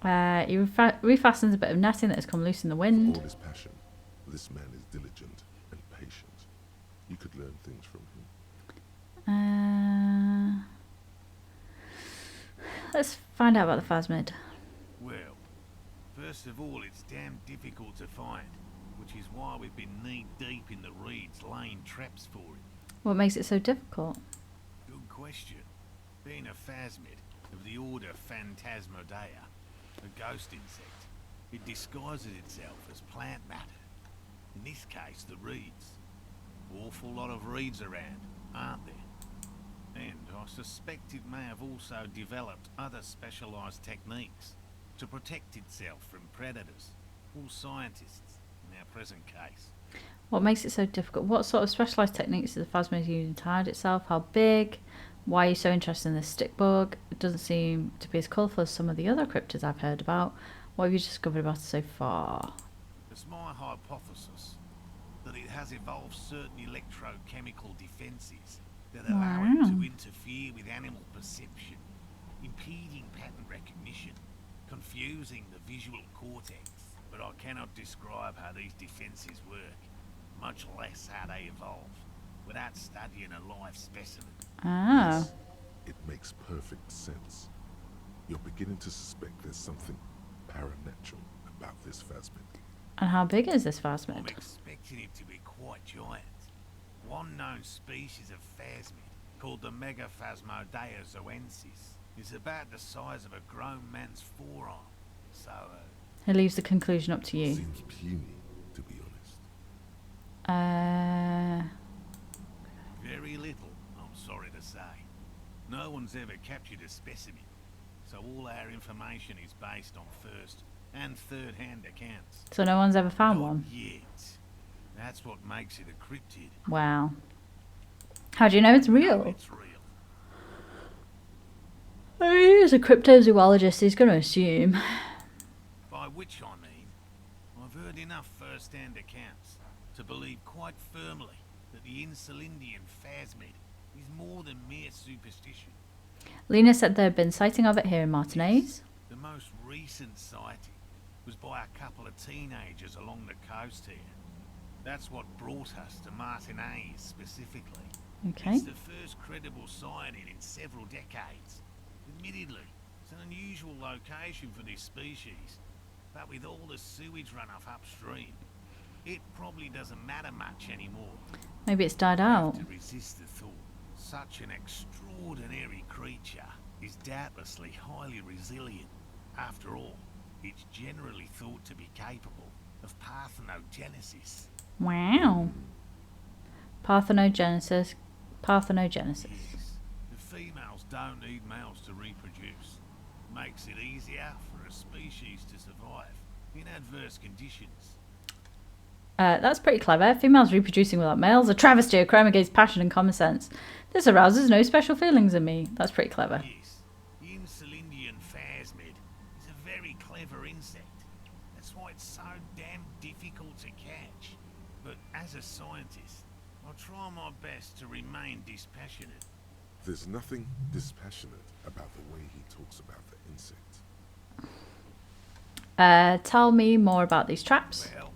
S14: in.
S1: He refastens a bit of netting that has come loose in the wind.
S4: For all his passion, this man is diligent and patient. You could learn things from him.
S1: Let's find out about the phasmid.
S14: Well, first of all, it's damn difficult to find, which is why we've been knee-deep in the reeds laying traps for it.
S1: What makes it so difficult?
S14: Good question. Being a phasmid of the order Phantasmodea, a ghost insect, it disguises itself as plant matter. In this case, the reeds. Awful lot of reeds around, aren't there? And I suspect it may have also developed other specialised techniques to protect itself from predators, or scientists, in our present case.
S1: What makes it so difficult? What sort of specialised techniques is the phasmid using to hide itself? How big? Why are you so interested in this stick bug? It doesn't seem to be as colourful as some of the other cryptids I've heard about. What have you discovered about it so far?
S14: It's my hypothesis that it has evolved certain electrochemical defences that allow it to interfere with animal perception, impeding pattern recognition, confusing the visual cortex. But I cannot describe how these defences work, much less how they evolve, without studying a live specimen.
S1: Ah.
S4: It makes perfect sense. You're beginning to suspect there's something paranatural about this phasmid.
S1: And how big is this
S14: I'm
S1: phasmid?
S14: expecting it to be quite giant. One known species of phasmid, called the Megaphasmodea zoensis, is about the size of a grown man's forearm. So,
S1: He leaves the conclusion up to you.
S4: Seems puny, to be honest.
S14: very little, I'm sorry to say. No one's ever captured a specimen, so all our information is based on first and third-hand accounts.
S1: So no one's ever found
S14: Not
S1: one?
S14: yet. That's what makes it a cryptid.
S1: Wow. How do you know it's real?
S14: It's real.
S1: He's a cryptozoologist, he's going to assume.
S14: By which I mean, I've heard enough first-hand accounts to believe quite firmly that the Insulindian phasmid is more than mere superstition.
S1: Lena said there had been sighting of it here in Martinez.
S14: The most recent sighting was by a couple of teenagers along the coast here. That's what brought us to Martinez specifically.
S1: Okay.
S14: It's the first credible sighting in several decades. Admittedly, it's an unusual location for this species, but with all the sewage runoff upstream, it probably doesn't matter much anymore.
S1: Maybe it's died
S14: You have
S1: out.
S14: to resist the thought. Such an extraordinary creature is doubtlessly highly resilient. After all, it's generally thought to be capable of parthenogenesis.
S1: Wow. Parthenogenesis. Parthenogenesis.
S14: Yes, the females don't need males to reproduce. Makes it easier for a species to survive in adverse conditions.
S1: That's pretty clever. Females reproducing without males. A travesty, a crime against passion and common sense. This arouses no special feelings in me. That's pretty clever.
S14: Yes, the Insulindian phasmid is a very clever insect. That's why it's so damn difficult to catch. But as a scientist, I'll try my best to remain dispassionate.
S4: There's nothing dispassionate about the way he talks about the insect.
S1: Tell me more about these traps.
S14: Well,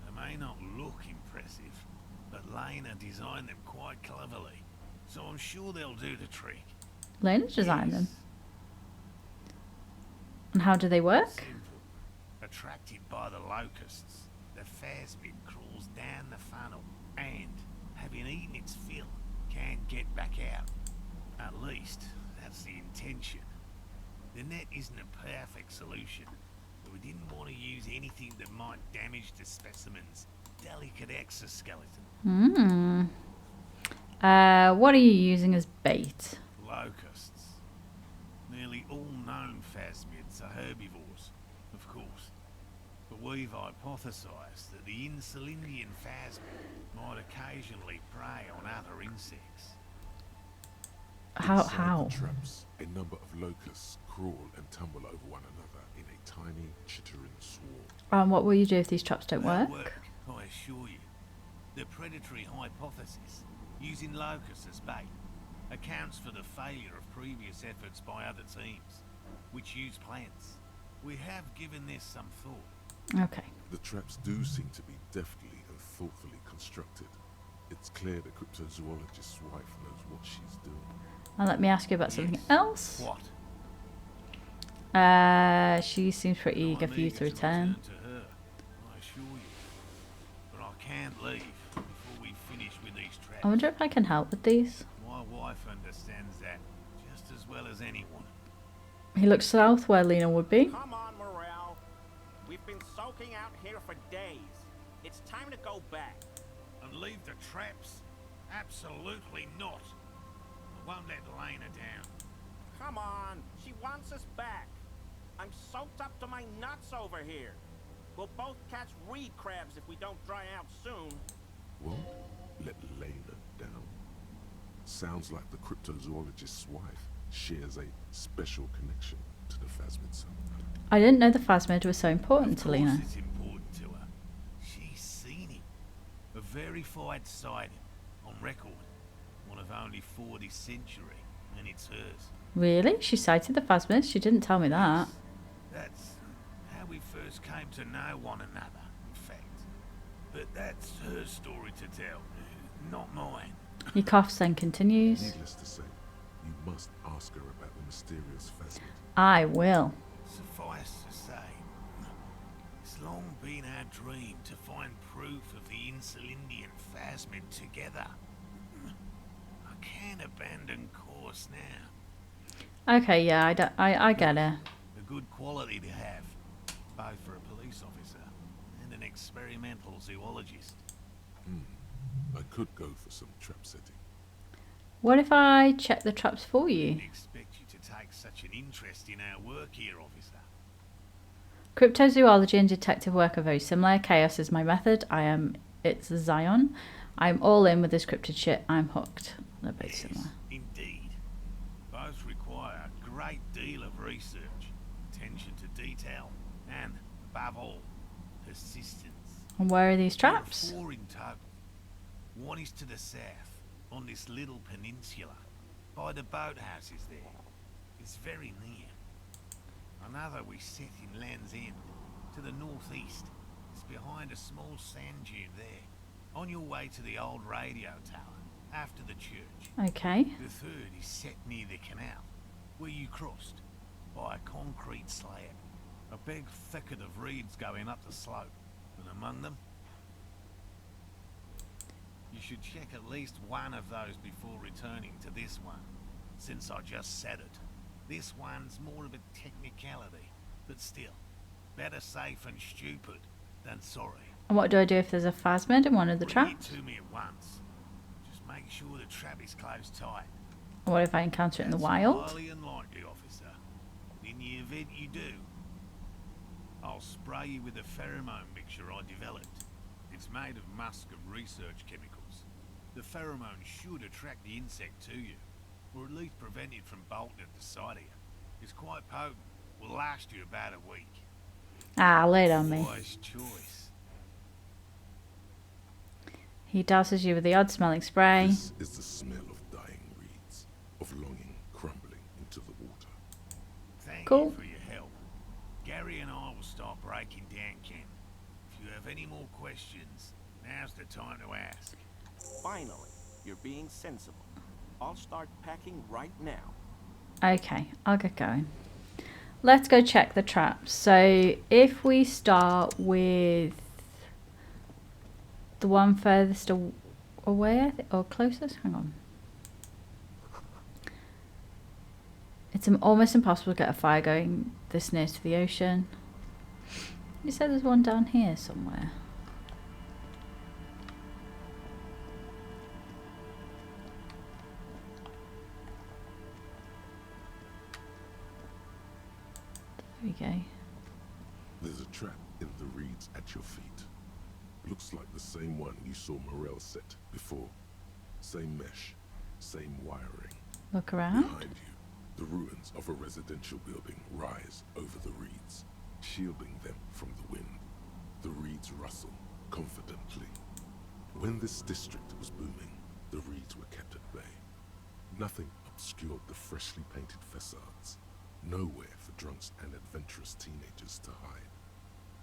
S14: they may not look impressive, but Lena designed them quite cleverly, so I'm sure they'll do the trick.
S1: Lena's designed them. And how do they work?
S14: Simple. Attracted by the locusts, the phasmid crawls down the funnel and, having eaten its fill, can't get back out. At least, that's the intention. The net isn't a perfect solution, but we didn't want to use anything that might damage the specimen's delicate exoskeleton.
S1: What are you using as bait?
S14: Locusts. Nearly all known phasmids are herbivores, of course. But we've hypothesized that the Insulindian phasmid might occasionally prey on other insects.
S1: How?
S4: The traps, a number of locusts crawl and tumble over one another in a tiny, chittering swarm.
S1: What will you do if these traps don't
S14: They'll
S1: work?
S14: I assure you. The predatory hypothesis, using locusts as bait, accounts for the failure of previous efforts by other teams, which use plants. We have given this some thought.
S1: Okay.
S4: The traps do seem to be deftly and thoughtfully constructed. It's clear the cryptozoologist's wife knows what she's doing.
S1: And let me ask you about something else.
S14: What?
S1: She seems pretty eager for you to return.
S14: To her, I assure you. But I can't leave before we finish with these traps.
S1: I wonder if I can help with these.
S14: My wife understands that just as well as anyone.
S1: He looks south where Lena would be.
S13: Come on, Morale. We've been soaking out here for days. It's time to go back.
S14: And leave the traps? Absolutely not. I won't let Lena down.
S13: Come on, she wants us back. I'm soaked up to my nuts over here. We'll both catch reed crabs if we don't dry out soon.
S4: Won't let Lena down. Sounds like the cryptozoologist's wife shares a special connection to the phasmid son.
S1: I didn't know the phasmid was so important to
S14: Of course
S1: Lena.
S14: it's important to her. She's seen him. A verified sighting. On record. One of only 4 this century. And it's hers.
S1: Really? She sighted the phasmid? She didn't tell me that.
S14: That's how we first came to know one another, in fact. But that's her story to tell, not mine.
S1: He coughs and continues.
S4: Needless to say, you must ask her about the mysterious phasmid.
S1: I will.
S14: Suffice to say, it's long been our dream to find proof of the Insulindian phasmid together. I can't abandon course now.
S1: Okay, yeah, I get it.
S14: A good quality to have, both for a police officer and an experimental zoologist.
S4: I could go for some trap setting.
S1: What if I check the traps for
S14: I
S1: you?
S14: didn't expect you to take such an interest in our work here, officer.
S1: Cryptozoology and detective work are very similar. Chaos is my method. It's Zion. I'm all in with this cryptid shit. I'm hooked. They're very similar.
S14: Indeed. Both require a great deal of research, attention to detail, and, above all, persistence.
S1: And where are these
S14: There are
S1: traps?
S14: 4 in total. One is to the south, on this little peninsula, by the boathouses there. It's very near. Another we set in Land's End, to the northeast. It's behind a small sand dune there, on your way to the old radio tower, after the church.
S1: Okay.
S14: The third is set near the canal, where you crossed, by a concrete slab. A big thicket of reeds going up the slope, and among them, you should check at least one of those before returning to this one, since I just said it. This one's more of a technicality, but still, better safe and stupid than sorry.
S1: And what do I do if there's a phasmid in one of the
S14: Bring it
S1: traps?
S14: to me at once. Just make sure the trap is closed tight.
S1: What if I encounter it in the
S14: That's
S1: wild?
S14: highly unlikely, officer. But in the event you do, I'll spray you with a pheromone mixture I developed. It's made of musk of research chemicals. The pheromone should attract the insect to you, or at least prevent it from bolting at the sight of you. It's quite potent. Will last you about a week.
S1: Ah, lay it on me.
S14: Wise choice.
S1: He douses you with the odd smelling spray.
S4: This is the smell of dying reeds, of longing crumbling into the water.
S14: Thank
S1: Cool.
S14: you for your help. Gary and I will start breaking down camp. If you have any more questions, now's the time to ask.
S13: Finally, you're being sensible. I'll start packing right now.
S1: Okay, I'll get going. Let's go check the traps. So if we start with the one furthest away, or closest, hang on. It's almost impossible to get a fire going this near to the ocean. You said there's one down here somewhere. There we go.
S4: There's a trap in the reeds at your feet. Looks like the same one you saw Morel set before. Same mesh, same wiring.
S1: Look around.
S4: Behind you, the ruins of a residential building rise over the reeds, shielding them from the wind. The reeds rustle confidently. When this district was booming, the reeds were kept at bay. Nothing obscured the freshly painted facades. Nowhere for drunks and adventurous teenagers to hide.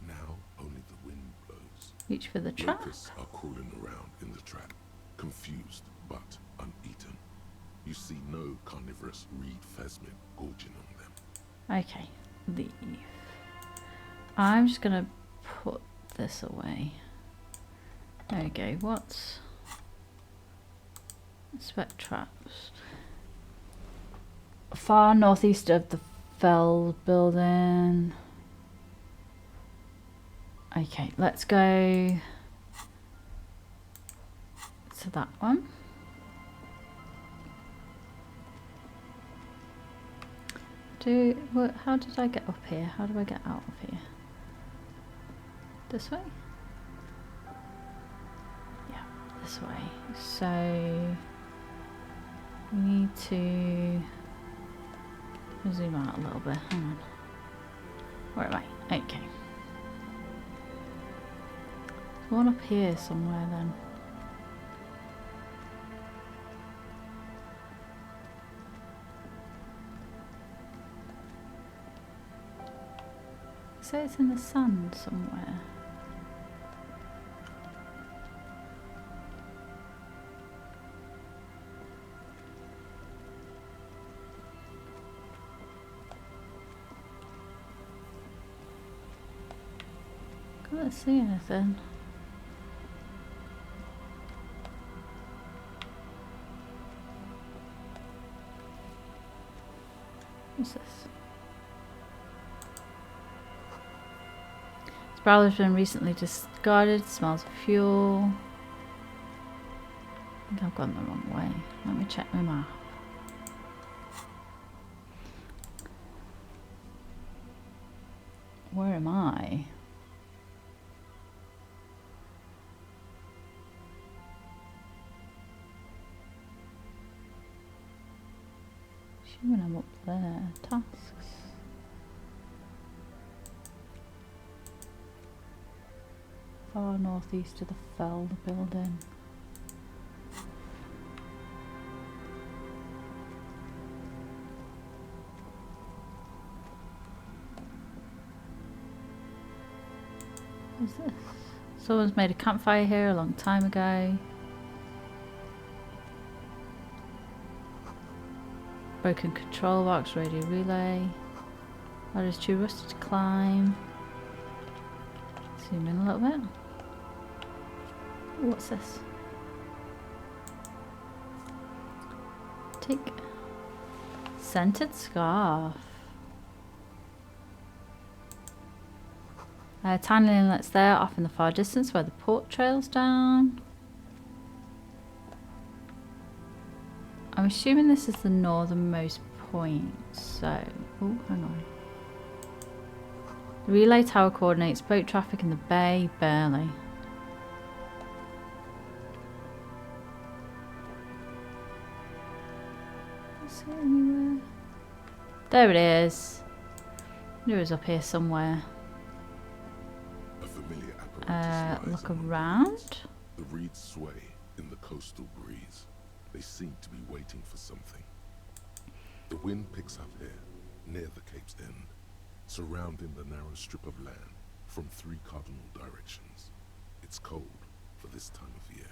S4: Now only the wind blows.
S1: Reach for the trap.
S4: Locusts are crawling around in the trap, confused but uneaten. You see no carnivorous reed phasmid gorging on them.
S1: Okay, leave. I'm just gonna put this away. There we go. What's spec traps? Far northeast of the Fell building. Okay, let's go to that one. How did I get up here? How do I get out of here? This way? Yeah, this way. So we need to zoom out a little bit. Hang on. Where am I? Okay. There's one up here somewhere then. Say it's in the sand somewhere. Can't see anything. What's this? This barrel has been recently discarded. Smells of fuel. I think I've gone the wrong way. Let me check my map. Where am I? Assuming I'm up there. Tasks. Far northeast of the Fell building. What's this? Someone's made a campfire here a long time ago. Broken control box, radio relay. Ladder's too rusted to climb. Zoom in a little bit. Ooh, what's this? Take scented scarf. Tiny inlets there, off in the far distance where the port trails down. I'm assuming this is the northernmost point, so... Oh, hang on. The relay tower coordinates boat traffic in the bay, barely. Is it anywhere? There it is. I knew it was up here somewhere.
S4: A familiar apparatus lies
S1: Look
S4: among
S1: around.
S4: the reeds sway in the coastal breeze. They seem to be waiting for something. The wind picks up here, near the cape's end. surrounding the narrow strip of land from 3 cardinal directions. It's cold for this time of year.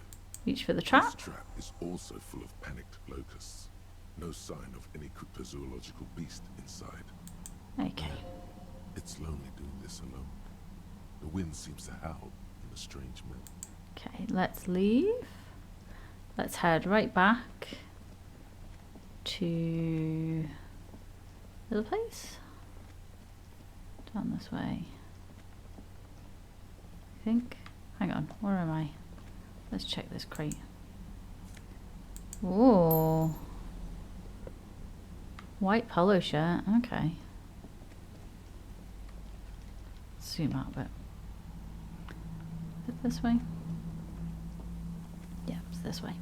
S1: Reach for the trap.
S4: This trap is also full of panicked locusts. No sign of any cryptozoological beast inside.
S1: Okay.
S4: It's lonely doing this alone. The wind seems to howl in a strange manner.
S1: Okay, let's leave. Let's head right back to the other place. Down this way. I think. Hang on, where am I? Let's check this crate. Whoa. White polo shirt, okay. Zoom out a bit. Is it this way? Yeah, it's this way.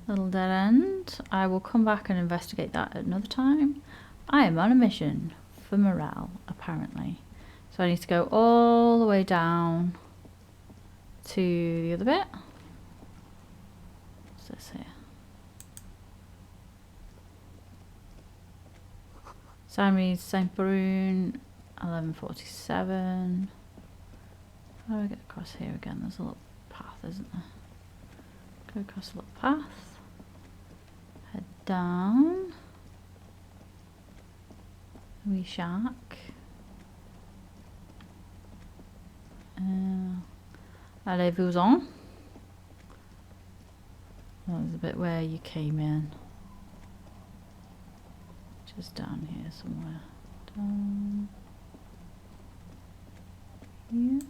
S1: Little dead end. I will come back and investigate that at another time. I am on a mission for morale, apparently. So I need to go all the way down to the other bit. What's this here? Saint Saint Brune, 1147. How do I get across here again? There's a little path, isn't there? Go across a little path. Head down. Wee shack. Allez-vous-en. That was a bit where you came in. Just down here somewhere. Down here.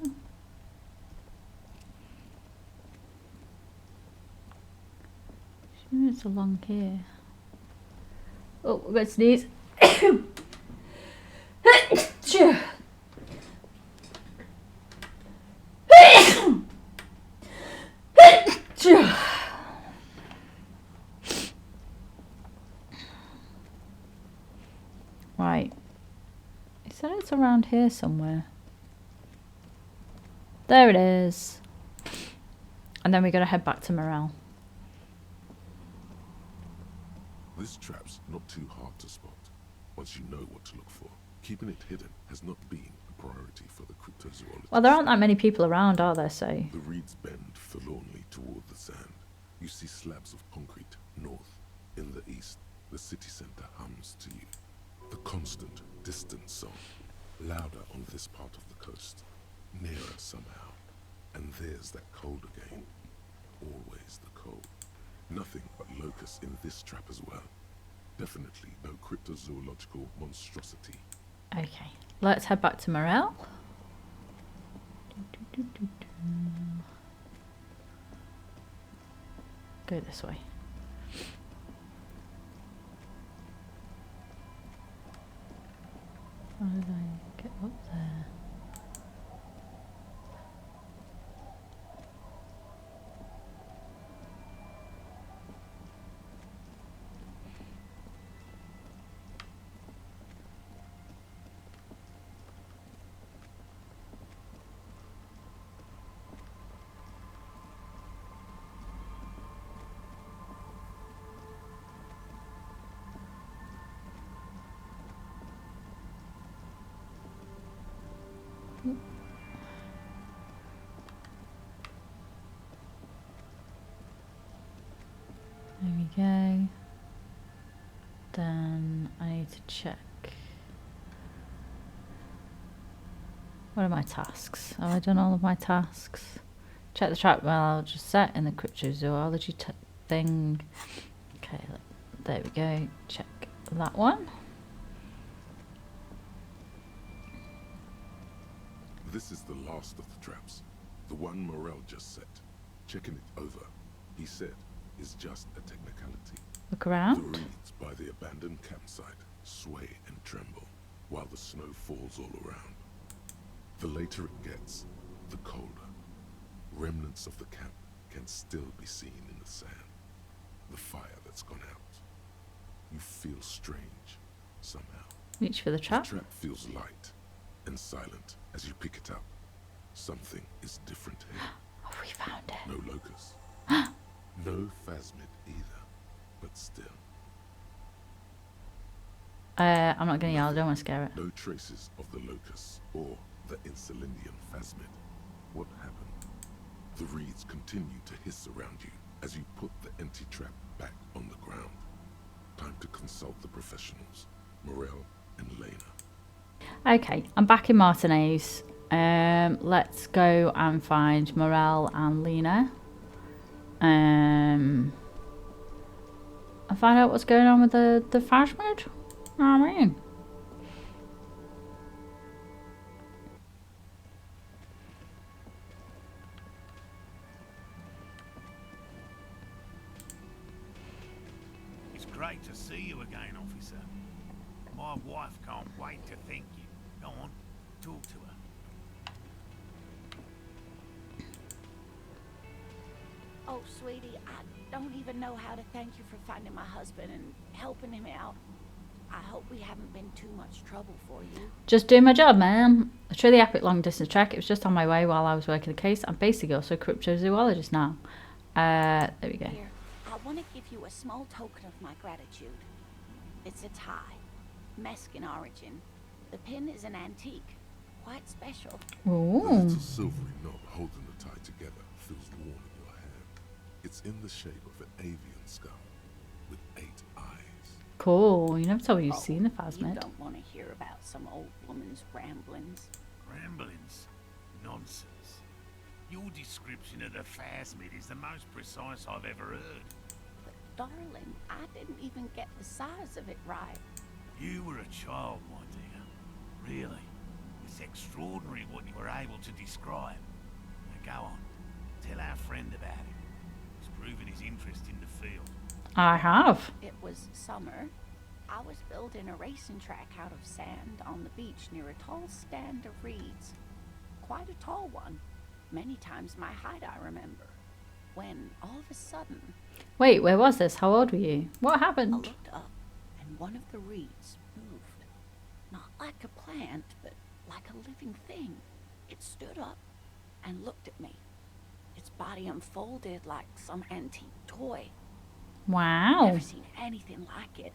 S1: Sure, it's along here. Oh, I'm going to sneeze. Right. He said it's around here somewhere. There it is. And then we're going to head back to Morel.
S4: This trap's not too hard to spot once you know what to look for. Keeping it hidden has not been a priority for the cryptozoologists.
S1: Well, there aren't that many people around, are there, so...
S4: The reeds bend forlornly toward the sand. You see slabs of concrete north. In the east, the city center hums to you. The constant, distant song, louder on this part of the coast, nearer somehow. And there's that cold again. Always the cold. Nothing but locusts in this trap as well. Definitely no cryptozoological monstrosity.
S1: Okay, let's head back to Morel. Go this way. How did I get up there? There we go. Then I need to check. What are my tasks? Have I done all of my tasks? Check the trap well, just set in the cryptozoology thing. Okay, there we go. Check that one.
S4: This is the last of the traps. The one Morel just set. Checking it over, he said, is just a technicality.
S1: Look around.
S4: The reeds by the abandoned campsite sway and tremble while the snow falls all around. The later it gets, the colder. Remnants of the camp can still be seen in the sand. The fire that's gone out. You feel strange, somehow.
S1: Reach for the trap.
S4: The trap feels light and silent as you pick it up. Something is different here.
S1: Oh, we found it.
S4: No locusts. No phasmid either, but still.
S1: I'm not gonna yell, I don't want to scare it.
S4: No traces of the locust or the Insulindian phasmid. What happened? The reeds continue to hiss around you as you put the empty trap back on the ground. Time to consult the professionals, Morel and Lena.
S1: Okay, I'm back in Martinez. Let's go and find Morel and Lena. And find out what's going on with the phasmid. You know what I mean?
S14: It's great to see you again, officer. My wife can't wait to thank you. Go on, talk to her.
S3: Oh, sweetie, I don't even know how to thank you for finding my husband and helping him out. I hope we haven't been too much trouble for you.
S1: Just doing my job, man. A truly epic long distance trek. It was just on my way while I was working the case. I'm basically also a cryptozoologist now. There we go.
S3: Here, I want to give you a small token of my gratitude. It's a tie, Mesk in origin. The pin is an antique, quite special.
S1: Ooh.
S4: The little silvery knob holding the tie together feels warm in your hand. It's in the shape of an avian skull with 8 eyes.
S1: Cool. You never told me you've seen the
S3: You
S1: phasmid.
S3: don't want to hear about some old woman's ramblings.
S14: Ramblings? Nonsense. Your description of the phasmid is the most precise I've ever heard.
S3: But darling, I didn't even get the size of it right.
S14: You were a child, my dear. Really. It's extraordinary what you were able to describe. Now go on. Tell our friend about it. He's proven his interest in the field.
S1: I have.
S3: It was summer. I was building a racing track out of sand on the beach near a tall stand of reeds. Quite a tall one. Many times my height, I remember. When all of a sudden...
S1: Wait, where was this? How old were you? What
S3: I
S1: happened?
S3: looked up, and one of the reeds moved. Not like a plant, but like a living thing. It stood up and looked at me. Its body unfolded like some antique toy.
S1: Wow.
S3: Never seen anything like it.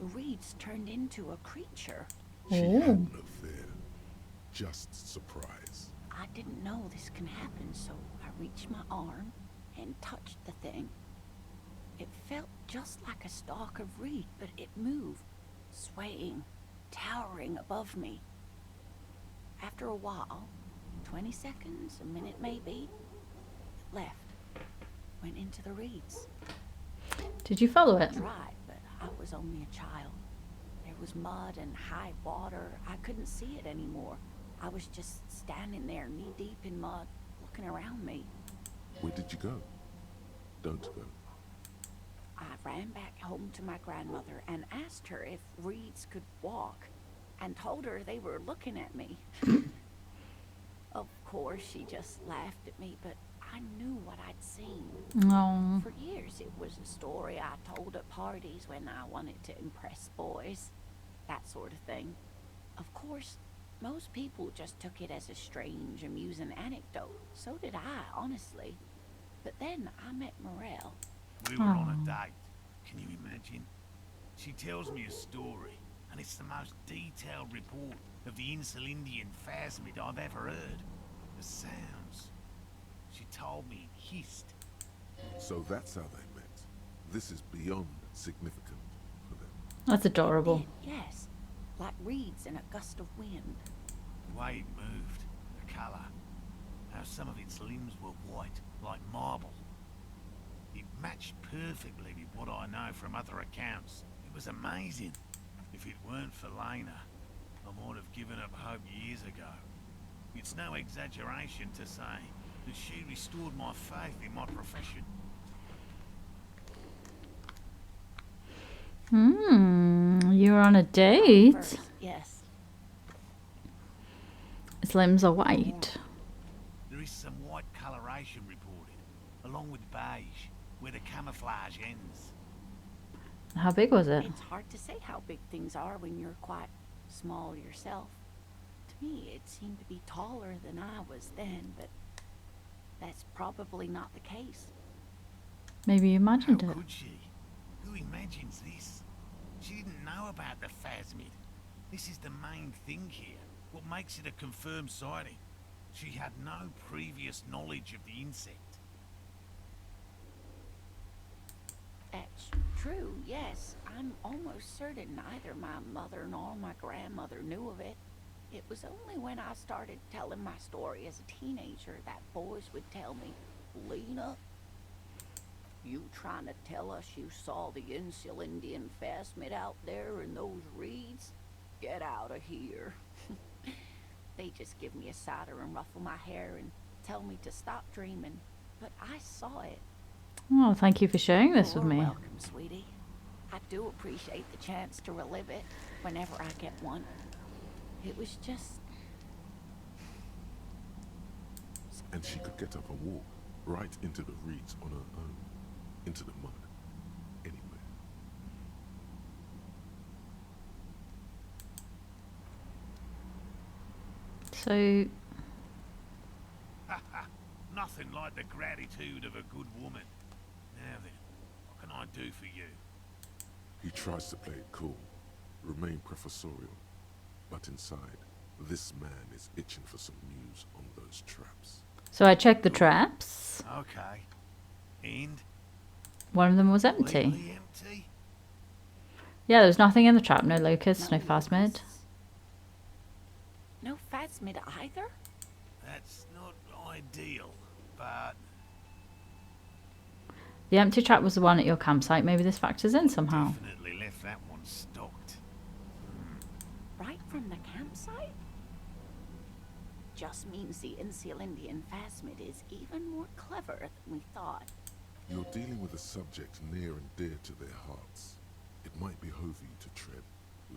S3: The reeds turned into a creature.
S4: She had no fear, just surprise.
S3: I didn't know this can happen, so I reached my arm and touched the thing. It felt just like a stalk of reed, but it moved, swaying, towering above me. After a while, 20 seconds, a minute maybe, it left, went into the reeds.
S1: Did you follow
S3: I
S1: it?
S3: tried, but I was only a child. There was mud and high water. I couldn't see it anymore. I was just standing there, knee-deep in mud, looking around me.
S4: Where did you go? Don't go.
S3: I ran back home to my grandmother and asked her if reeds could walk, and told her they were looking at me. Of course, she just laughed at me, but I knew what I'd seen.
S1: No.
S3: For years, it was a story I told at parties when I wanted to impress boys. That sort of thing. Of course, most people just took it as a strange, amusing anecdote. So did I, honestly. But then I met Morel.
S14: We were on a date. Can you imagine? She tells me a story, and it's the most detailed report of the Insulindian phasmid I've ever heard. The sounds. She told me it hissed.
S4: So that's how they met. This is beyond significant for them.
S1: That's adorable.
S3: Yes, like reeds in a gust of wind.
S14: The way it moved, the colour, how some of its limbs were white, like marble. It matched perfectly with what I know from other accounts. It was amazing. If it weren't for Lena, I might have given up hope years ago. It's no exaggeration to say that she restored my faith in my profession.
S1: You were on a date?
S3: First, yes.
S1: Its limbs are white.
S14: There is some white coloration reported, along with beige, where the camouflage ends.
S1: How big was it?
S3: It's hard to say how big things are when you're quite small yourself. To me, it seemed to be taller than I was then, but that's probably not the case.
S1: Maybe you imagined
S14: How
S1: it.
S14: could she? Who imagines this? She didn't know about the phasmid. This is the main thing here. What makes it a confirmed sighting. She had no previous knowledge of the insect.
S3: That's true, yes. I'm almost certain neither my mother nor my grandmother knew of it. It was only when I started telling my story as a teenager that boys would tell me, Lena, you trying to tell us you saw the Insulindian phasmid out there in those reeds? Get out of here. They just give me a cider and ruffle my hair and tell me to stop dreaming. But I saw it.
S1: Oh, thank you for sharing this with
S3: You're
S1: me.
S3: welcome, sweetie. I do appreciate the chance to relive it whenever I get one. It was just...
S4: And she could get up and walk right into the reeds on her own, into the mud, anywhere.
S1: So,
S14: Nothing like the gratitude of a good woman. Now then, what can I do for you?
S4: He tries to play it cool, remain professorial, but inside, this man is itching for some news on those traps.
S1: so I checked the traps.
S14: Okay. And?
S1: One of them was empty.
S14: Completely empty?
S1: Yeah, there was nothing in the trap. No locusts, no phasmid.
S3: No phasmid either?
S14: That's not ideal, but...
S1: The empty trap was the one at your campsite. Maybe this factors in somehow.
S14: Definitely left that one stocked.
S3: Right from the campsite? Just means the Insulindian phasmid is even more clever than we thought.
S4: You're dealing with a subject near and dear to their hearts. It might behoove you to tread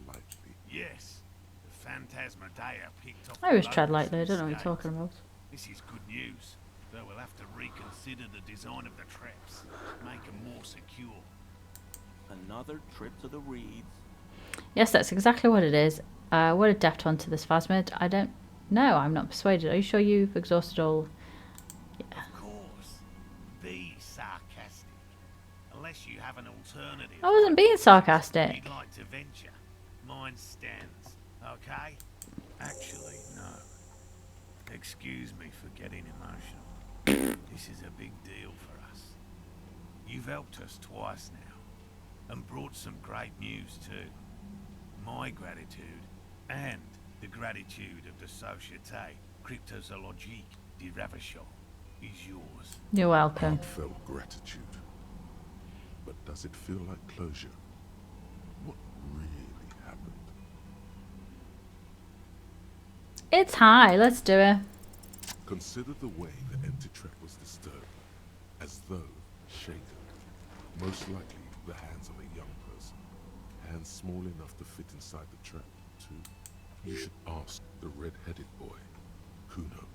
S4: lightly.
S14: Yes. The Phantasmadeia picked up...
S1: I always tread lightly. I don't know what you're talking about.
S14: This is good news, though we'll have to reconsider the design of the traps, make them more secure.
S13: Another trip to the reeds.
S1: Yes, that's exactly what it is. What a depth onto this phasmid. I don't know. I'm not persuaded. Are you sure you've exhausted all? Yeah.
S14: Of course. Be sarcastic. Unless you have an alternative.
S1: I wasn't being sarcastic.
S14: You'd like to venture. Mine stands, okay? Actually, no. Excuse me for getting emotional. This is a big deal for us. You've helped us twice now, and brought some great news too. My gratitude, and the gratitude of the Société Cryptozoologique de Rachell is yours.
S1: You're welcome.
S4: Heartfelt gratitude. But does it feel like closure? What really happened?
S1: It's high. Let's do it.
S4: Consider the way the empty trap was disturbed, as though shaken. Most likely the hands of a young person. Hands small enough to fit inside the trap, too. You should ask the red-headed boy, Kuno.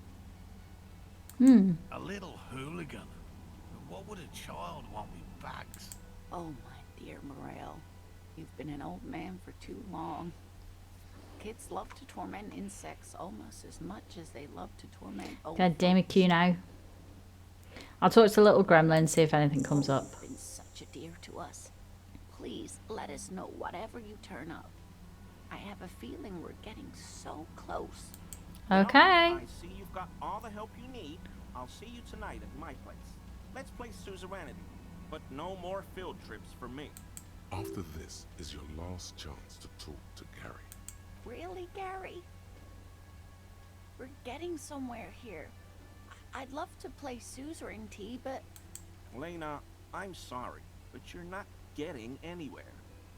S14: A little hooligan. But what would a child want with bugs?
S3: Oh, my dear Morel. You've been an old man for too long. Kids love to torment insects almost as much as they love to torment old
S1: God damn it,
S3: folks.
S1: Kuno. I'll talk to the little gremlin, see if anything comes up.
S3: You've been such a dear to us. Please let us know whatever you turn up. I have a feeling we're getting so close.
S1: Okay.
S13: I see you've got all the help you need. I'll see you tonight at my place. Let's play suzerainty, but no more field trips for me.
S4: After this is your last chance to talk to Gary.
S3: Really, Gary? We're getting somewhere here. I'd love to play suzerainty, but...
S13: Lena, I'm sorry, but you're not getting anywhere.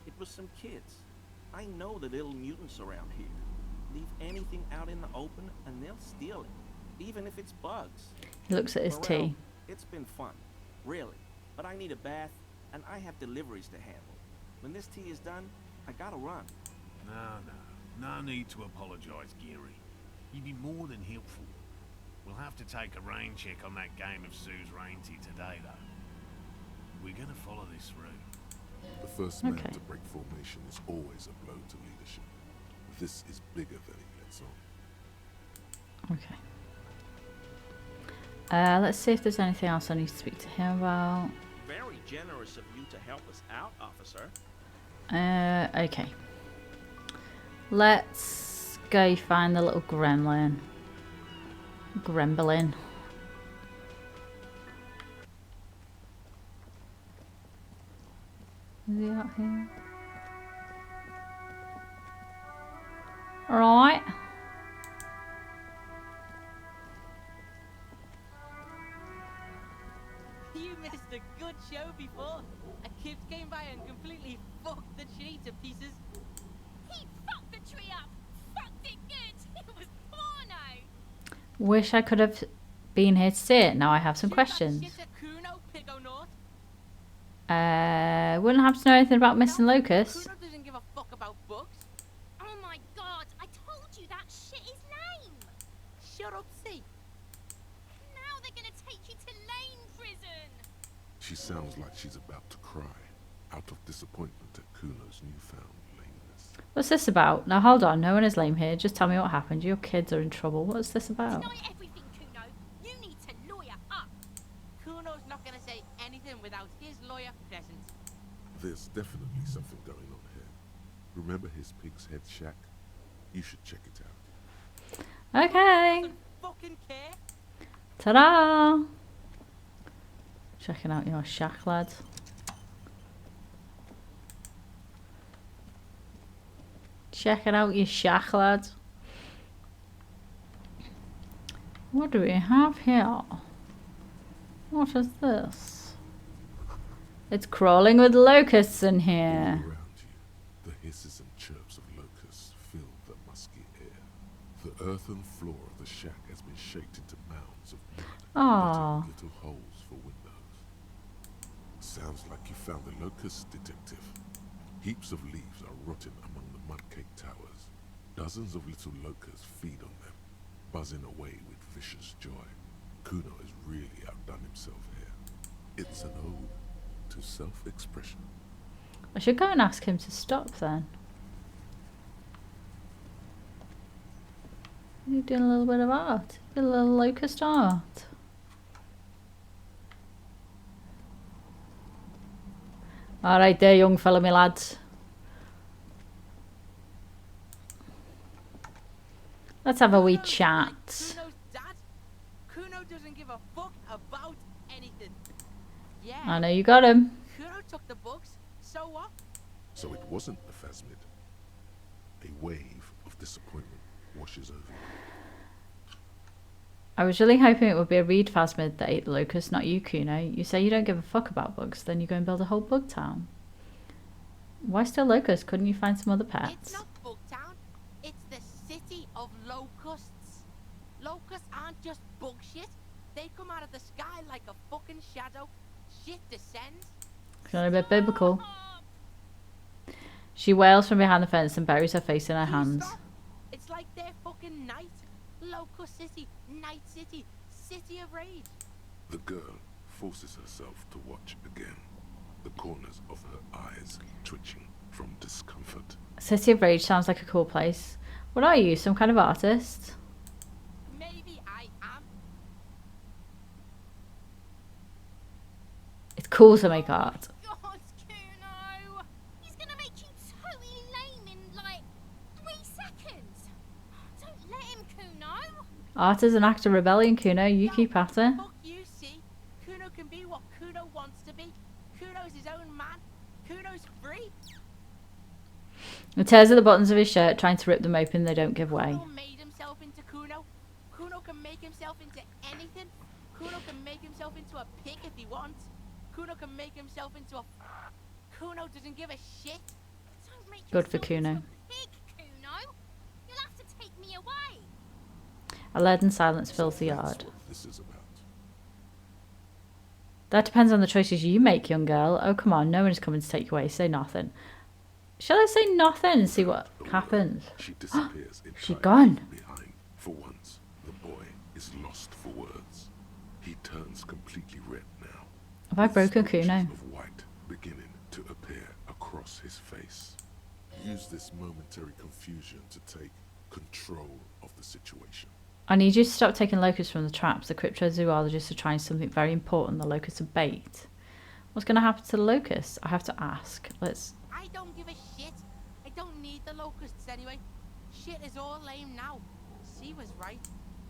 S13: It was some kids. I know the little mutants around here. Leave anything out in the open and they'll steal it, even if it's bugs.
S1: He looks at his
S13: Morel,
S1: tea.
S13: It's been fun, really. But I need a bath, and I have deliveries to handle. When this tea is done, I gotta run.
S14: No need to apologise, Geary. You'd be more than helpful. We'll have to take a rain check on that game of suzerainty today, though. We're gonna follow this route.
S4: The first man
S1: Okay.
S4: to break formation is always a blow to leadership. This is bigger than he lets on.
S1: Okay. Let's see if there's anything else I need to speak to him about.
S13: Very generous of you to help us out, officer.
S1: Okay. Let's go find the little gremlin. Gremlin. Is he out here? Right.
S15: You missed a good show before. A kid came by and completely fucked the tree to pieces.
S16: He fucked the tree up! Fucked it good! It was porno!
S1: Wish I could have been here to see it. Now I have some questions. Wouldn't have to know anything about missing locusts.
S15: Kuno doesn't give a fuck about books.
S16: Oh my god, I told you that shit is lame!
S15: Shut up, see.
S16: Now they're gonna take you to Lane prison!
S4: She sounds like she's about to cry, out of disappointment at Kuno's newfound lameness.
S1: What's this about? Now hold on, no one is lame here. Just tell me what happened. Your kids are in trouble. What's this about?
S16: Deny everything, Kuno. You need to lawyer up.
S15: Kuno's not gonna say anything without his lawyer present.
S4: There's definitely something going on here. Remember his pig's head shack? You should check it out.
S1: Okay.
S15: Fucking care.
S1: Ta-da! Checking out your shack, lad. Checking out your shack, lad. What do we have here? What is this? It's crawling with locusts in here.
S4: All around you, the hisses and chirps of locusts fill the musky air. The earthen floor of the shack has been shaped into mounds of mud,
S1: Aww.
S4: little holes for windows. Sounds like you found the locust, detective. Heaps of leaves are rotting among the mud-caked towers. Dozens of little locusts feed on them, buzzing away with vicious joy. Kuno has really outdone himself here. It's an ode to self-expression.
S1: I should go and ask him to stop then. You're doing a little bit of art. A little locust art. Alright there, young fella, me lads. Let's have a wee chat.
S15: Kuno's dad? Kuno doesn't give a fuck about anything. Yeah.
S1: I know you got him.
S15: Kuno took the books, so what?
S4: So it wasn't the phasmid. A wave of disappointment washes over you.
S1: I was really hoping it would be a reed phasmid that ate the locust, not you, Kuno. You say you don't give a fuck about bugs, then you go and build a whole bug town. Why still locusts? Couldn't you find some other pets?
S15: It's not Bugtown. It's the city of locusts. Locusts aren't just bug shit. They come out of the sky like a fucking shadow. Shit descends.
S1: It's not a bit biblical. She wails from behind the fence and buries her face in her hands.
S15: It's like their fucking night. Locust City, Night City, City of Rage.
S4: The girl forces herself to watch again, the corners of her eyes twitching from discomfort.
S1: City of Rage sounds like a cool place. What are you, some kind of artist?
S15: Maybe I am.
S1: It's cool to make art.
S16: God, Kuno! He's gonna make you totally lame in like 3 seconds. Don't let him, Kuno.
S1: Art is an act of rebellion, Kuno. You keep at it.
S15: Fuck you, see? Kuno can be what Kuno wants to be. Kuno's his own man. Kuno's free.
S1: He tears at the buttons of his shirt, trying to rip them open. They don't give way.
S15: Kuno made himself into Kuno. Kuno can make himself into anything. Kuno can make himself into a pig if he wants. Kuno can make himself into a... Kuno doesn't give a shit.
S16: Don't make
S1: Good for
S16: yourself
S1: Kuno.
S16: into a pig, Kuno. You'll have to take me away.
S1: A leaden silence fills the yard.
S4: This is about.
S1: That depends on the choices you make, young girl. Oh, come on. No one is coming to take you away. Say nothing. Shall I say nothing and see what happens?
S4: She disappears
S1: She gone.
S4: behind. For once, the boy is lost for words. He turns completely red now.
S1: Have I broken
S4: Splotches
S1: Kuno?
S4: of white beginning to appear across his face. Use this momentary confusion to take control of the situation.
S1: I need you to stop taking locusts from the traps. The cryptozoologists are trying something very important. The locusts are bait. What's going to happen to the locusts? I have to ask. Let's...
S15: I I don't give a shit. I don't need the locusts anyway. Shit is all lame now. She was right.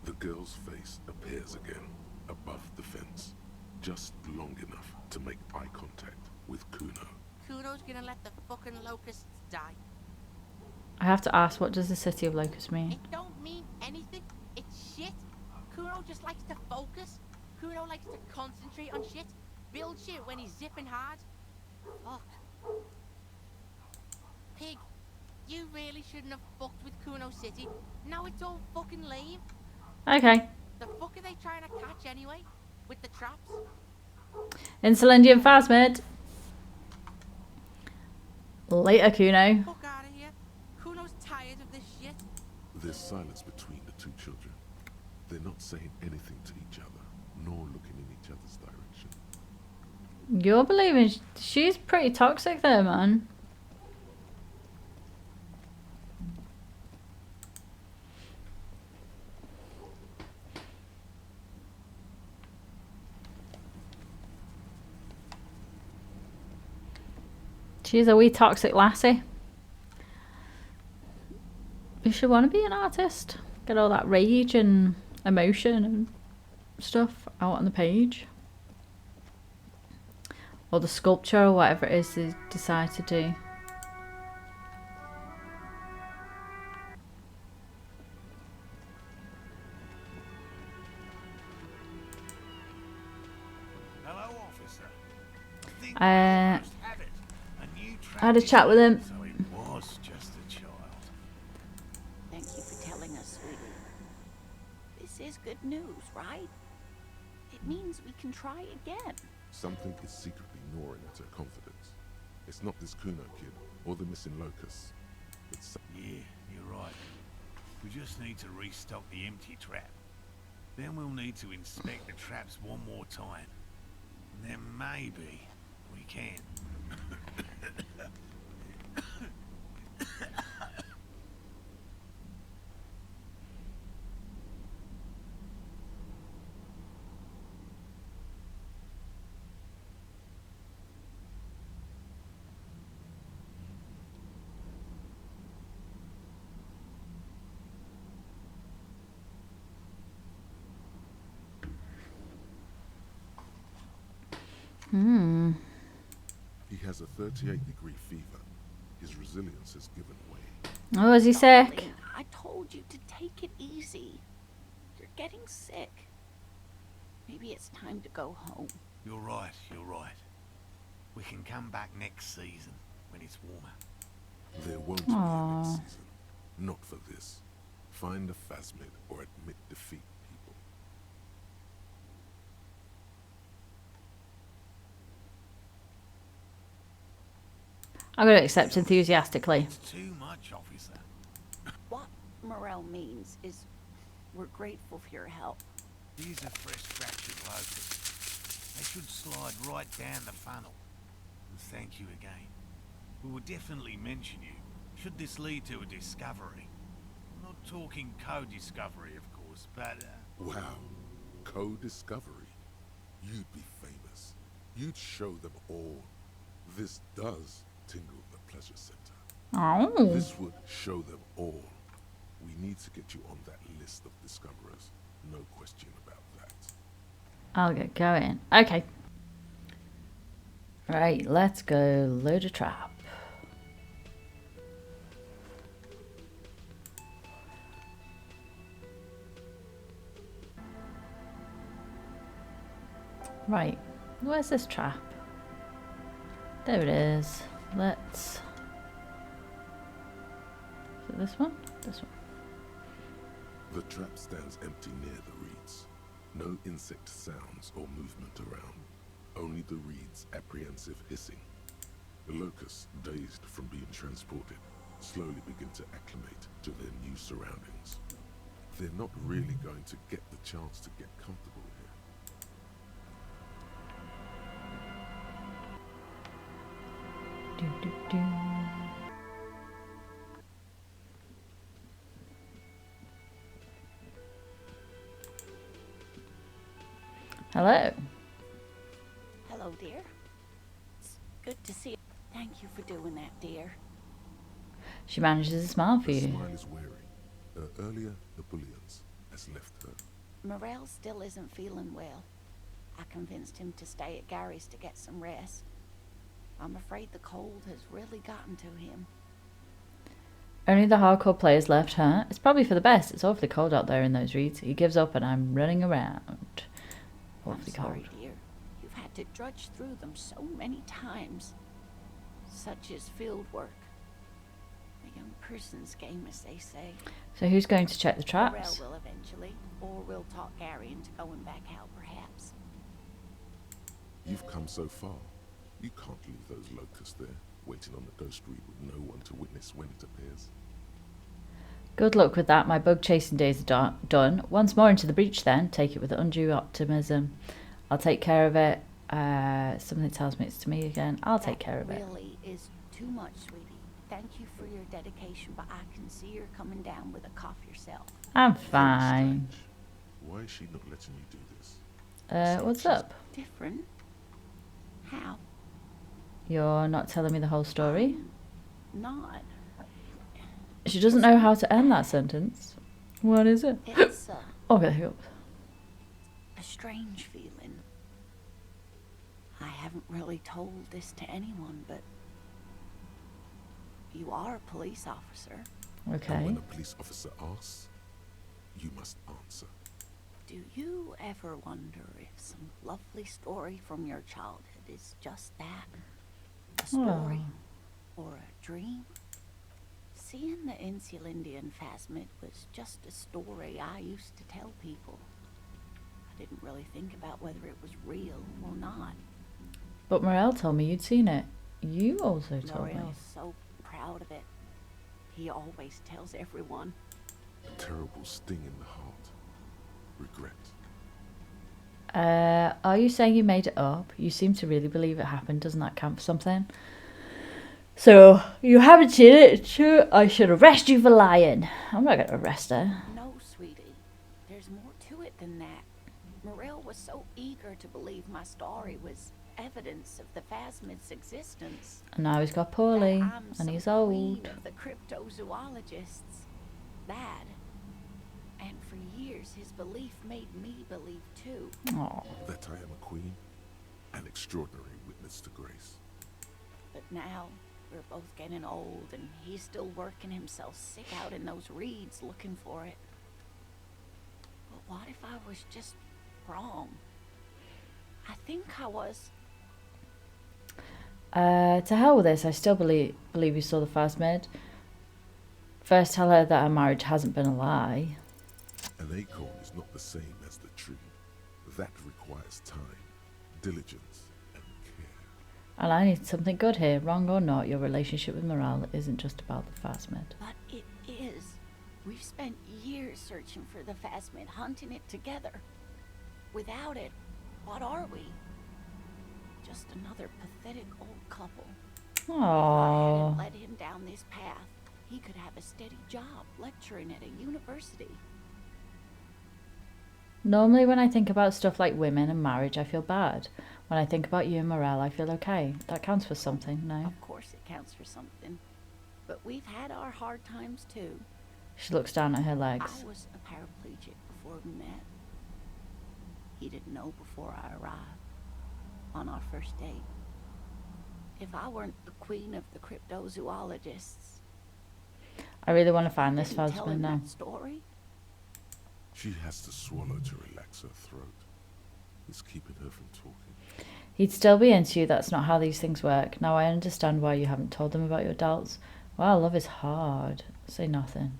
S4: The girl's face appears again, above the fence, just long enough to make eye contact with Kuno.
S15: Kuno's gonna let the fucking locusts die.
S1: I have to ask, what does the City of Locusts mean?
S15: It don't mean anything. It's shit. Kuno just likes to focus. Kuno likes to concentrate on shit. Build shit when he's zipping hard. Fuck. Pig, you really shouldn't have fucked with Kuno City. Now it's all fucking lame.
S1: Okay.
S15: The fuck are they trying to catch anyway? With the traps?
S1: Insulindian Phasmid. Later, Kuno.
S15: Fuck out of here. Kuno's tired of this shit.
S4: There's silence between the two children. They're not saying anything to each other, nor looking in each other's direction.
S1: You're believing she's pretty toxic there, man. She's a wee toxic lassie. You should want to be an artist. Get all that rage and emotion and stuff out on the page. Or the sculpture or whatever it is they decide to do.
S14: Hello, officer.
S1: I had a chat with him.
S14: So it was just a child.
S3: Thank you for telling us, sweetie. This is good news, right? It means we can try again.
S4: Something is secretly gnawing at her confidence. It's not this Kuno kid, or the missing locusts. It's...
S14: Yeah, you're right. We just need to restock the empty trap. Then we'll need to inspect the traps one more time. And then maybe we can.
S4: He has a 38-degree fever. His resilience has given way.
S1: Oh, is he sick?
S3: Darling, I told you to take it easy. You're getting sick. Maybe it's time to go home.
S14: You're right, you're right. We can come back next season, when it's warmer.
S4: There won't be a next season. Not for this. Find a Phasmid or admit defeat, people.
S1: I'm going to accept enthusiastically.
S14: It's too much, officer.
S3: What Morel means is we're grateful for your help.
S14: Here's a fresh batch of locusts. They should slide right down the funnel. And thank you again. We will definitely mention you, should this lead to a discovery. I'm not talking co-discovery, of course, but...
S4: Wow. Co-discovery. You'd be famous. You'd show them all. This does tingle the pleasure center.
S1: Oh.
S4: This would show them all. We need to get you on that list of discoverers. No question about that.
S1: I'll get going. Okay. Right, let's go load a trap. Right, where's this trap? There it is. Let's... Is it this one? This one.
S4: The trap stands empty near the reeds. No insect sounds or movement around. Only the reeds' apprehensive hissing. The locusts, dazed from being transported, slowly begin to acclimate to their new surroundings. They're not really going to get the chance to get comfortable here.
S1: Hello.
S3: Hello, dear. It's good to see you. Thank you for doing that, dear.
S1: She manages to smile for
S4: The
S1: you.
S4: smile is weary. Earlier, the bullions has left her.
S3: Morel still isn't feeling well. I convinced him to stay at Gary's to get some rest. I'm afraid the cold has really gotten to him.
S1: Only the hardcore players left, huh? It's probably for the best. It's awfully cold out there in those reeds. He gives up and I'm running around. Awfully
S3: I'm sorry,
S1: cold.
S3: dear. You've had to drudge through them so many times. Such is field work. A young person's game, as they say.
S1: So who's going to check the
S3: Morel
S1: traps?
S3: will eventually, or we'll talk Gary into going back out, perhaps.
S4: You've come so far. You can't leave those locusts there, waiting on the ghost reed with no one to witness when it appears.
S1: Good luck with that. My bug chasing days are done. Once more into the breach then. Take it with undue optimism. I'll take care of it. Something tells me it's to me again. I'll take care of it.
S3: Really is too much, sweetie. Thank you for your dedication, but I can see you're coming down with a cough yourself.
S1: I'm fine.
S4: Why is she not letting you do this?
S1: What's up?
S3: Different? How?
S1: You're not telling me the whole story?
S3: Not.
S1: She doesn't know how to end that sentence. What is it?
S3: It's
S1: Okay,
S3: a strange feeling. I haven't really told this to anyone, but you are a police officer.
S1: Okay.
S4: And when a police officer asks, you must answer.
S3: Do you ever wonder if some lovely story from your childhood is just that? A story? Or a dream? Seeing the Insulindian phasmid was just a story I used to tell people. I didn't really think about whether it was real or not.
S1: But Morel told me you'd seen it. You also told me.
S3: Morel's so proud of it. He always tells everyone.
S4: A terrible sting in the heart. Regret.
S1: Are you saying you made it up? You seem to really believe it happened. Doesn't that count for something? So, you haven't seen it. Sure, I should arrest you for lying. I'm not going to arrest her.
S3: No, sweetie. There's more to it than that. Morel was so eager to believe my story was evidence of the phasmid's existence.
S1: And now he's got poorly.
S3: That I'm
S1: And
S3: some
S1: he's
S3: queen
S1: old.
S3: of the cryptozoologists. That. And for years, his belief made me believe too.
S1: Aww.
S4: That I am a queen, an extraordinary witness to grace.
S3: But now, we're both getting old, and he's still working himself sick out in those reeds looking for it. But what if I was just wrong? I think I was.
S1: To hell with this. I still believe you saw the phasmid. First tell her that her marriage hasn't been a lie.
S4: An acorn is not the same as the tree. That requires time, diligence, and care.
S1: And I need something good here. Wrong or not, your relationship with Morel isn't just about the phasmid.
S3: But it is. We've spent years searching for the phasmid, hunting it together. Without it, what are we? Just another pathetic old couple. If I hadn't led him down this path, he could have a steady job lecturing at a university.
S1: Normally when I think about stuff like women and marriage, I feel bad. When I think about you and Morel, I feel okay. That counts for something, no?
S3: Of course it counts for something. But we've had our hard times too.
S1: She looks down at her legs.
S3: I was a paraplegic before we met. He didn't know before I arrived. On our first date. If I weren't the queen of the cryptozoologists,
S1: I really want to find this
S3: didn't tell
S1: phasmid
S3: him
S1: now.
S3: that story.
S4: She has to swallow to relax her throat. It's keeping her from talking.
S1: He'd still be into you. That's not how these things work. Now I understand why you haven't told them about your doubts. Wow, love is hard. Say nothing.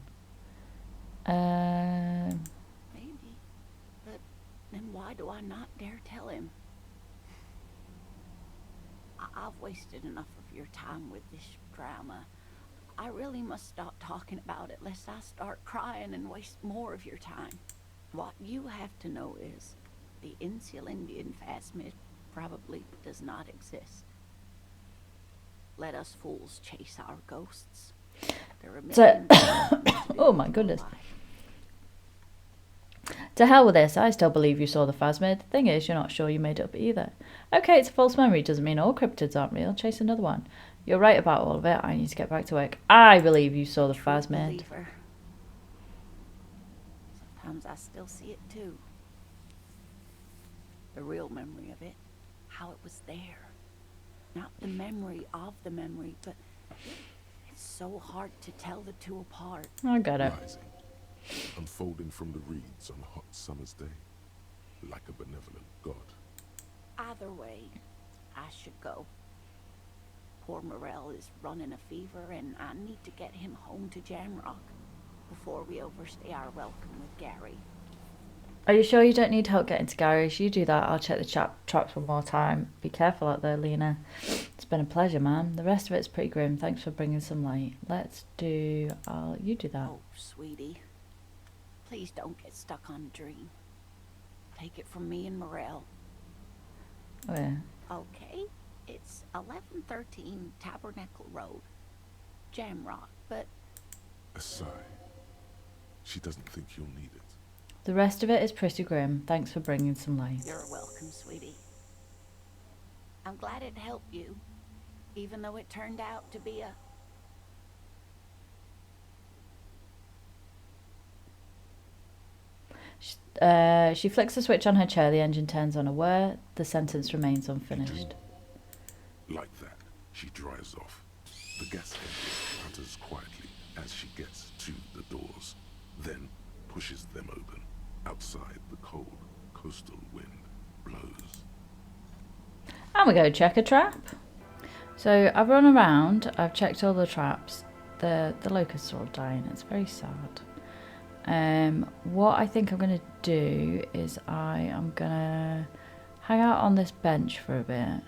S3: Maybe. But then why do I not dare tell him? I've wasted enough of your time with this drama. I really must stop talking about it lest I start crying and waste more of your time. What you have to know is the Insulindian phasmid probably does not exist. Let us fools chase our ghosts. There are millions of them to do
S1: Oh my goodness. To hell with this, I still believe you saw the phasmid. Thing is, you're not sure you made it up either. Okay, it's a false memory, doesn't mean all cryptids aren't real. Chase another one. You're right about all of it. I need to get back to work. I believe you saw the phasmid.
S3: Believer. Sometimes I still see it too. The real memory of it. How it was there. Not the memory of the memory, but it's so hard to tell the two apart.
S1: I got it.
S4: Rising, unfolding from the reeds on a hot summer's day, like a benevolent god.
S3: Either way, I should go. Poor Morel is running a fever, and I need to get him home to Jamrock before we overstay our welcome with Gary.
S1: Are you sure you don't need help getting to Gary's? You do that. I'll check the traps one more time. Be careful out there, Lena. It's been a pleasure, man. The rest of it's pretty grim. Thanks for bringing some light. Let's do... you do that.
S3: Oh, sweetie. Please don't get stuck on a dream. Take it from me and Morel.
S1: Oh, yeah.
S3: Okay, it's 1113 Tabernacle Road, Jamrock, but...
S4: A sigh. She doesn't think you'll need it.
S1: The rest of it is pretty grim. Thanks for bringing some light.
S3: You're welcome, sweetie. I'm glad it helped you, even though it turned out to be a...
S1: She flicks the switch on her chair. The engine turns on. Aware, the sentence remains unfinished.
S4: Like that, she drives off. The gas engine putters quietly as she gets to the doors, then pushes them open. Outside, the cold coastal wind blows.
S1: And we go check a trap. So I've run around. I've checked all the traps. The locusts are all dying. It's very sad. What I think I'm going to do is I am going to hang out on this bench for a bit.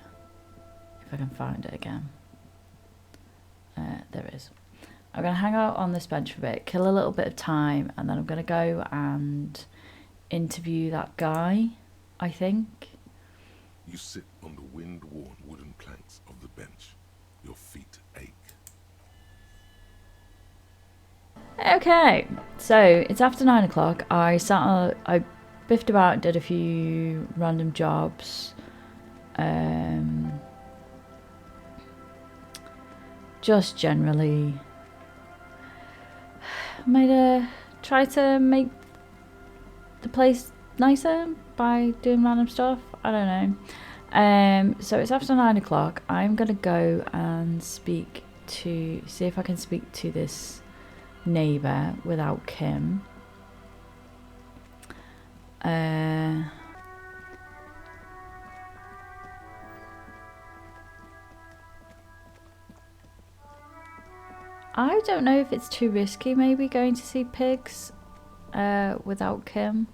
S1: If I can find it again. There it is. I'm going to hang out on this bench for a bit, kill a little bit of time, and then I'm going to go and interview that guy, I think.
S4: You sit on the wind-worn wooden planks of the bench. Your feet ache.
S1: Okay, so it's after 9 o'clock. I biffed about and did a few random jobs. Just generally try to make the place nicer by doing random stuff. I don't know. So it's after 9 o'clock. I'm gonna go and see if I can speak to this neighbour without Kim. I don't know if it's too risky maybe going to see pigs without Kim.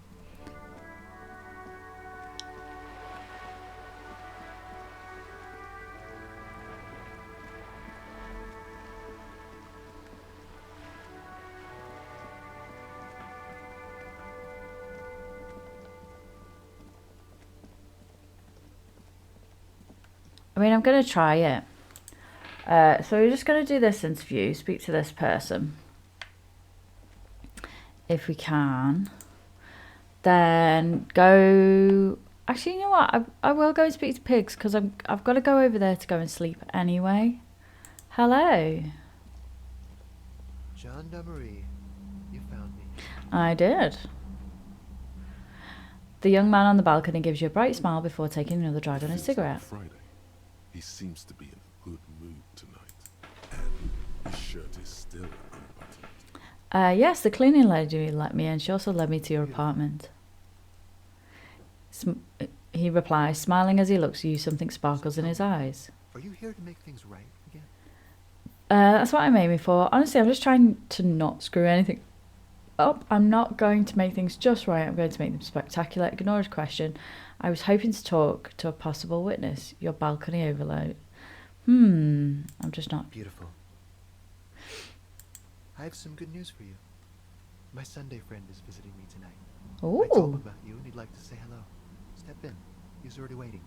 S1: I mean, I'm going to try it. So we're just going to do this interview, speak to this person. If we can. Then go... Actually, you know what? I will go and speak to pigs because I've got to go over there to go and sleep anyway. Hello.
S17: Gendarmerie, you found me.
S1: I did. The young man on the balcony gives you a bright smile before taking another drag on his cigarette.
S4: Friday. He seems to be in a good mood tonight, and his shirt is still unbuttoned.
S1: Yes, the cleaning lady let me in. She also led me to your apartment. He replies, smiling as he looks at you. Something sparkles in his eyes.
S17: Are you here to make things right again?
S1: That's what I'm aiming for. Honestly, I'm just trying to not screw anything up. I'm not going to make things just right. I'm going to make them spectacular. Ignore his question. I was hoping to talk to a possible witness. Your balcony overload. I'm just not...
S17: Beautiful. I have some good news for you. My Sunday friend is visiting me tonight.
S1: Ooh.
S17: I told him about you and he'd like to say hello. Step in. He's already waiting.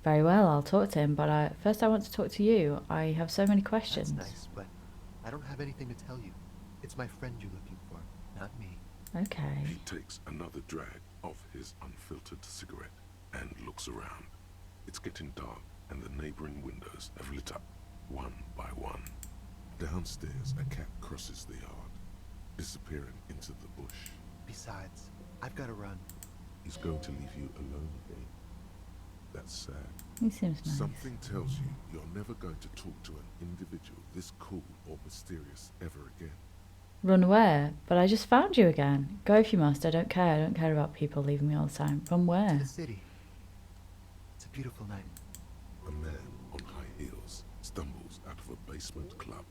S1: Very well, I'll talk to him, but first I want to talk to you. I have so many questions.
S17: That's nice, but I don't have anything to tell you. It's my friend you're looking for, not me.
S1: Okay.
S4: He takes another drag of his unfiltered cigarette. and looks around. It's getting dark, and the neighboring windows have lit up, one by one. Downstairs, a cat crosses the yard, disappearing into the bush.
S17: Besides, I've got to run.
S4: He's going to leave you alone again. That's sad.
S1: He seems nice.
S4: Something tells you you're never going to talk to an individual this cool or mysterious ever again.
S1: Run where? But I just found you again. Go if you must. I don't care. I don't care about people leaving me all the time. Run where?
S17: To the city. It's a beautiful night.
S4: A man on high heels stumbles out of a basement club,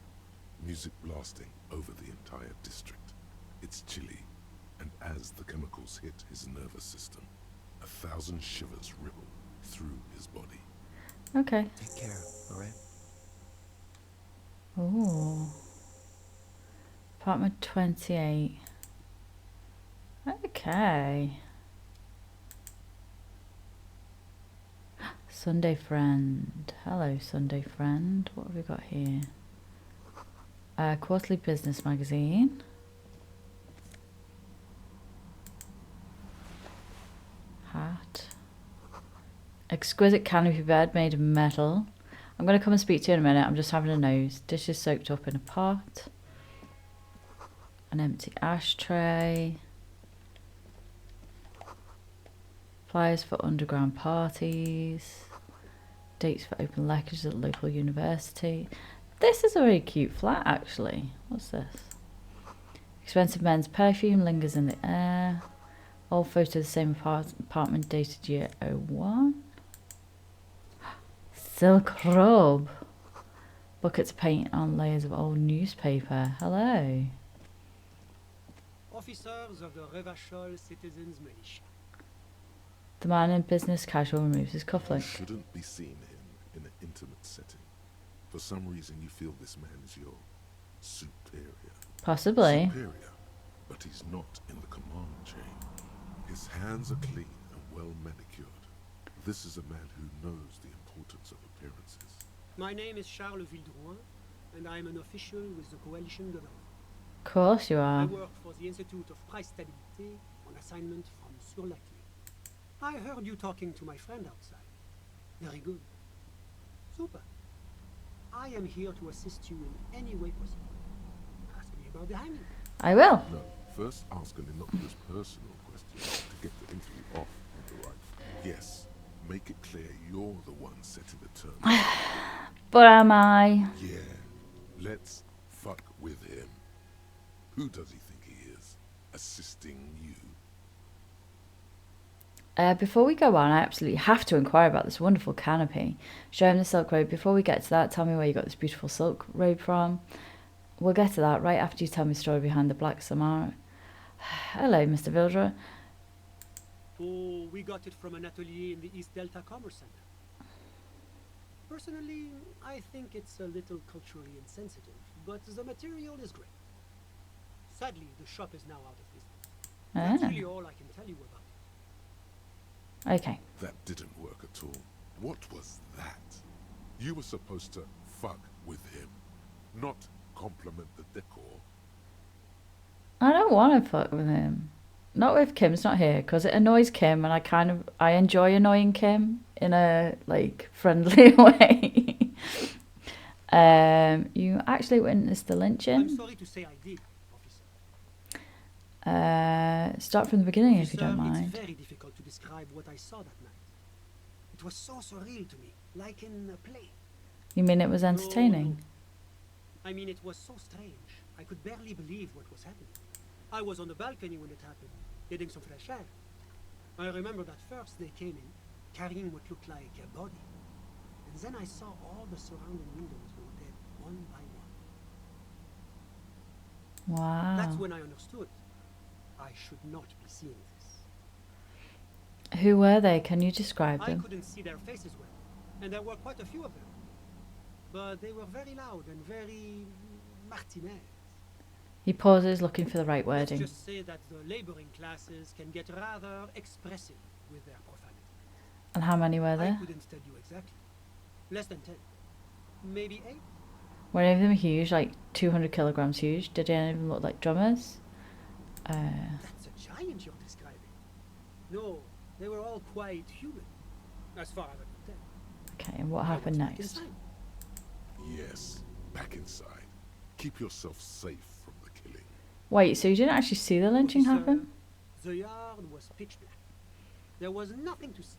S4: music blasting over the entire district. It's chilly, and as the chemicals hit his nervous system, 1,000 shivers ripple through his body.
S1: Okay.
S17: Take care, alright?
S1: Ooh. Apartment 28. Okay. Sunday friend. Hello, Sunday friend. What have we got here? Quarterly business magazine. Hat. Exquisite canopy bed made of metal. I'm going to come and speak to you in a minute. I'm just having a nose. Dishes soaked up in a pot. An empty ashtray. Flyers for underground parties. Dates for open lectures at the local university. This is a very cute flat, actually. What's this? Expensive men's perfume lingers in the air. Old photo of the same apartment dated year 01. Silk robe. Buckets of paint on layers of old newspaper. Hello.
S18: Officers of the Rachell Citizens Militia.
S1: The man in business casual removes his cufflink.
S4: You shouldn't be seeing him in an intimate setting. For some reason you feel this man is your superior.
S1: Possibly.
S4: Superior, but he's not in the command chain. His hands are clean and well manicured. This is a man who knows the importance of appearances.
S18: My name is Charles Vildrouin, and I am an official with the coalition government.
S1: Of course you
S18: I
S1: are.
S18: work for the Institute of Price Stabilité on assignment from Sur la Clé. I heard you talking to my friend outside. Very good. Super. I am here to assist you in any way possible. Ask me about the hanging.
S1: I will.
S4: No, first ask an innocuous personal question to get the interview off on the right. Yes, make it clear you're the one setting the terms.
S1: But am I?
S4: Yeah, let's fuck with him. Who does he think he is? Assisting you?
S1: Before we go on, I absolutely have to inquire about this wonderful canopy. Show him the silk robe. Before we get to that, tell me where you got this beautiful silk robe from. We'll get to that right after you tell me the story behind the Black Samara. Hello, Mr. Vildra.
S18: Oh, we got it from an atelier in the East Delta Commerce Center. Personally, I think it's a little culturally insensitive, but the material is great. Sadly, the shop is now out of business. That's really all I can tell you about it.
S1: Okay.
S4: That didn't work at all. What was that? You were supposed to fuck with him, not compliment the decor.
S1: I don't want to fuck with him. Not with Kim's not here, because it annoys Kim, and I enjoy annoying Kim in a, like, friendly way. You actually witnessed the lynching.
S18: I'm sorry to say I did, officer.
S1: Start from the beginning,
S18: Officer,
S1: if you don't mind.
S18: It's very difficult to describe what I saw that night. It was so surreal to me, like in a play.
S1: You mean it was entertaining?
S18: No. I mean, it was so strange. I could barely believe what was happening. I was on the balcony when it happened, getting some fresh air. I remember that first they came in, carrying what looked like a body. And then I saw all the surrounding windows go dead, one by one.
S1: Wow.
S18: That's when I understood. I should not be seeing this.
S1: Who were they? Can you describe
S18: I
S1: them?
S18: couldn't see their faces well, and there were quite a few of them. But they were very loud and very Martinez.
S1: He pauses, looking for the right
S18: Let's
S1: wording.
S18: just say that the laboring classes can get rather expressive with their profanity.
S1: And how many were
S18: I
S1: there?
S18: couldn't tell you exactly. Less than 10. Maybe 8.
S1: Were any of them huge, like 200 kilograms huge? Did any of them look like drummers?
S18: That's a giant you're describing. No, they were all quite human. as far as I could tell.
S1: Okay, and what happened
S18: I went back
S1: next?
S18: inside.
S4: Yes, back inside. Keep yourself safe from the killing.
S1: Wait, so you didn't actually see the lynching
S18: Officer,
S1: happen?
S18: The yard was pitch black. There was nothing to see,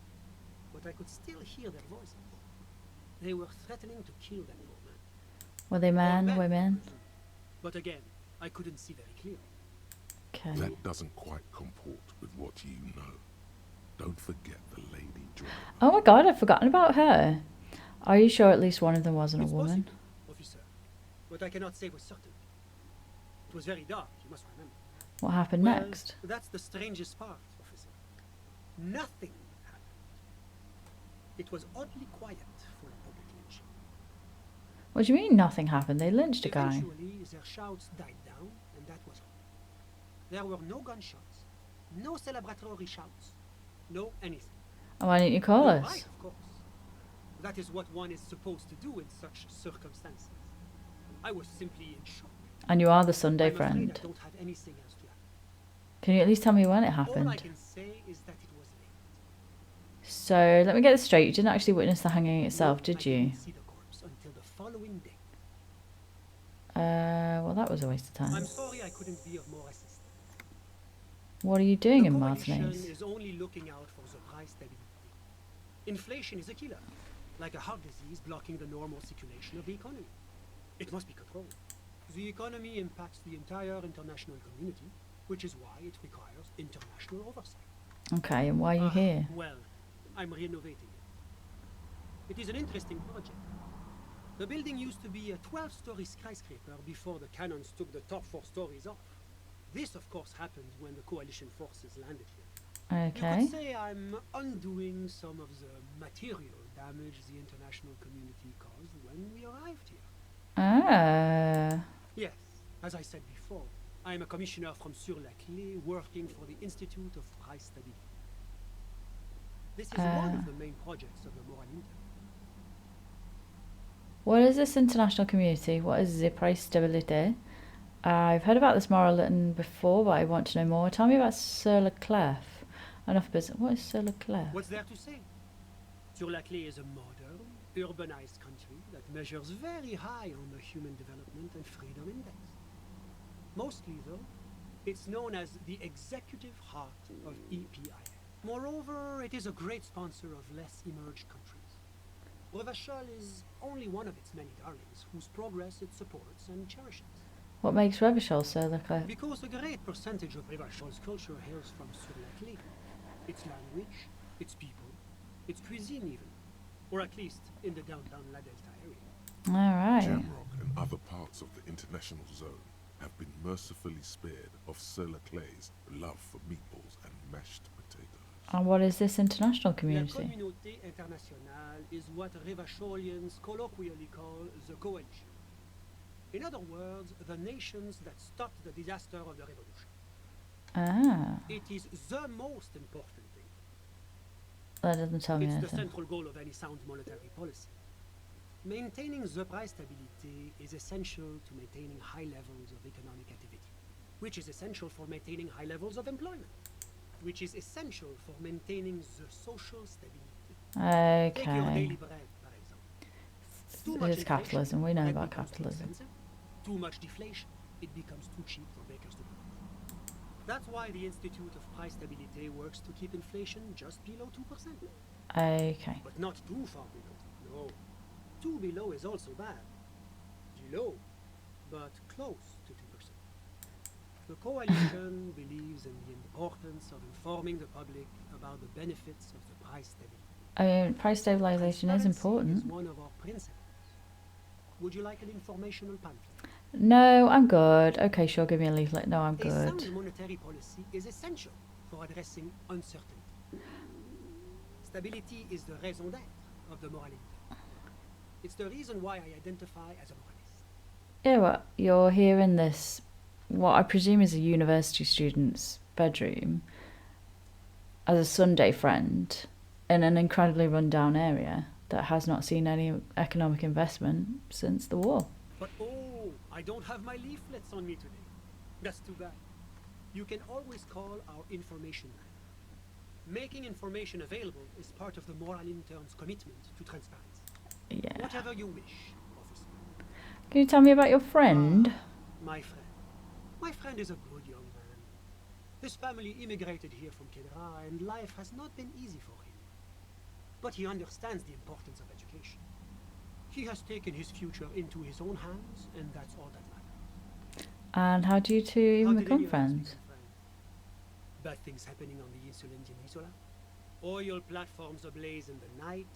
S18: but I could still hear their voices. They were threatening to kill that poor man.
S1: Were they men, women?
S18: But again, I couldn't see very clearly.
S1: Okay.
S4: That doesn't quite comport with what you know. Don't forget the lady driver.
S1: Oh my god, I've forgotten about her. Are you sure at least one of them wasn't a woman?
S18: Possible, officer, but I cannot say with certainty. It was very dark, you must remember.
S1: What happened
S18: Well,
S1: next?
S18: That's the strangest part, officer. Nothing happened. It was oddly quiet for a public lynching.
S1: What do you mean nothing happened? They lynched a guy.
S18: Eventually, their shouts died down, and that was all. There were no gunshots, no celebratory shouts, no anything.
S1: Oh, why didn't you call
S18: You're
S1: us?
S18: right, of course. That is what one is supposed to do in such circumstances. I was simply in shock.
S1: And you are the Sunday
S18: I'm afraid
S1: friend.
S18: I don't have anything else to add.
S1: Can you at least tell me when it
S18: All I
S1: happened?
S18: can say is that it was late.
S1: So, let me get this straight. You didn't actually witness the hanging itself, did you?
S18: See the corpse until the following day.
S1: Well, that was a waste of time.
S18: I'm sorry I couldn't be of more assistance.
S1: What are you doing
S18: The
S1: in
S18: coalition
S1: Martinez?
S18: is only looking out for the price stability. Inflation is a killer, like a heart disease blocking the normal circulation of the economy. It must be controlled. The economy impacts the entire international community, which is why it requires international oversight.
S1: Okay, and why are you here?
S18: Well, I'm renovating it. It is an interesting project. The building used to be a 12-story skyscraper before the cannons took the top 4 stories off. This, of course, happened when the coalition forces landed here.
S1: Okay.
S18: You could say I'm undoing some of the material damage the international community caused when we arrived here. Yes, as I said before, I am a commissioner from Sur-la-Clé working for the Institute of Price Stability. This is one of the main projects of the Moral Inter.
S1: What is this international community? What is the price stability? I've heard about this moral written before, but I want to know more. Tell me about Sur-la-Clé. Enough business. What is Sur-la-Clé?
S18: What's there to say? Sur-la-Clé is a modern, urbanized country that measures very high on the Human Development and Freedom Index. Mostly, though, it's known as the executive heart of EPIF. Moreover, it is a great sponsor of less emerged countries. Rachell is only one of its many darlings whose progress it supports and cherishes.
S1: What makes Rachell Sur-la-Clé?
S18: Because a great percentage of Rachell's culture hails from Sur-la-Clé. Its language, its people, its cuisine even. Or at least in the downtown La Delta area.
S1: Alright.
S4: Jamrock and other parts of the international zone have been mercifully spared of Sur-la-Clé's love for meatballs and mashed potatoes.
S1: And what is this international
S18: La
S1: community?
S18: Communauté Internationale is what Revacholians colloquially call the coalition. In other words, the nations that stopped the disaster of the revolution. It is the most important thing.
S1: That doesn't tell me
S18: It's the
S1: anything.
S18: central goal of any sound monetary policy. Maintaining the price stability is essential to maintaining high levels of economic activity, which is essential for maintaining high levels of employment, which is essential for maintaining the social stability. Take your
S1: Okay.
S18: daily bread, for example. Too much
S1: It is
S18: inflation,
S1: capitalism. We know
S18: bread
S1: about
S18: becomes too
S1: capitalism.
S18: expensive. Too much deflation, it becomes too cheap for bakers to produce. That's why the Institute of Price Stability works to keep inflation just below 2%.
S1: Okay.
S18: But not too far below. No. Too below is also bad. Below, but close to 2%. The coalition believes in the importance of informing the public about the benefits of the price stability.
S1: I mean, price stabilization is important.
S18: Is one of our principles. Would you like an informational pamphlet?
S1: No, I'm good. Okay, sure, give me a leaflet. No, I'm
S18: A sound
S1: good.
S18: monetary policy is essential for addressing uncertainty. Stability is the raison d'être of the morality. It's the reason why I identify as a moralist.
S1: Yeah, what? You're here in this, what I presume is a university student's bedroom, as a Sunday friend, in an incredibly run-down area that has not seen any economic investment since the war.
S18: But oh, I don't have my leaflets on me today. That's too bad. You can always call our information man. Making information available is part of the moral intern's commitment to transparency.
S1: Yeah.
S18: Whatever you wish, officer.
S1: Can you tell me about your friend?
S18: My friend. My friend is a good young man. His family immigrated here from Kedra, and life has not been easy for him. But he understands the importance of education. He has taken his future into his own hands, and that's all that matters.
S1: And how do you two even become friends?
S18: Bad things happening on the Peninsula. Oil platforms ablaze in the night.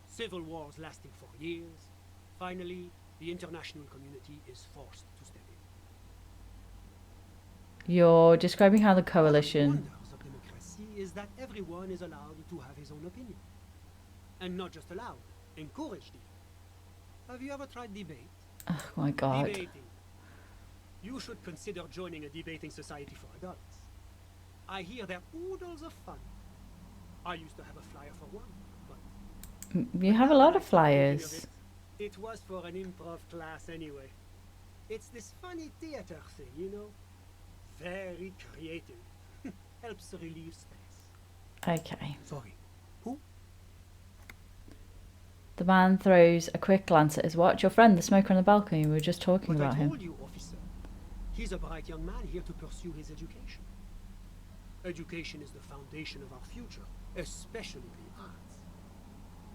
S18: Civil wars lasting for years. Finally, the international community is forced to step in.
S1: You're describing how the
S18: The
S1: coalition...
S18: wonders of democracy is that everyone is allowed to have his own opinion. And not just allowed, encouraged even. Have you ever tried debate?
S1: Oh my god.
S18: Debating. You should consider joining a debating society for adults. I hear they're oodles of fun. I used to have a flyer for one, but...
S1: You have a lot of flyers.
S18: It was for an improv class anyway. It's this funny theater thing, you know? Very creative. Helps relieve stress.
S1: Okay.
S18: Sorry.
S1: The man throws a quick glance at his watch. Your friend, the smoker on the balcony, we were just talking about him.
S18: I told you, officer. He's a bright young man here to pursue his education. Education is the foundation of our future, especially the arts.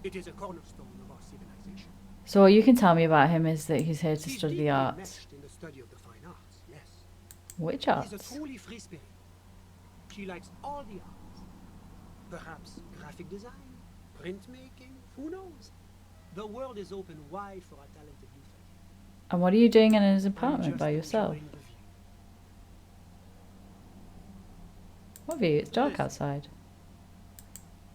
S18: It is a cornerstone of our civilization.
S1: So all you can tell me about him is that he's here to
S18: He's
S1: study the
S18: deeply
S1: arts.
S18: enmeshed in the study of the fine arts, yes.
S1: Which arts?
S18: He's a truly free spirit. He likes all the arts. Perhaps graphic design, printmaking, who knows? The world is open wide for a talented youth like him.
S1: And what are you doing in his apartment by yourself? What view? It's dark outside.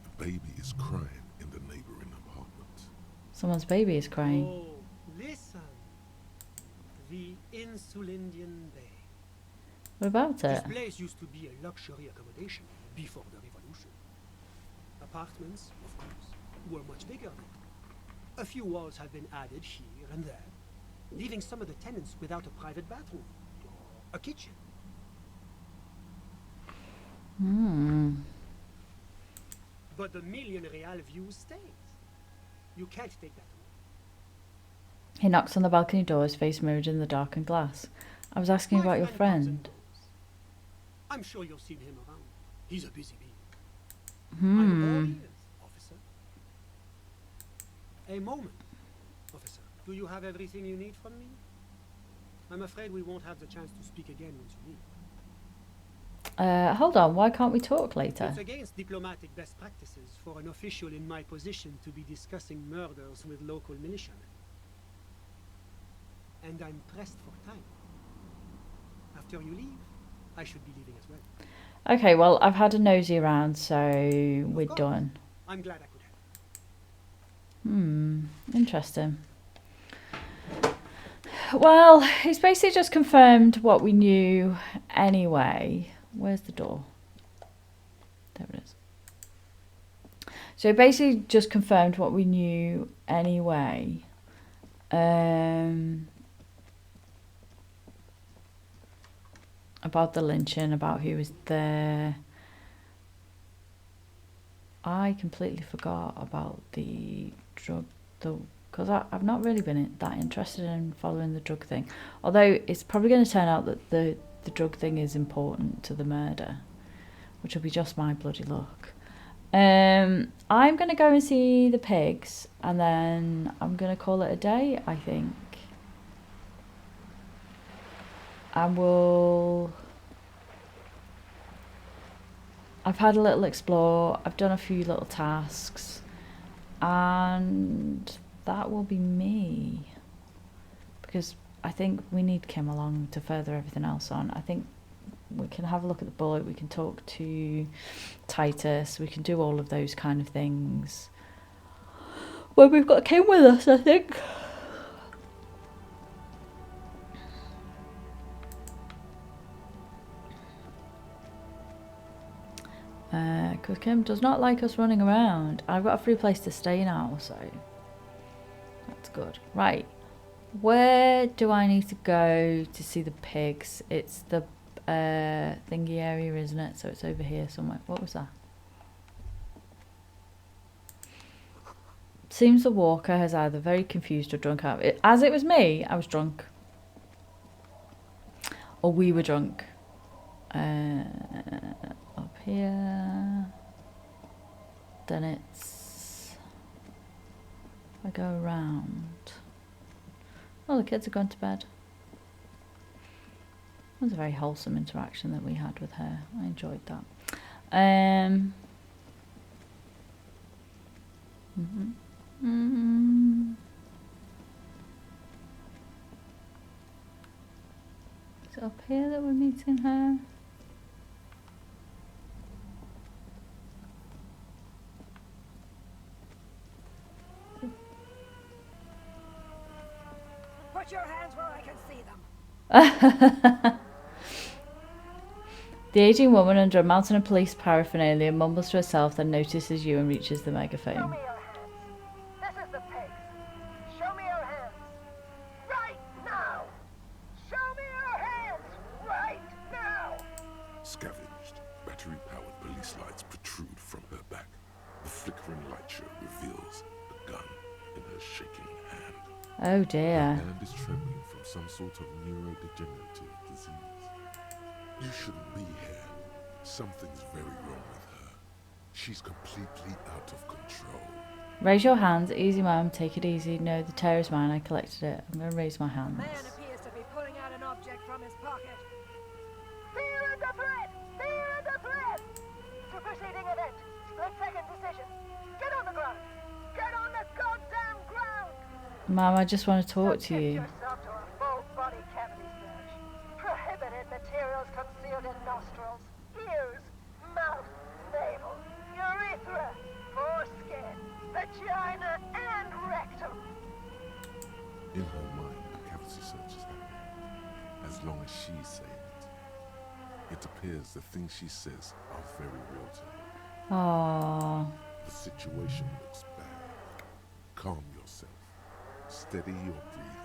S4: The baby is crying in the neighboring apartment.
S1: Someone's baby is crying.
S18: Oh, listen. The Insulindian Bay.
S1: What about
S18: This
S1: it?
S18: place used to be a luxury accommodation before the revolution. Apartments, of course, were much bigger then. A few walls have been added here and there, leaving some of the tenants without a private bathroom or a kitchen.
S1: Hmm.
S18: But the million real view stays. You can't take that away.
S1: He knocks on the balcony door, his face mirrored in the darkened glass. I was asking
S18: My
S1: about your
S18: friend comes and
S1: friend.
S18: goes. I'm sure you'll see him around. He's a busy bee.
S1: Hmm.
S18: I'm all ears, officer. A moment, officer. Do you have everything you need from me? I'm afraid we won't have the chance to speak again once you leave.
S1: Hold on, why can't we talk later?
S18: It's against diplomatic best practices for an official in my position to be discussing murders with local militiamen. And I'm pressed for time. After you leave, I should be leaving as well.
S1: Okay, well, I've had a nosy around, so we're
S18: course.
S1: done.
S18: I'm glad I could help.
S1: Interesting. Well, he's basically just confirmed what we knew anyway. Where's the door? There it is. So he basically just confirmed what we knew anyway. About the lynching, about who was there. I completely forgot about the drug, because I've not really been that interested in following the drug thing. Although it's probably going to turn out that the drug thing is important to the murder, which will be just my bloody luck. I'm going to go and see the pigs, and then I'm going to call it a day, I think. And I've had a little explore, I've done a few little tasks, and that will be me. Because I think we need Kim along to further everything else on. I think we can have a look at the bullet, we can talk to Titus, we can do all of those kind of things. Well, we've got Kim with us, I think. Because Kim does not like us running around. I've got a free place to stay now, so that's good. Right, where do I need to go to see the pigs? It's the thingy area, isn't it? So it's over here somewhere. What was that? Seems the walker has either very confused or drunk out. As it was me, I was drunk. Or we were drunk. Up here. Then it's... I go around. Oh, the kids have gone to bed. It was a very wholesome interaction that we had with her. I enjoyed that. Is it up here that we're meeting her?
S19: Put your hands where I can see them.
S1: The aging woman under a mountain of police paraphernalia mumbles to herself, then notices you and reaches the megaphone.
S19: This is the pace. Show me your hands. Right now. Show me your hands. Right now.
S4: Scavenged, battery-powered police lights protrude from her back. The flickering light show reveals a gun in her shaking hand.
S1: Oh dear.
S4: Her hand is trembling from some sort of neurodegenerative disease. You shouldn't be here. Something's very wrong with her. She's completely out of control.
S1: Raise your hands. Easy, ma'am. Take it easy. No, the terror is mine. I collected it. I'm going to raise my hands.
S19: Man appears to be pulling out an object from his pocket. Fear the threat! Fear the threat! Superseding event. Split-second decision. Get on the ground. Get on the goddamn ground!
S1: Ma'am, I just want to talk to you.
S19: Yourself to a full body cavity search. Prohibited materials concealed in nostrils, ears, mouth, navel, urethra, foreskin, vagina, and rectum.
S4: In her mind, a cavity search is happening. As long as she's saying it. It appears the things she says are very real to her.
S1: Aww.
S4: The situation looks bad. Calm yourself. Steady your breathing.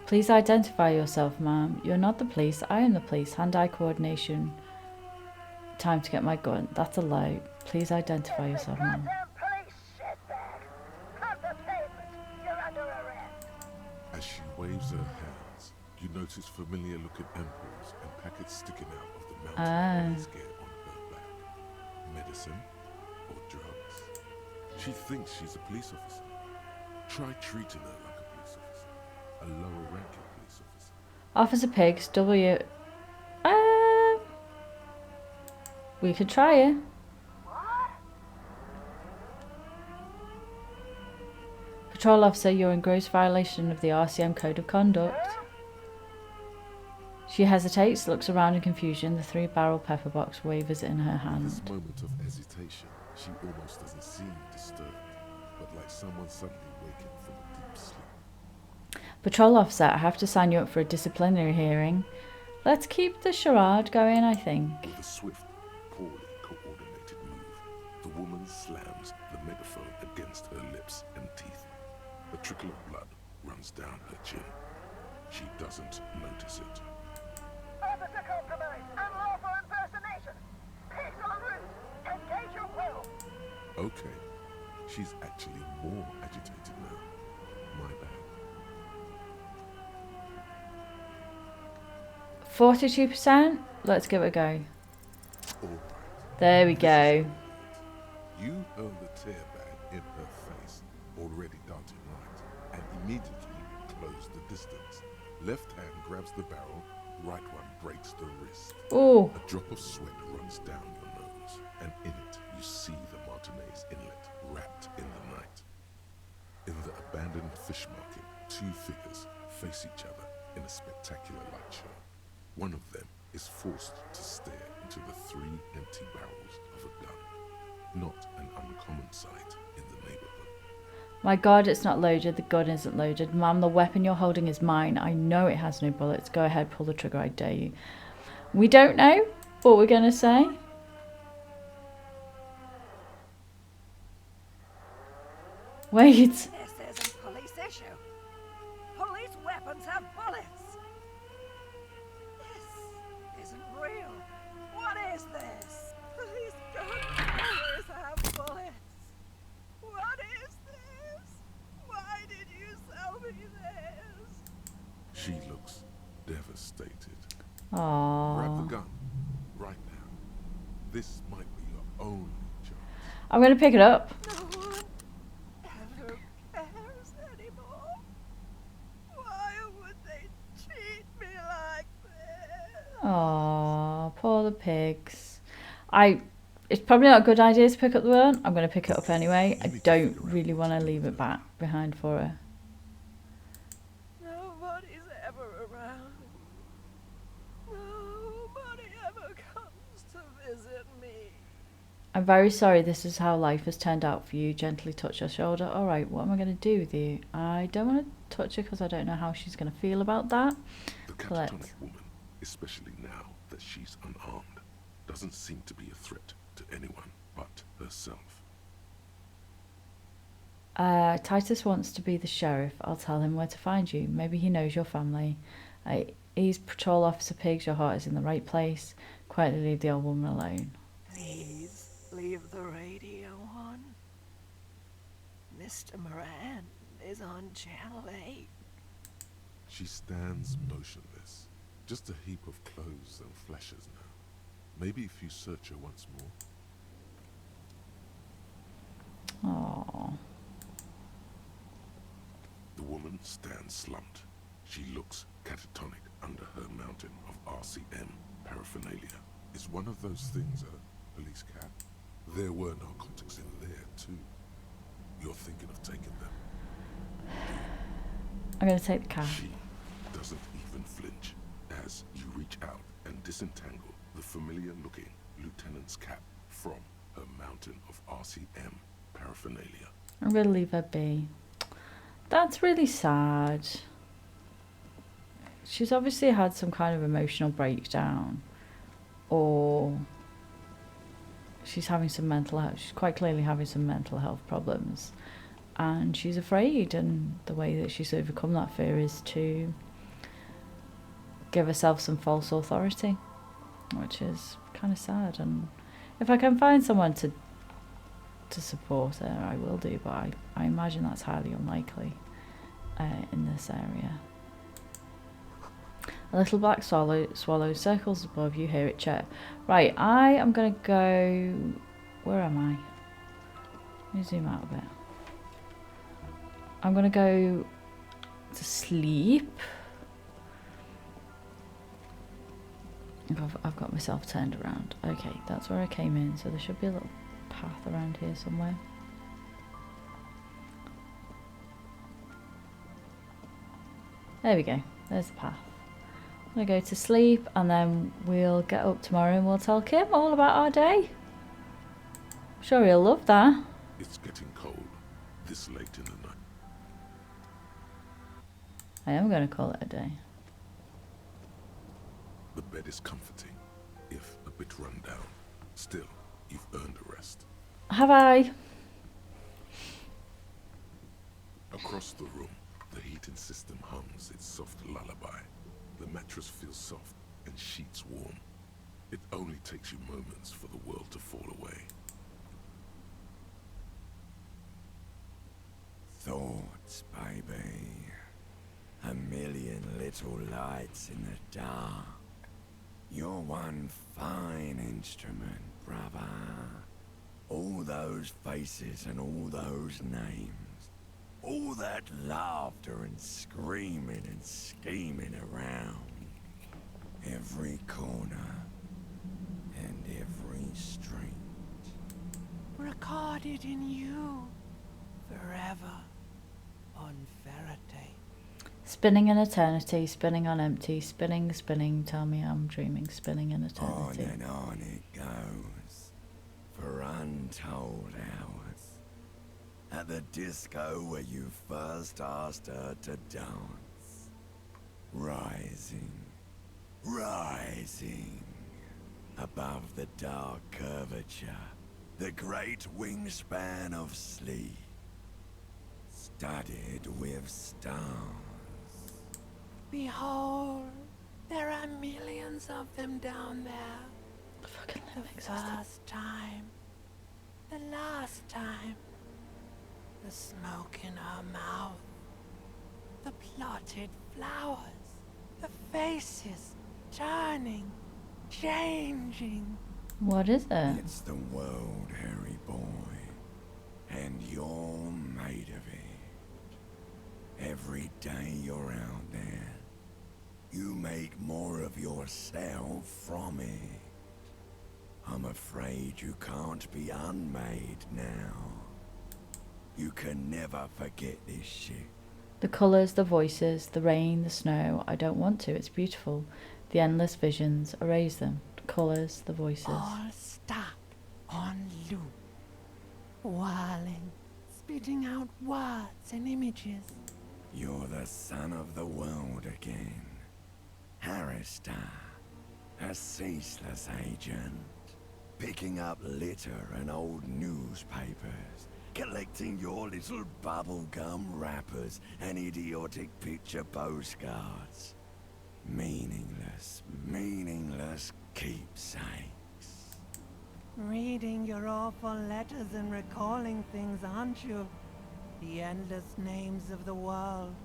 S1: Please identify yourself, ma'am. You're not the police. I am the police. Hand-eye coordination. Time to get my gun. That's a lie. Please identify yourself, ma'am.
S4: As she waves her hands, you notice familiar-looking ampoules and packets sticking out of the mountain police gear on her back. Medicine or drugs? She thinks she's a police officer. Try treating her like a police officer. A lower-ranking police officer.
S1: Officer Pigs, W. We could try it. Patrol officer, you're in gross violation of the RCM Code of Conduct. She hesitates, looks around in confusion. The 3-barrel pepper box wavers in her hand.
S4: In this moment of hesitation, she almost doesn't seem disturbed, but like someone suddenly waking from a deep sleep.
S1: Patrol officer, I have to sign you up for a disciplinary hearing. Let's keep the charade going, I think.
S4: With a swift, poorly coordinated move, the woman slams the megaphone against her lips and teeth. A trickle of blood runs down her chin. She doesn't notice it.
S19: Officer compromise, unlawful impersonation. Pigs en route. Engage your will.
S4: Okay, she's actually more agitated now. My bad.
S1: 42%? Let's give it a go.
S4: Alright.
S1: There we go.
S4: You hurl the tear bag in her face, already darting right, and immediately close the distance. Left hand grabs the barrel, right one breaks the wrist.
S1: Ooh.
S4: A drop of sweat runs down your nose, and in it you see the Martinez inlet wrapped in the night. In the abandoned fish market, 2 figures face each other in a spectacular light show. One of them is forced to stare into the 3 empty barrels of a gun. Not an uncommon sight in the neighborhood.
S1: My god, it's not loaded. The gun isn't loaded. Ma'am, the weapon you're holding is mine. I know it has no bullets. Go ahead, pull the trigger, I dare you. We don't know what we're going to say. Wait.
S19: This isn't police issue. Police weapons have bullets. This isn't real. What is this? Police guns always have bullets.
S4: Grab the
S1: Aww.
S4: gun. Right now. This might be your only chance.
S1: I'm gonna pick it up.
S19: No one ever cares anymore. Why would they treat me like this?
S1: Aww, poor the pigs. It's probably not a good idea to pick up the urn. I'm gonna pick it up anyway. I don't really want to leave it back behind for her.
S19: Nobody's ever around. Nobody ever comes to visit me.
S1: I'm very sorry this is how life has turned out for you. Gently touch her shoulder. Alright, what am I going to do with you? I don't want to touch her because I don't know how she's going to feel about that.
S4: The catatonic woman, especially now that she's unarmed, doesn't seem to be a threat to anyone but herself.
S1: Titus wants to be the sheriff. I'll tell him where to find you. Maybe he knows your family. He's Patrol Officer Pigs. Your heart is in the right place. Quietly leave the old woman alone.
S19: Please leave the radio on. Mr. Moran is on Channel 8.
S4: She stands motionless, just a heap of clothes and fleshes now. Maybe if you search her once more.
S1: Aww.
S4: The woman stands slumped. She looks catatonic under her mountain of RCM paraphernalia. Is one of those things a police cap? There were narcotics in there too. You're thinking of taking them?
S1: I'm going to take the car.
S4: She doesn't even flinch as you reach out and disentangle the familiar-looking lieutenant's cap from her mountain of RCM paraphernalia.
S1: I'm going to leave her be. That's really sad. She's obviously had some kind of emotional breakdown, or she's having some mental health. She's quite clearly having some mental health problems, and she's afraid. And the way that she's overcome that fear is to give herself some false authority, which is kind of sad. And if I can find someone to support her, I will do, but I imagine that's highly unlikely in this area. A little black swallow circles above you. Hear it chirp. Right, I am going to go... Where am I? Let me zoom out a bit. I'm going to go to sleep. I've got myself turned around. Okay, that's where I came in, so there should be a little path around here somewhere. There we go. There's the path. I'm going to go to sleep, and then we'll get up tomorrow and we'll tell Kim all about our day. I'm sure he'll love that.
S4: It's getting cold this late in the night.
S1: I am going to call it a day.
S4: The bed is comforting, if a bit run down. Still, you've earned a rest.
S1: Have I?
S4: Across the room, the heating system hums its soft lullaby. The mattress feels soft and sheets warm. It only takes you moments for the world to fall away.
S20: Thoughts, baby. A million little lights in the dark. You're one fine instrument, brother. All those faces and all those names. All that laughter and screaming and scheming around. Every corner and every street.
S19: Recorded in you. Forever. On Faraday.
S1: Spinning in eternity, spinning on empty, spinning, spinning, tell me I'm dreaming, spinning in eternity.
S20: On and on it goes. For untold hours. At the disco where you first asked her to dance. Rising. Rising. Above the dark curvature. The great wingspan of sleep. Studded with stars.
S19: Behold, there are millions of them down there. The first time. The last time. The smoke in her mouth. The plotted flowers. The faces.
S21: turning, changing.
S1: What is it?
S20: It's the world, Harry boy, and you're made of it. Every day you're out there, you make more of yourself from it. I'm afraid you can't be unmade now. You can never forget this shit.
S1: The colours, the voices, the rain, the snow. I don't want to. It's beautiful. The endless visions. Erase them. The colours, the voices.
S21: All stuck on loop. Whirling, spitting out words and images.
S20: You're the son of the world again. Harrister, a ceaseless agent. Picking up litter and old newspapers. Collecting your little bubblegum wrappers and idiotic picture postcards. Meaningless, meaningless keepsakes.
S21: Reading your awful letters and recalling things, aren't you? The endless names of the world.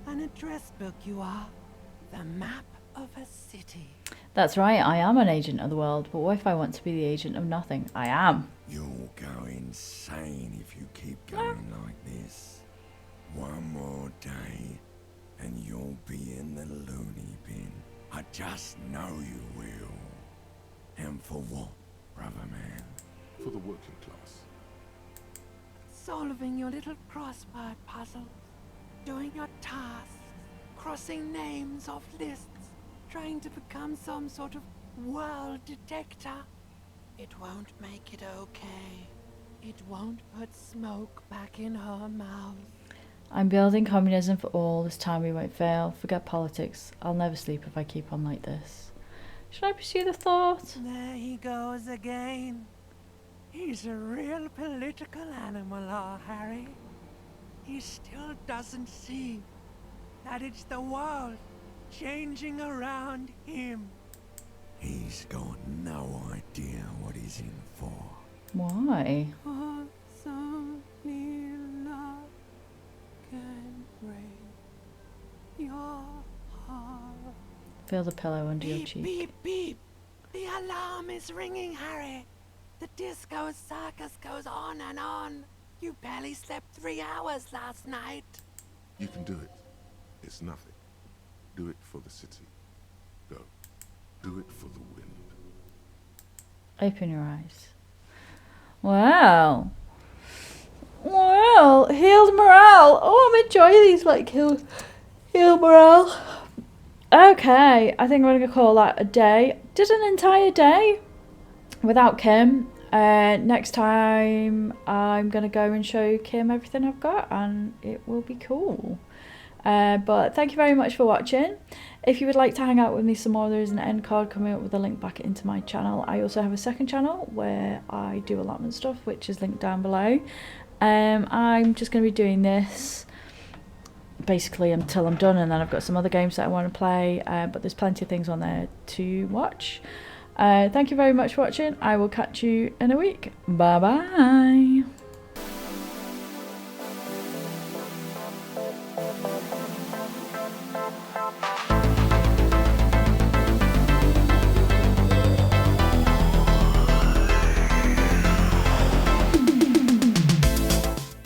S21: An address book you are. The map of a city.
S1: That's right, I am an agent of the world, but what if I want to be the agent of nothing? I am.
S20: You'll go insane if you keep going like this. One more day, and you'll be in the loony bin. I just know you will. And for what, brother man?
S4: For the working class.
S21: Solving your little crossword puzzles. Doing your tasks. Crossing names off lists. Trying to become some sort of world detector. It won't make it okay. It won't put smoke back in her mouth.
S1: I'm building communism for all. This time we won't fail. Forget politics. I'll never sleep if I keep on like this. Should I pursue the thought?
S21: There he goes again. He's a real political animal, our Harry. He still doesn't see that it's the world changing around him.
S20: He's got no idea what he's in for.
S1: Why?
S21: Oh, only love can break your heart.
S1: Feel the pillow under your
S21: Beep,
S1: cheek.
S21: beep, beep. The alarm is ringing, Harry. The disco circus goes on and on. You barely slept 3 hours last night.
S4: You can do it. It's nothing. Do it for the city. Go. Do it for the wind.
S1: Open your eyes. Wow. Well, healed morale. Oh, I'm enjoying these, like, heal morale. Okay, I think I'm going to call that a day. Did an entire day without Kim. Next time, I'm going to go and show Kim everything I've got, and it will be cool. But thank you very much for watching. If you would like to hang out with me some more, there is an end card coming up with a link back into my channel. I also have a second channel where I do allotment stuff, which is linked down below. I'm just going to be doing this basically until I'm done, and then I've got some other games that I want to play, but there's plenty of things on there to watch. Thank you very much for watching. I will catch you in a week. Bye bye.